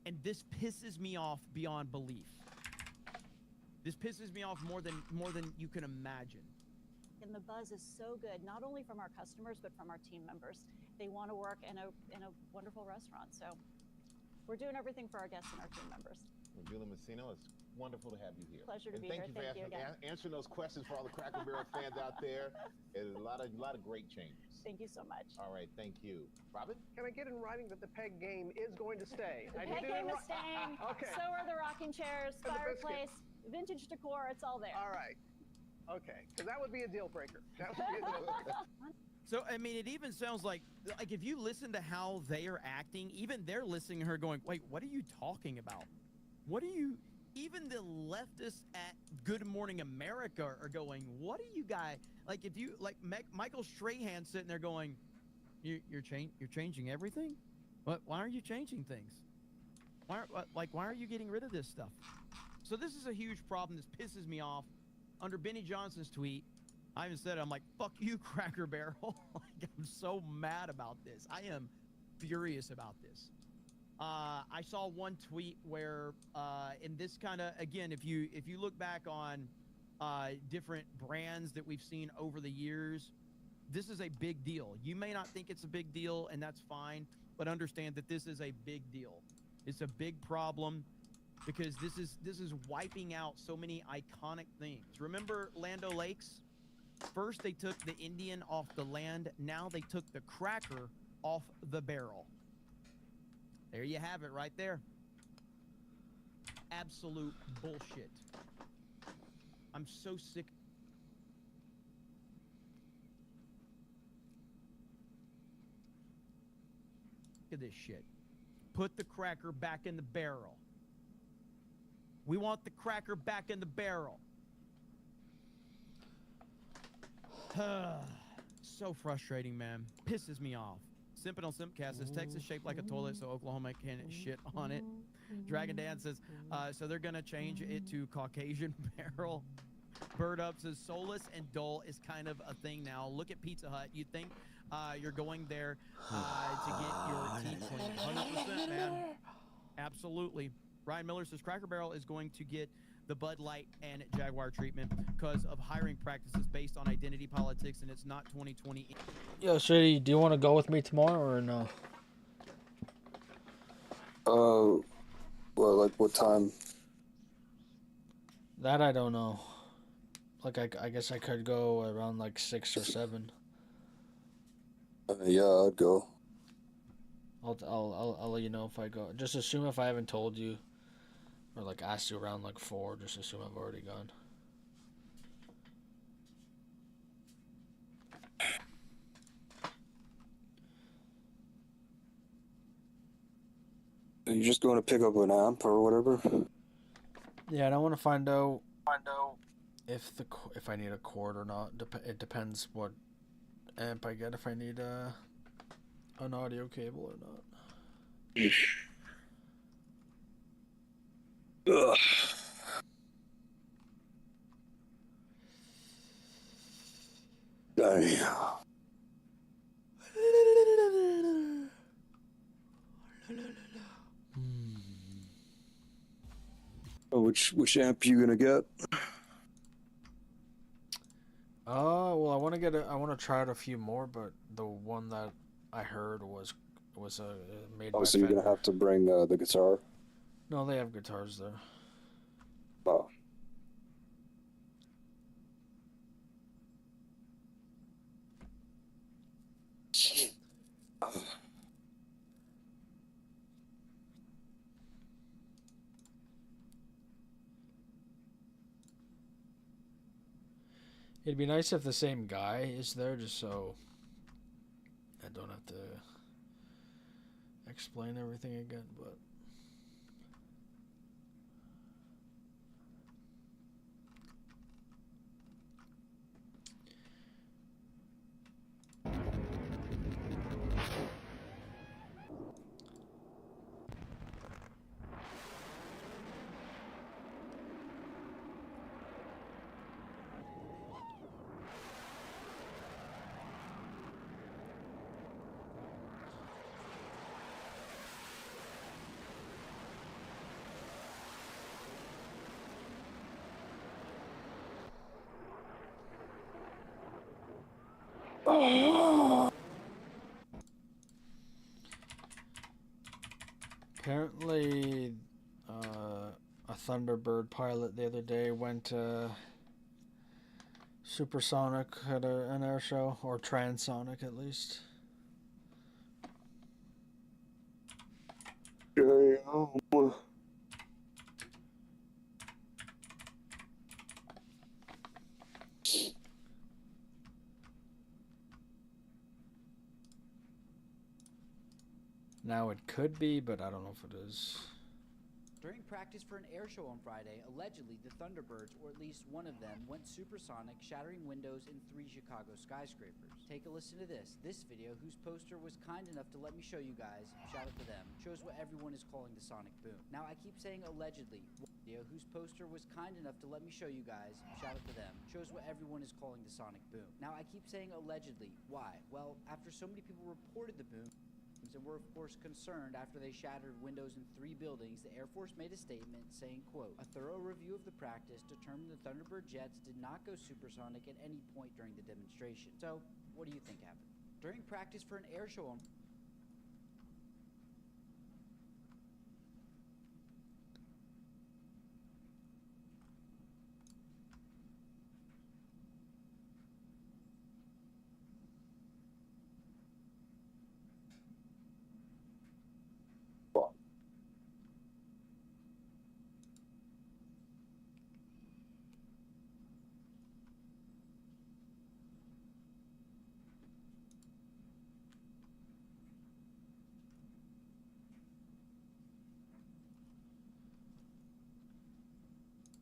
And this pisses me off beyond belief. This pisses me off more than you can imagine. And the buzz is so good, not only from our customers, but from our team members. They want to work in a wonderful restaurant. So we're doing everything for our guests and our team members. Well, Julie Messino, it's wonderful to have you here. Pleasure to and be thank here. You for answering those questions for all the Cracker Barrel fans out there. There's a lot of great changes. Thank you so much. All right, thank you. Robin? Can I get in writing that the peg game is going to stay? The peg game is staying. Okay. So are the rocking chairs, And the fireplace, vintage decor. It's all there. All right. Okay, because that would be a deal breaker. That would be a deal breaker. So, I mean, it even sounds like if you listen to how they are acting, even they're listening to her going, wait, what are you talking about? What are you... Even the leftists at Good Morning America are going, what are you guys... Like, if you... Like, Michael Strahan sitting there going, You're changing everything. What? Why are you changing things? Why are you getting rid of this stuff? So this is a huge problem. This pisses me off. Under Benny Johnson's tweet, I even said, I'm like, fuck you, Cracker Barrel. Like, I'm so mad about this. I am furious about this. I saw one tweet where, in this kind of, again, if you look back on different brands that we've seen over the years, this is a big deal. You may not think it's a big deal, and that's fine, but understand that this is a big deal. It's a big problem because this is wiping out so many iconic things. Remember Land O'Lakes? First they took the Indian off the land, now they took the cracker off the barrel. There you have it right there. Absolute bullshit. I'm so sick. Of this shit. Put the cracker back in the barrel. We want the cracker back in the barrel. So frustrating, man. Pisses me off. Simping on Simpcast says Texas shaped like a toilet so Oklahoma can shit on it. Dragon Dan says, so they're gonna change it to Caucasian barrel. Bird Up says soulless and dull is kind of a thing now. Look at Pizza Hut. You think you're going there to get your teeth cleaned. 100%, man. Absolutely. Ryan Miller says Cracker Barrel is going to get the Bud Light and Jaguar treatment because of hiring practices based on identity politics, and it's not 2020. Yo, Shady, do you want to go with me tomorrow or no? Well, like what time? That I don't know. Like, I guess I could go around like 6 or 7. Yeah, I'd go. I'll let you know if I go. Just assume if I haven't told you or like asked you around like 4, just assume I've already gone. Are you just going to pick up an amp or whatever? Yeah, and I want to find out if I need a cord or not. It depends what amp I get, if I need an audio cable or not. Ugh. Damn. Oh, which amp you gonna get? Well, I want to try out a few more, but the one that I heard was made by Oh, so you're Fender. gonna have to bring the guitar? No, they have guitars there. Oh. It'd be nice if the same guy is there, just so I don't have to explain everything again, but... Apparently, a Thunderbird pilot the other day went supersonic at an air show, or transonic at least. Damn. Now it could be, but I don't know if it is. During practice for an air show on Friday, allegedly the Thunderbirds, or at least one of them, went supersonic, shattering windows in 3 Chicago skyscrapers. Take a listen to this. This video, whose poster was kind enough to let me show you guys, shout out to them, shows what everyone is calling the sonic boom. Now I keep saying allegedly. Video, whose poster was kind enough to let me show you guys, shout out to them, shows what everyone is calling the sonic boom. Now I keep saying allegedly. Why? Well, after so many people reported the boom, and were of course concerned after they shattered windows in 3 buildings, the Air Force made a statement saying, quote, "A thorough review of the practice determined the Thunderbird jets did not go supersonic at any point during the demonstration." So, what do you think happened? During practice for an air show on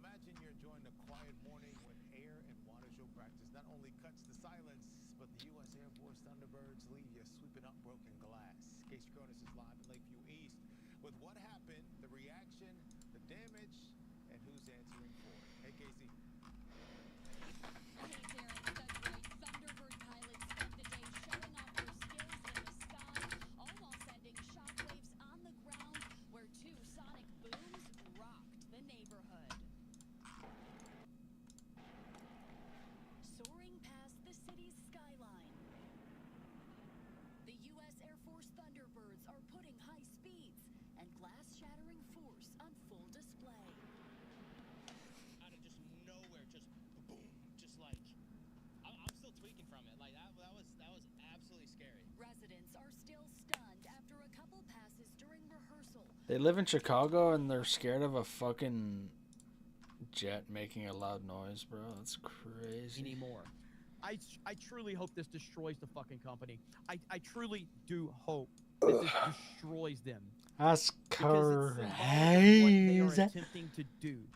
Imagine you're enjoying a quiet morning when air and water show practice not only cuts the silence, but the U.S. Air Force Thunderbirds leave you sweeping up broken glass. Casey Cronus is live in Lakeview East with what happened, the reaction, the damage, and who's answering for it. Hey, Casey. Thunderbird pilots spent the day showing off their skills in the sky, all while sending shockwaves on the ground where 2 sonic booms rocked the neighborhood. Soaring past the city's skyline, the U.S. Air Force Thunderbirds are putting high speeds and glass-shattering force on full display. Out of just nowhere, just boom, just like I'm still tweaking from it. Like that was absolutely scary. Residents are still stunned after a couple passes during rehearsal. They live in Chicago and they're scared of a fucking jet making a loud noise, bro. That's crazy. Anymore. I truly hope this destroys the fucking company. I truly do hope that this destroys them. That's Because it's symbolic of what they are crazy. attempting to do.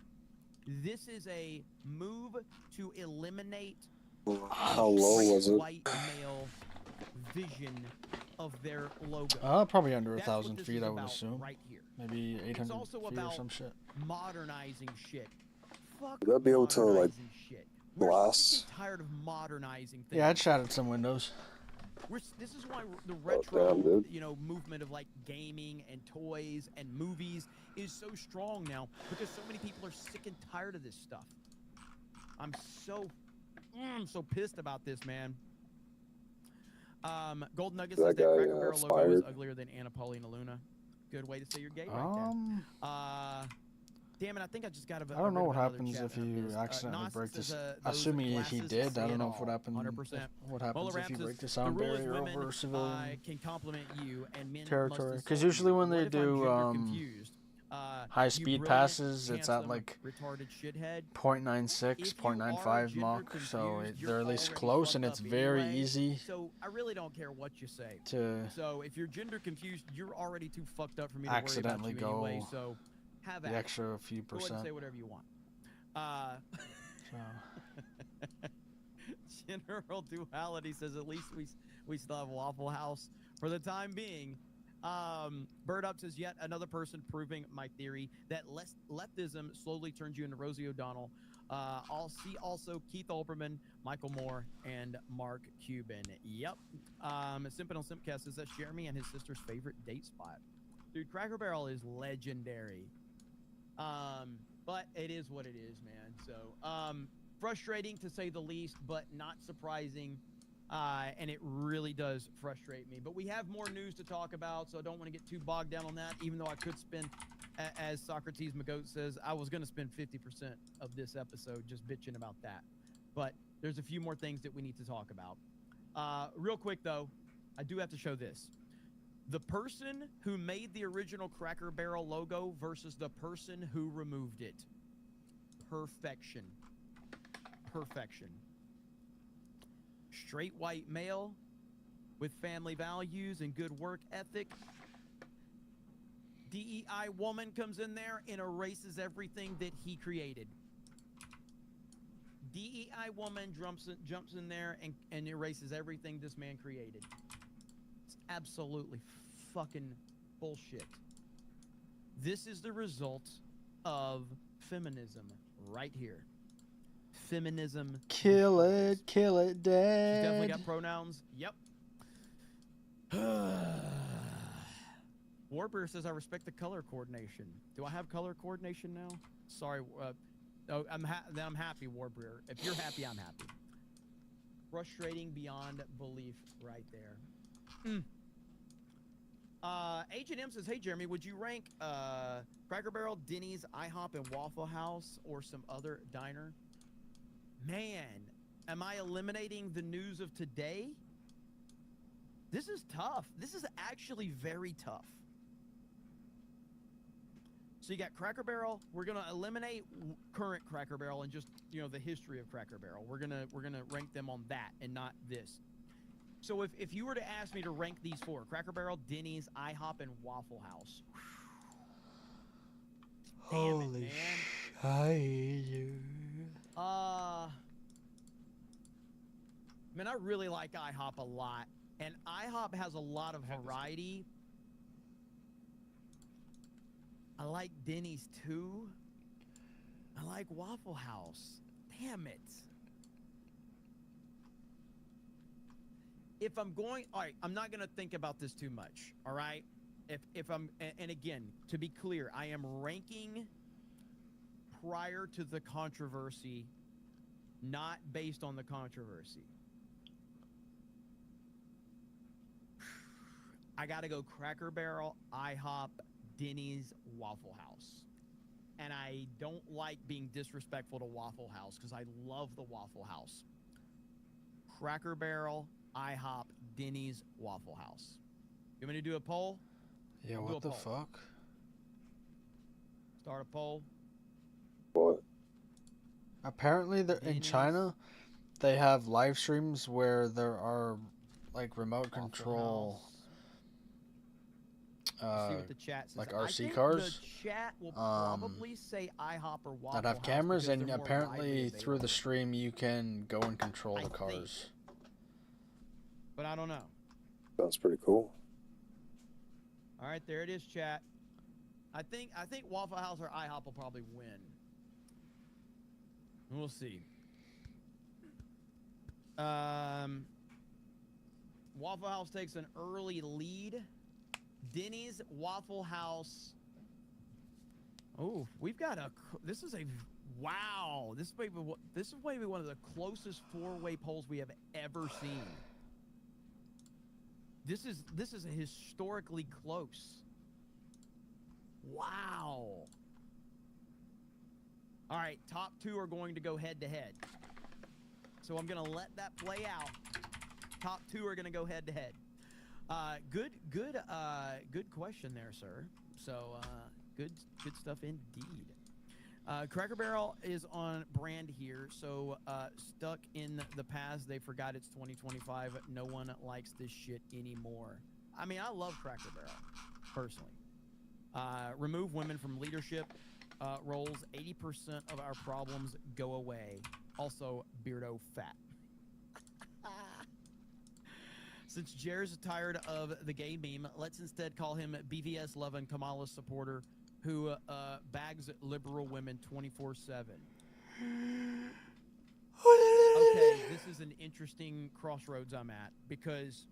This is a move to eliminate How low was it? white male vision of their logo. Probably under That's what 1,000 this feet, is I would about assume. right here. Maybe 800 It's also feet or about some shit. modernizing shit. Fuck Would that be able to, like, modernizing shit. We're blast? sick and tired of modernizing things. Yeah, I'd shattered some windows. This is why the damn, retro, dude. movement of like gaming and toys and movies is so strong now because so many people are sick and tired of this stuff. I'm so pissed about this, man. Gold Nugget says that guy, Cracker Barrel logo is fired. uglier than Anna Paulina Luna. Good way to say you're gay right there. Damn it, I think I just got a I don't know what another happens chat if about you this. accidentally Nas break says, this. those Assuming he glasses did, say I don't it know all, what happened. 100%. What happens Mola if you Ram break the says, sound the rule is barrier women, over civilian can compliment you and men territory? must Because insult usually you. when What they if I'm do gender confused? You high-speed brilliant, passes, it's at handsome, like retarded shithead. 0.96, If you are 0.95 gender Mach, so confused, they're you're at least already close, and fucked it's up very anyway, easy So I really don't care what you say. to So if you're gender confused, you're already too fucked up for me to worry about accidentally you go anyway. So have the at it. extra few Go ahead and percent. say whatever you want. So. General Duality says at least we still have Waffle House for the time being. Bird Up says yet another person proving my theory that leftism slowly turns you into Rosie O'Donnell. I'll see also Keith Olbermann, Michael Moore, and Mark Cuban. Yep. Simpin' on Simpcast says that's Jeremy and his sister's favorite date spot. Dude, Cracker Barrel is legendary. But it is what it is, man. So, frustrating to say the least, but not surprising. And it really does frustrate me. But we have more news to talk about, so I don't want to get too bogged down on that, even though I could spend, as Socrates McGoat says, I was going to spend 50% of this episode just bitching about that. But there's a few more things that we need to talk about. Real quick, though, I do have to show this. The person who made the original Cracker Barrel logo versus the person who removed it. Perfection. Perfection. Straight white male with family values and good work ethic. DEI woman comes in there and erases everything that he created. DEI woman jumps in there and erases everything this man created. It's absolutely fucking bullshit. This is the result of feminism right here. Feminism. Kill it, She's Dad. definitely got pronouns. Yep. Warbeer says, I respect the color coordination. Do I have color coordination now? Sorry. I'm happy, Warbeer. If you're happy, I'm happy. Frustrating beyond belief right there. Agent M says, hey, Jeremy, would you rank Cracker Barrel, Denny's, IHOP, and Waffle House, or some other diner? Man, am I eliminating the news of today? This is tough. This is actually very tough. So you got Cracker Barrel. We're gonna eliminate current Cracker Barrel and just, you know, the history of Cracker Barrel. We're gonna rank them on that and not this. So if you were to ask me to rank these four, Cracker Barrel, Denny's, IHOP, and Waffle House. Holy shit. Man, I really like IHOP a lot. And IHOP has a lot of variety. I like Denny's too. I like Waffle House. Damn it. If I'm going, all right, I'm not going to think about this too much, all right? If I'm, and again, to be clear, I am ranking prior to the controversy, not based on the controversy. I got to go Cracker Barrel, IHOP, Denny's, Waffle House. And I don't like being disrespectful to Waffle House because I love the Waffle House. Cracker Barrel, IHOP, Denny's, Waffle House. You want me to do a poll? Yeah, We'll what do the a poll. fuck? Start a poll. What? Apparently, in China, they have live streams where there are like remote control. See what the chat says. Like I RC think cars. The chat will probably say IHOP or Waffle That have House cameras, because and they're more apparently widely through the available. stream you can go and control the cars. think. But I don't know. Sounds pretty cool. All right, there it is, chat. I think Waffle House or IHOP will probably win. We'll see. Waffle House takes an early lead. Denny's, Waffle House. Oh, we've got a. This is a. Wow, this is maybe one of the closest four-way polls we have ever seen. This is historically close. Wow. All right, top two are going to go head-to-head. So I'm going to let that play out. Top two are going to go head-to-head. Good question there, sir. So good stuff indeed. Cracker Barrel is on brand here. So stuck in the past, they forgot it's 2025. No one likes this shit anymore. I mean, I love Cracker Barrel personally. Remove women from leadership roles. 80% of our problems go away. Also, Beardo fat. Since Jer's tired of the gay meme, let's instead call him BVS loving Kamala supporter who bags liberal women 24/7. Okay, this is an interesting crossroads I'm at because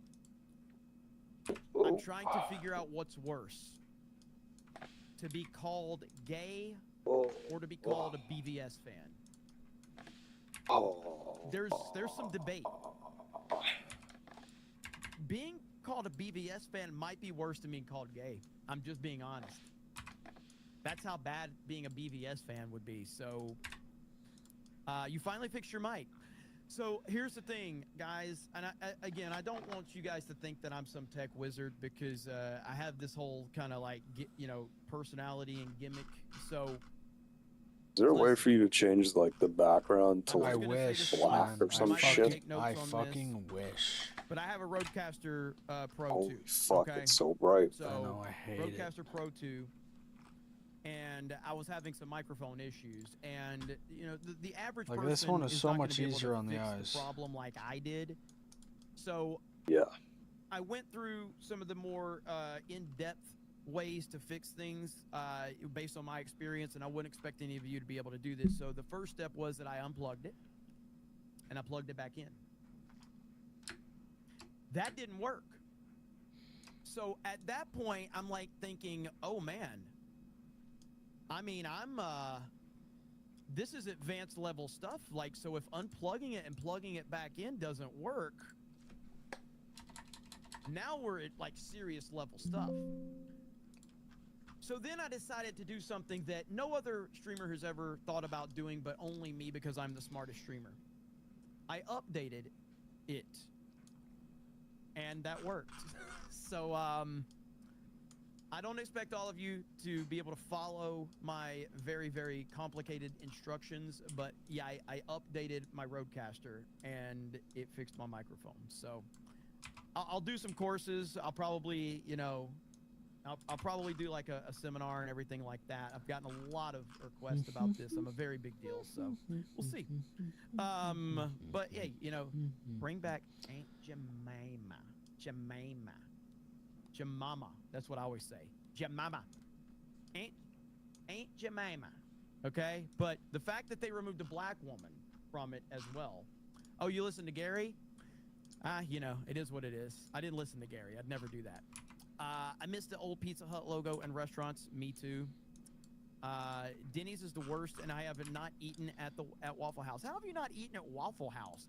I'm trying to figure out what's worse. To be called gay or to be called a BVS fan. There's some debate. Being called a BVS fan might be worse than being called gay. I'm just being honest. That's how bad being a BVS fan would be. So, you finally fixed your mic. So here's the thing, guys. And I don't want you guys to think that I'm some tech wizard because I have this whole kind of like, personality and gimmick. So, Is there a way for you to change like the background to I like wish, black man. or some shit? I fucking wish. but I have a Rodecaster Pro Holy 2. fuck, okay? it's so bright. So I know, I hate it. Rodecaster Pro 2, and I was having some microphone issues, and you know the average Like, person this one is is so not gonna much be able easier to on the fix eyes. the problem like I did. So Yeah. I went through some of the more in-depth ways to fix things based on my experience, and I wouldn't expect any of you to be able to do this. So the first step was that I unplugged it, and I plugged it back in. That didn't work. So at that point, I'm like thinking, oh man, I mean, this is advanced level stuff. Like, so if unplugging it and plugging it back in doesn't work, now we're at like serious level stuff. So then I decided to do something that no other streamer has ever thought about doing, but only me, because I'm the smartest streamer. I updated it, and that worked. So I don't expect all of you to be able to follow my very, very complicated instructions, but yeah, I updated my Rodecaster, and it fixed my microphone. So I'll do some courses. I'll probably, you know, I'll probably do like a seminar and everything like that. I've gotten a lot of requests about this. I'm a very big deal, so we'll see. But hey, you know, bring back Aunt Jemima. Jemima. That's what I always say. Jemima. Aunt Jemima. Okay? But the fact that they removed a black woman from it as well. Oh, you listen to Gary? You know, it is what it is. I didn't listen to Gary. I'd never do that. I missed the old Pizza Hut logo and restaurants. Me too. Denny's is the worst, and I have not eaten at Waffle House. How have you not eaten at Waffle House?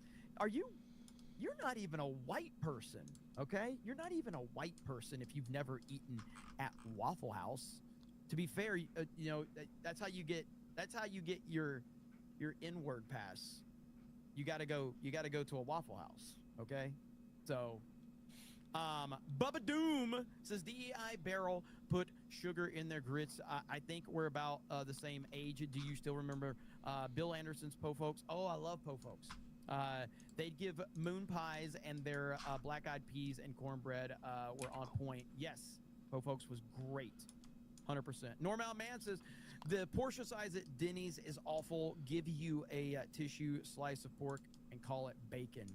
You're not even a white person, okay? You're not even a white person if you've never eaten at Waffle House. To be fair, you know, that's how you get your N-word pass. You gotta go to a Waffle House, okay? So Bubba Doom says DEI barrel put sugar in their grits. I think we're about the same age. Do you still remember Bill Anderson's Po Folks? Oh, I love Po Folks. They'd give moon pies, and their black-eyed peas and cornbread were on point. Yes, Po Folks was great. 100%. Normal Man says, the portion size at Denny's is awful. Give you a tissue slice of pork and call it bacon.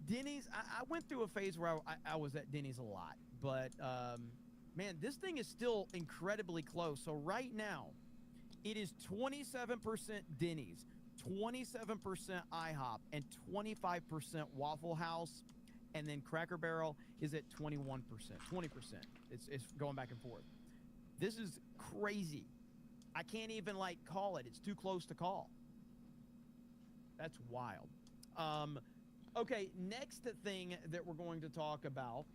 Denny's, I went through a phase where I was at Denny's a lot, but man, this thing is still incredibly close. So right now, it is 27% Denny's, 27% IHOP, and 25% Waffle House, and then Cracker Barrel is at 21%, 20%. It's going back and forth. This is crazy. I can't even like call it. It's too close to call. That's wild. Okay, next thing that we're going to talk about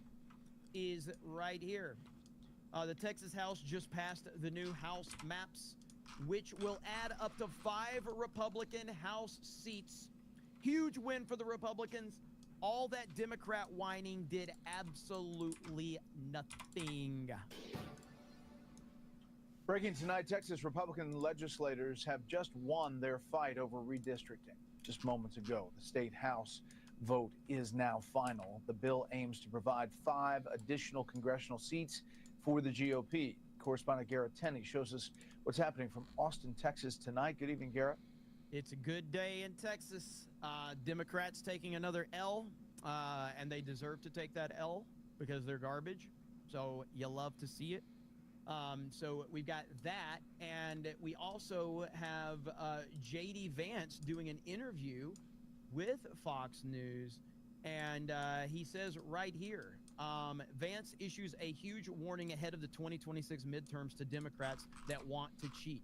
is right here. The Texas House just passed the new House maps, which will add up to 5 Republican House seats. Huge win for the Republicans. All that Democrat whining did absolutely nothing. Breaking tonight, Texas Republican legislators have just won their fight over redistricting. Just moments ago, the state House vote is now final. The bill aims to provide 5 additional congressional seats for the GOP. Correspondent Garrett Tenney shows us what's happening from Austin, Texas tonight. Good evening, Garrett. It's a good day in Texas. Democrats taking another L, and they deserve to take that L because they're garbage. So you love to see it. So we've got that, and we also have J.D. Vance doing an interview with Fox News, and he says right here, Vance issues a huge warning ahead of the 2026 midterms to Democrats that want to cheat.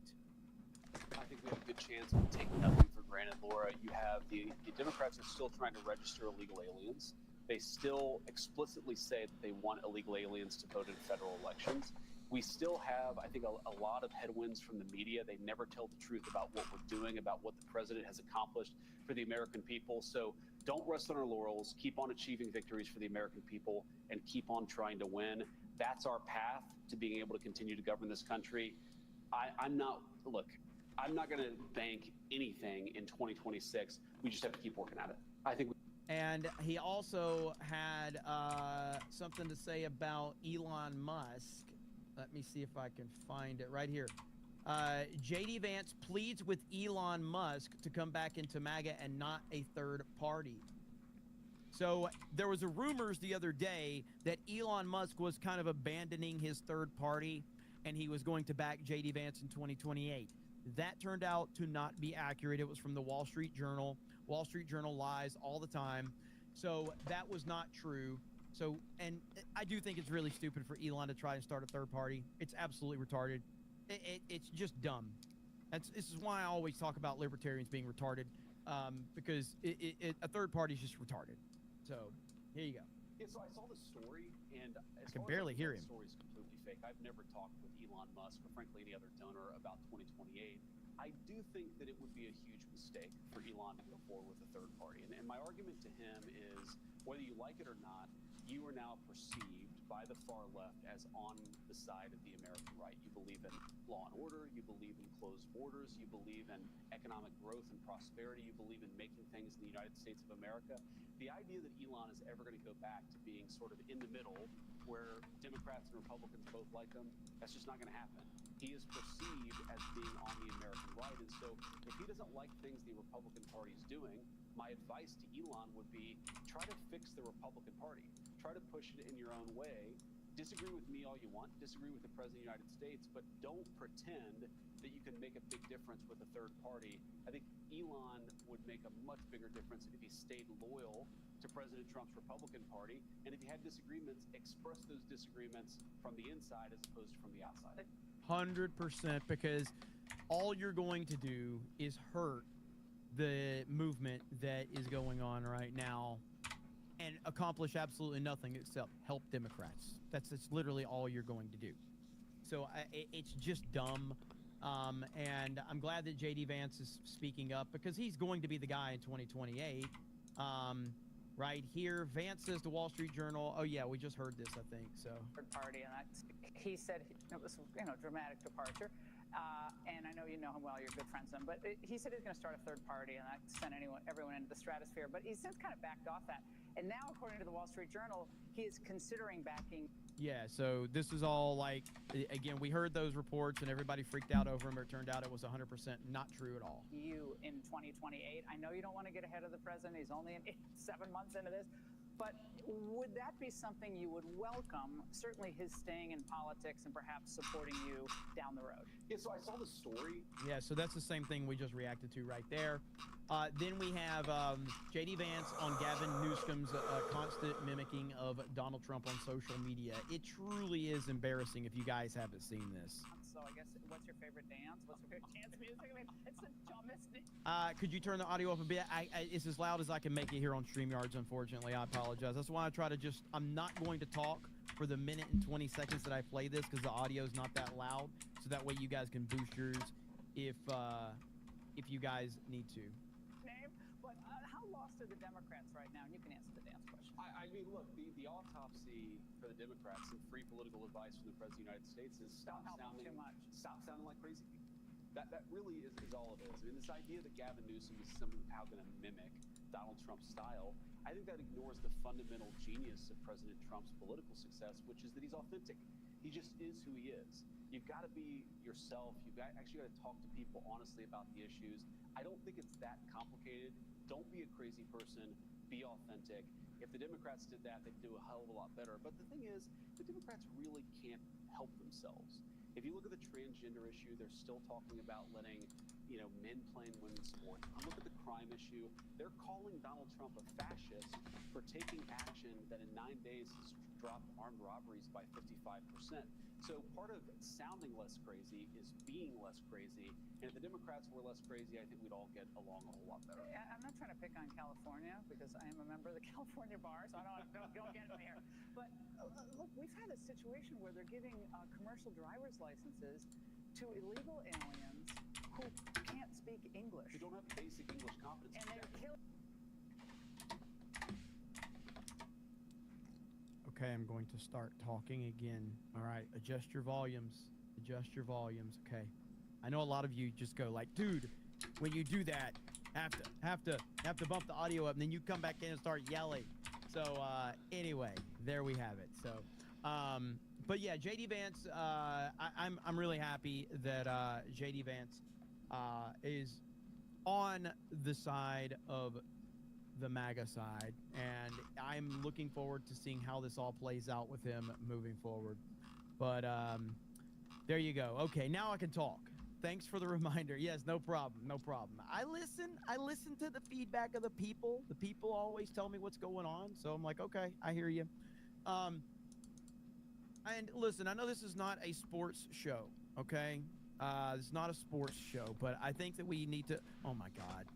I think we have a good chance of taking nothing for granted, Laura. You have the Democrats are still trying to register illegal aliens. They still explicitly say that they want illegal aliens to vote in federal elections. We still have, I think, a lot of headwinds from the media. They never tell the truth about what we're doing, about what the president has accomplished for the American people. So don't rest on our laurels. Keep on achieving victories for the American people and keep on trying to win. That's our path to being able to continue to govern this country. I'm not going to bank anything in 2026. We just have to keep working at it. I think. And he also had something to say about Elon Musk. Let me see if I can find it right here. JD Vance pleads with Elon Musk to come back into MAGA and not a third party. So there was a rumors the other day that Elon Musk was kind of abandoning his third party and he was going to back JD Vance in 2028. That turned out to not be accurate. It was from the Wall Street Journal. Wall Street Journal lies all the time. So that was not true. So, and I do think it's really stupid for Elon to try and start a third party. It's absolutely retarded. It's just dumb. This is why I always talk about libertarians being retarded, because a third party is just retarded. So, here you go. Yeah, so I saw the story, and I can barely hear him. The story is completely fake. I've never talked with Elon Musk or, frankly, any other donor about 2028. I do think that it would be a huge mistake for Elon to go forward with a third party. And my argument to him is, whether you like it or not, you are now perceived by the far left as on the side of the American right. You believe in law and order, you believe in closed borders, you believe in economic growth and prosperity, you believe in making things in the United States of America. The idea that Elon is ever going to go back to being sort of in the middle, where Democrats and Republicans both like him, that's just not going to happen. He is perceived as being on the American right, and so if he doesn't like things the Republican Party is doing, my advice to Elon would be try to fix the Republican Party. Try to push it in your own way. Disagree with me all you want, disagree with the President of the United States, but don't pretend that you can make a big difference with a third party. I think Elon would make a much bigger difference if he stayed loyal to President Trump's Republican Party, and if he had disagreements, express those disagreements from the inside as opposed to from the outside. 100%, because all you're going to do is hurt the movement that is going on right now and accomplish absolutely nothing except help Democrats. That's literally all you're going to do. So it's just dumb. And I'm glad that JD Vance is speaking up, because he's going to be the guy in 2028. Right here, Vance says to Wall Street Journal, oh yeah, we just heard this, I think, so. Third party, and he said it was, dramatic departure. And I know you know him well, you're good friends with him, but he said he's going to start a third party and not send everyone into the stratosphere, but he's since kind of backed off that. And now, according to the Wall Street Journal, he is considering backing. Yeah, so this is all like, again, we heard those reports and everybody freaked out over them, but it turned out it was 100% not true at all. You in 2028. I know you don't want to get ahead of the president. He's only 7 months into this. But would that be something you would welcome? Certainly his staying in politics and perhaps supporting you down the road. Yeah, so I saw the story. Yeah, so that's the same thing we just reacted to right there. Then we have JD Vance on Gavin Newsom's constant mimicking of Donald Trump on social media. It truly is embarrassing if you guys haven't seen this. So I guess, what's your favorite dance? What's your favorite dance music? I mean, it's the dumbest thing. Could you turn the audio up a bit? It's as loud as I can make it here on StreamYards, unfortunately. I apologize. That's why I try to I'm not going to talk for the minute and 20 seconds that I play this, because the audio is not that loud. So that way you guys can boost yours if you guys need to. But how lost are the Democrats right now? And you can answer the dance question. I mean, look, the autopsy for the Democrats and free political advice from the President of the United States is stop sounding like crazy people. That really is all it is. I mean, this idea that Gavin Newsom is somehow going to mimic Donald Trump's style, I think that ignores the fundamental genius of President Trump's political success, which is that he's authentic. He just is who he is. You've got to be yourself. You've actually got to talk to people honestly about the issues. I don't think it's that complicated. Don't be a crazy person. Be authentic. If the Democrats did that, they'd do a hell of a lot better. But the thing is, the Democrats really can't help themselves. If you look at the transgender issue, they're still talking about letting, men play in women's sports. You look at the crime issue, they're calling Donald Trump a fascist for taking action that in 9 days has dropped armed robberies by 55%. So part of sounding less crazy is being less crazy. And if the Democrats were less crazy, I think we'd all get along a whole lot better. I'm not trying to pick on California, because I am a member of the California bar, so don't get me here. But look, we've had a situation where they're giving commercial driver's licenses to illegal aliens who can't speak English. Who don't have basic English competency. And they're killing. Okay, I'm going to start talking again. All right, adjust your volumes. Adjust your volumes. Okay. I know a lot of you just go like, dude, when you do that, Have to bump the audio up, and then you come back in and start yelling. So anyway, there we have it. So, but yeah, JD Vance. I'm really happy that JD Vance is on the side of the MAGA side, and I'm looking forward to seeing how this all plays out with him moving forward. But there you go. Okay, now I can talk. Thanks for the reminder. Yes, no problem. No problem. I listen to the feedback of the people. The people always tell me what's going on, so I'm like, okay, I hear you. And listen, I know this is not a sports show, okay? It's not a sports show, but I think that we need to. Oh my God.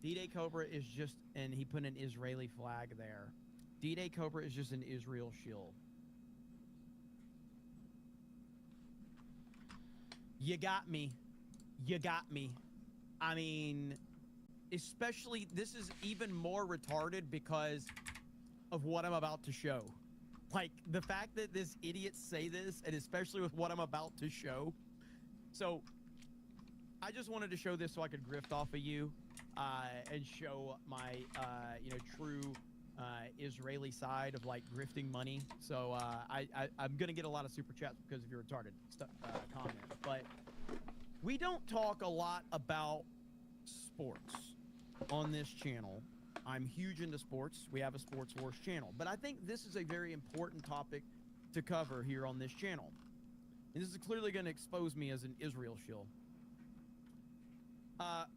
D-Day Cobra is just, and he put an Israeli flag there. D-Day Cobra is just an Israel shield. You got me. You got me. I mean, especially, this is even more retarded because of what I'm about to show. Like, the fact that this idiots say this, and especially with what I'm about to show. So, I just wanted to show this so I could grift off of you and show my, true Israeli side of, like, grifting money. So, I'm going to get a lot of super chats because of your retarded comment. But we don't talk a lot about sports on this channel. I'm huge into sports. We have a Sports Wars channel. But I think this is a very important topic to cover here on this channel. And this is clearly going to expose me as an Israel shill.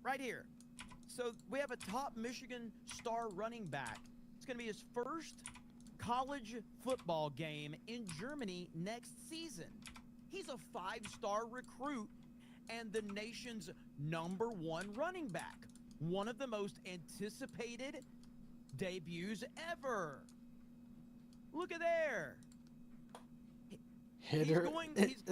Right here. So we have a top Michigan star running back. It's going to be his first college football game in Germany next season. He's a 5-star recruit and the nation's #1 running back. One of the most anticipated debuts ever. Look at there. Hitter.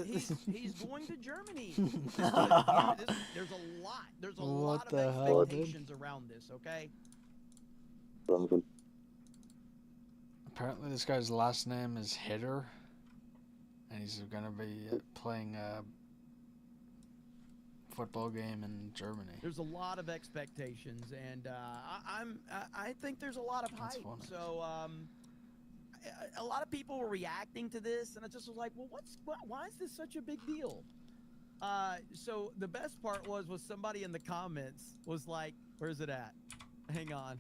He's going to Germany. There's a lot. There's a lot of expectations around this, okay? Apparently this guy's last name is Hitter, and he's going to be playing a football game in Germany. There's a lot of expectations, and I think there's a lot of hype. So a lot of people were reacting to this, and I just was like, well, why is this such a big deal? So the best part was somebody in the comments was like, where's it at? Hang on.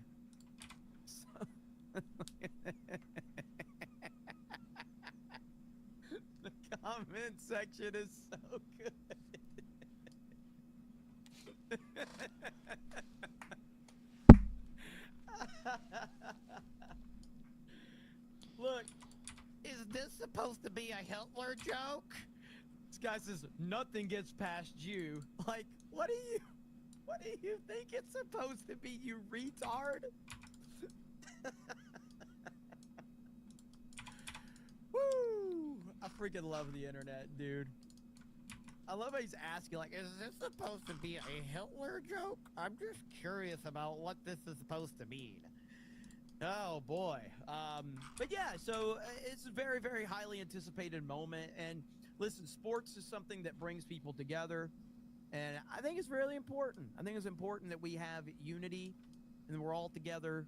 The comment section is so good. Look, is this supposed to be a Hitler joke? This guy says nothing gets past you. Like, what do you think it's supposed to be, you retard? Woo! I freaking love the internet, dude. I love how he's asking, like, is this supposed to be a Hitler joke? I'm just curious about what this is supposed to mean. Oh, boy. But yeah, so it's a very, very highly anticipated moment. And listen, sports is something that brings people together. And I think it's really important. I think it's important that we have unity and we're all together.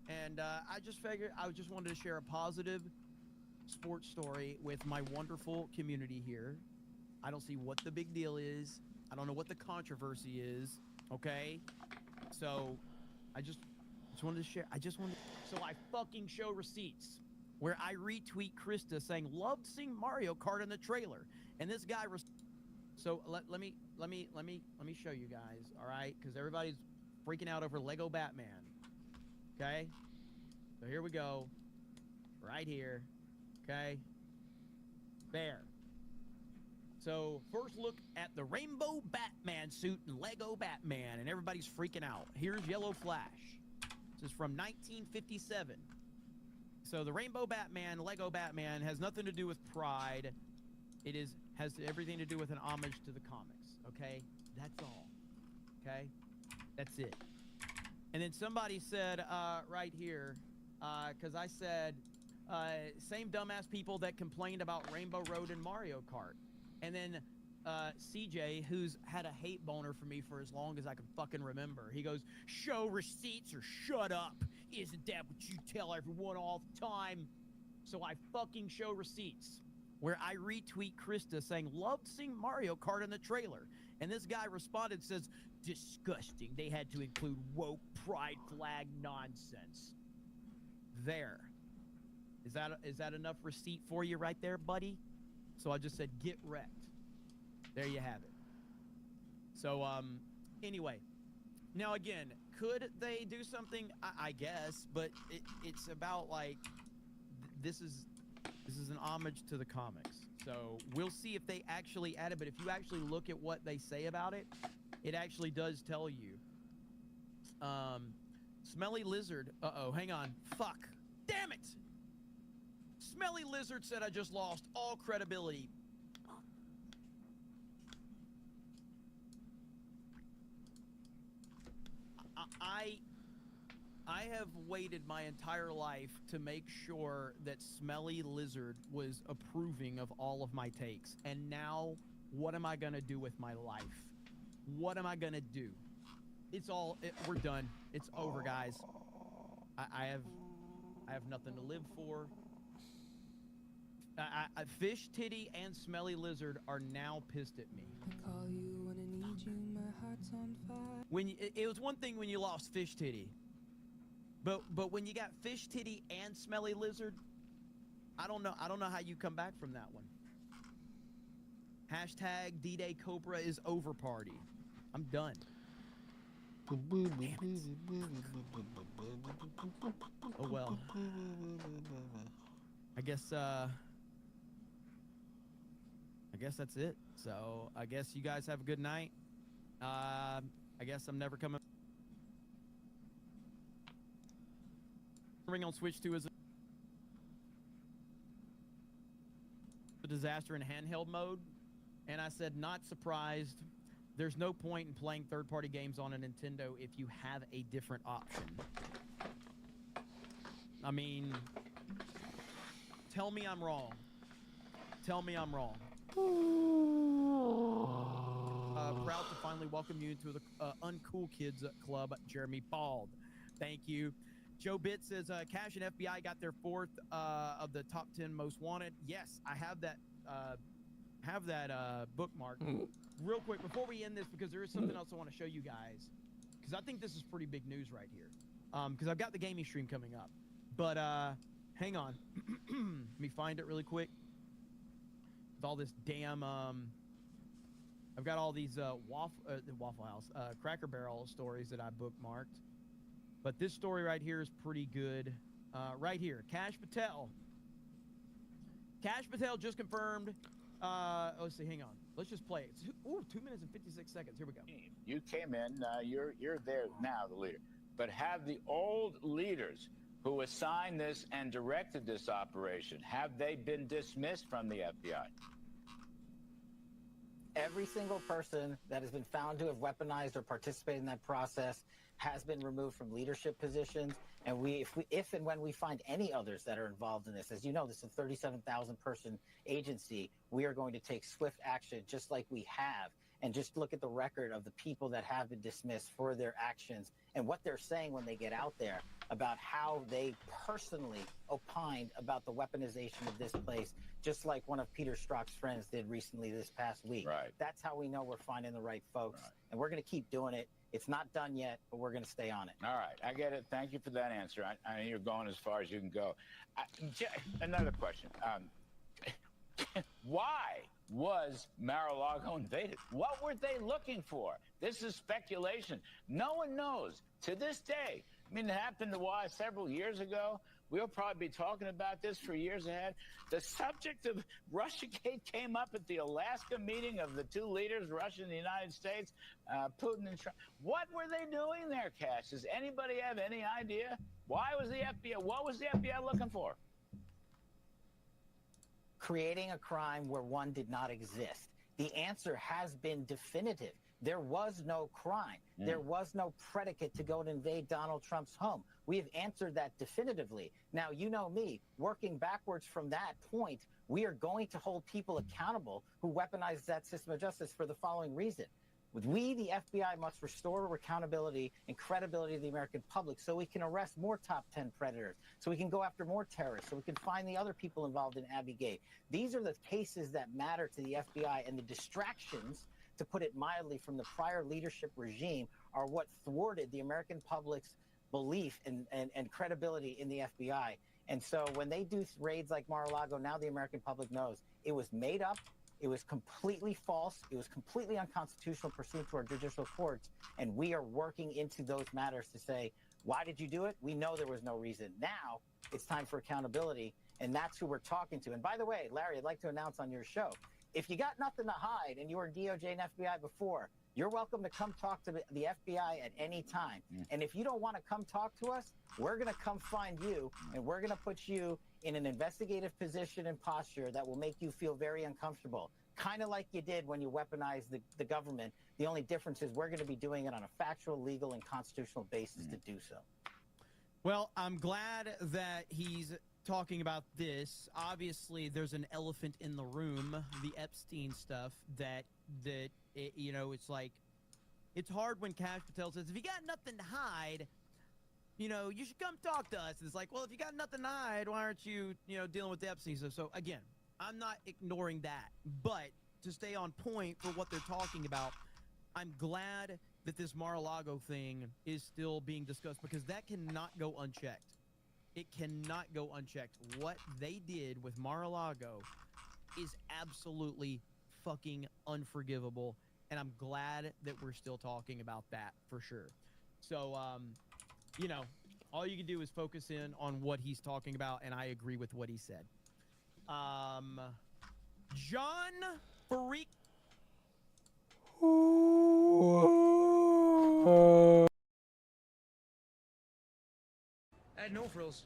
And I just figured I just wanted to share a positive sports story with my wonderful community here. I don't see what the big deal is. I don't know what the controversy is. Okay? So I just wanted to share. So I fucking show receipts where I retweet Krista saying, loved seeing Mario Kart in the trailer. And this guy, so let me show you guys, all right? Because everybody's freaking out over Lego Batman. Okay? So here we go. Right here. Okay? There. So first look at the Rainbow Batman suit and Lego Batman, and everybody's freaking out. Here's Yellow Flash. This is from 1957. So the Rainbow Batman, Lego Batman, has nothing to do with pride. It has everything to do with an homage to the comics, okay? That's all, okay? That's it. And then somebody said right here, because I said, same dumbass people that complained about Rainbow Road and Mario Kart. And then CJ, who's had a hate boner for me for as long as I can fucking remember. He goes, show receipts or shut up. Isn't that what you tell everyone all the time? So I fucking show receipts where I retweet Krista saying, loved seeing Mario Kart in the trailer. And this guy responded, says, disgusting. They had to include woke pride flag nonsense. There. Is that enough receipt for you right there, buddy? So I just said, get wrecked. There you have it. So, anyway. Now, again, could they do something? I guess, but it's about, like, this is an homage to the comics. So we'll see if they actually add it, but if you actually look at what they say about it, it actually does tell you. Smelly Lizard. Uh-oh, hang on. Fuck. Damn it! Smelly Lizard said I just lost all credibility. I have waited my entire life to make sure that Smelly Lizard was approving of all of my takes. And now, what am I going to do with my life? What am I going to do? We're done. It's over, guys. I have nothing to live for. Fish Titty and Smelly Lizard are now pissed at me. I call you when I need you, my heart's on fire. It was one thing when you lost Fish Titty. But when you got Fish Titty and Smelly Lizard, I don't know how you come back from that one. Hashtag D-Day Cobra is over party. I'm done. Oh well. I guess that's it. So I guess you guys have a good night. I guess I'm never coming. Ring on Switch 2 is a disaster in handheld mode, and I said not surprised. There's no point in playing third-party games on a Nintendo if you have a different option. I mean, tell me I'm wrong. Tell me I'm wrong. Proud to finally welcome you into the Uncool Kids Club, Jeremy Bald. Thank you. Joe Bitt says, Cash and FBI got their 4th of the top 10 most wanted. Yes, I have that bookmarked. Real quick, before we end this, because there is something else I want to show you guys. Because I think this is pretty big news right here. Because I've got the gaming stream coming up. But, hang on. Let me find it really quick. With all this damn, I've got all these Waffle House, Cracker Barrel stories that I bookmarked. But this story right here is pretty good. Right here, Cash Patel. Cash Patel just confirmed. Let's see, hang on. Let's just play it. Ooh, 2 minutes and 56 seconds. Here we go. You came in, you're there now, the leader. But have the old leaders who assigned this and directed this operation, have they been dismissed from the FBI? Every single person that has been found to have weaponized or participated in that process has been removed from leadership positions. And if and when we find any others that are involved in this, as you know, this is a 37,000 person agency, we are going to take swift action just like we have. And just look at the record of the people that have been dismissed for their actions and what they're saying when they get out there about how they personally opined about the weaponization of this place, just like one of Peter Strzok's friends did recently this past week. Right. That's how we know we're finding the right folks. Right. And we're going to keep doing it. It's not done yet, but we're going to stay on it. All right. I get it. Thank you for that answer. I know you're going as far as you can go. Another question. Why was Mar-a-Lago invaded? What were they looking for? This is speculation. No one knows to this day. I mean, it happened several years ago. We'll probably be talking about this for years ahead. The subject of Russiagate came up at the Alaska meeting of the two leaders, Russia and the United States, Putin and Trump. What were they doing there, Cash? Does anybody have any idea? Why was the FBI? What was the FBI looking for? Creating a crime where one did not exist. The answer has been definitive. There was no crime. There was no predicate to go and invade Donald Trump's home. We have answered that definitively. Now, you know me, working backwards from that point, we are going to hold people accountable who weaponize that system of justice for the following reason. We, the FBI, must restore accountability and credibility to the American public so we can arrest more top 10 predators, so we can go after more terrorists, so we can find the other people involved in Abbey Gate. These are the cases that matter to the FBI, and the distractions, to put it mildly, from the prior leadership regime are what thwarted the American public's belief and credibility in the FBI. And so when they do raids like Mar-a-Lago, now the American public knows it was made up. It was completely false. It was completely unconstitutional pursuant to our judicial courts. And we are working into those matters to say, why did you do it? We know there was no reason. Now it's time for accountability. And that's who we're talking to. And by the way, Larry, I'd like to announce on your show, if you got nothing to hide and you were DOJ and FBI before, you're welcome to come talk to the FBI at any time. And if you don't want to come talk to us, we're going to come find you, and we're going to put you in an investigative position and posture that will make you feel very uncomfortable, kind of like you did when you weaponized the government. The only difference is we're going to be doing it on a factual, legal, and constitutional basis to do so. Well, I'm glad that he's talking about this. Obviously, there's an elephant in the room, the Epstein stuff, you know, it's like, it's hard when Cash Patel says, if you got nothing to hide, you know, you should come talk to us. And it's like, well, if you got nothing to hide, why aren't you, you know, dealing with the Epstein stuff? So again, I'm not ignoring that, but to stay on point for what they're talking about, I'm glad that this Mar-a-Lago thing is still being discussed, because that cannot go unchecked. It cannot go unchecked. What they did with Mar-a-Lago is absolutely fucking unforgivable, and I'm glad that we're still talking about that for sure. So, you know, all you can do is focus in on what he's talking about, and I agree with what he said. John Farik. No frills.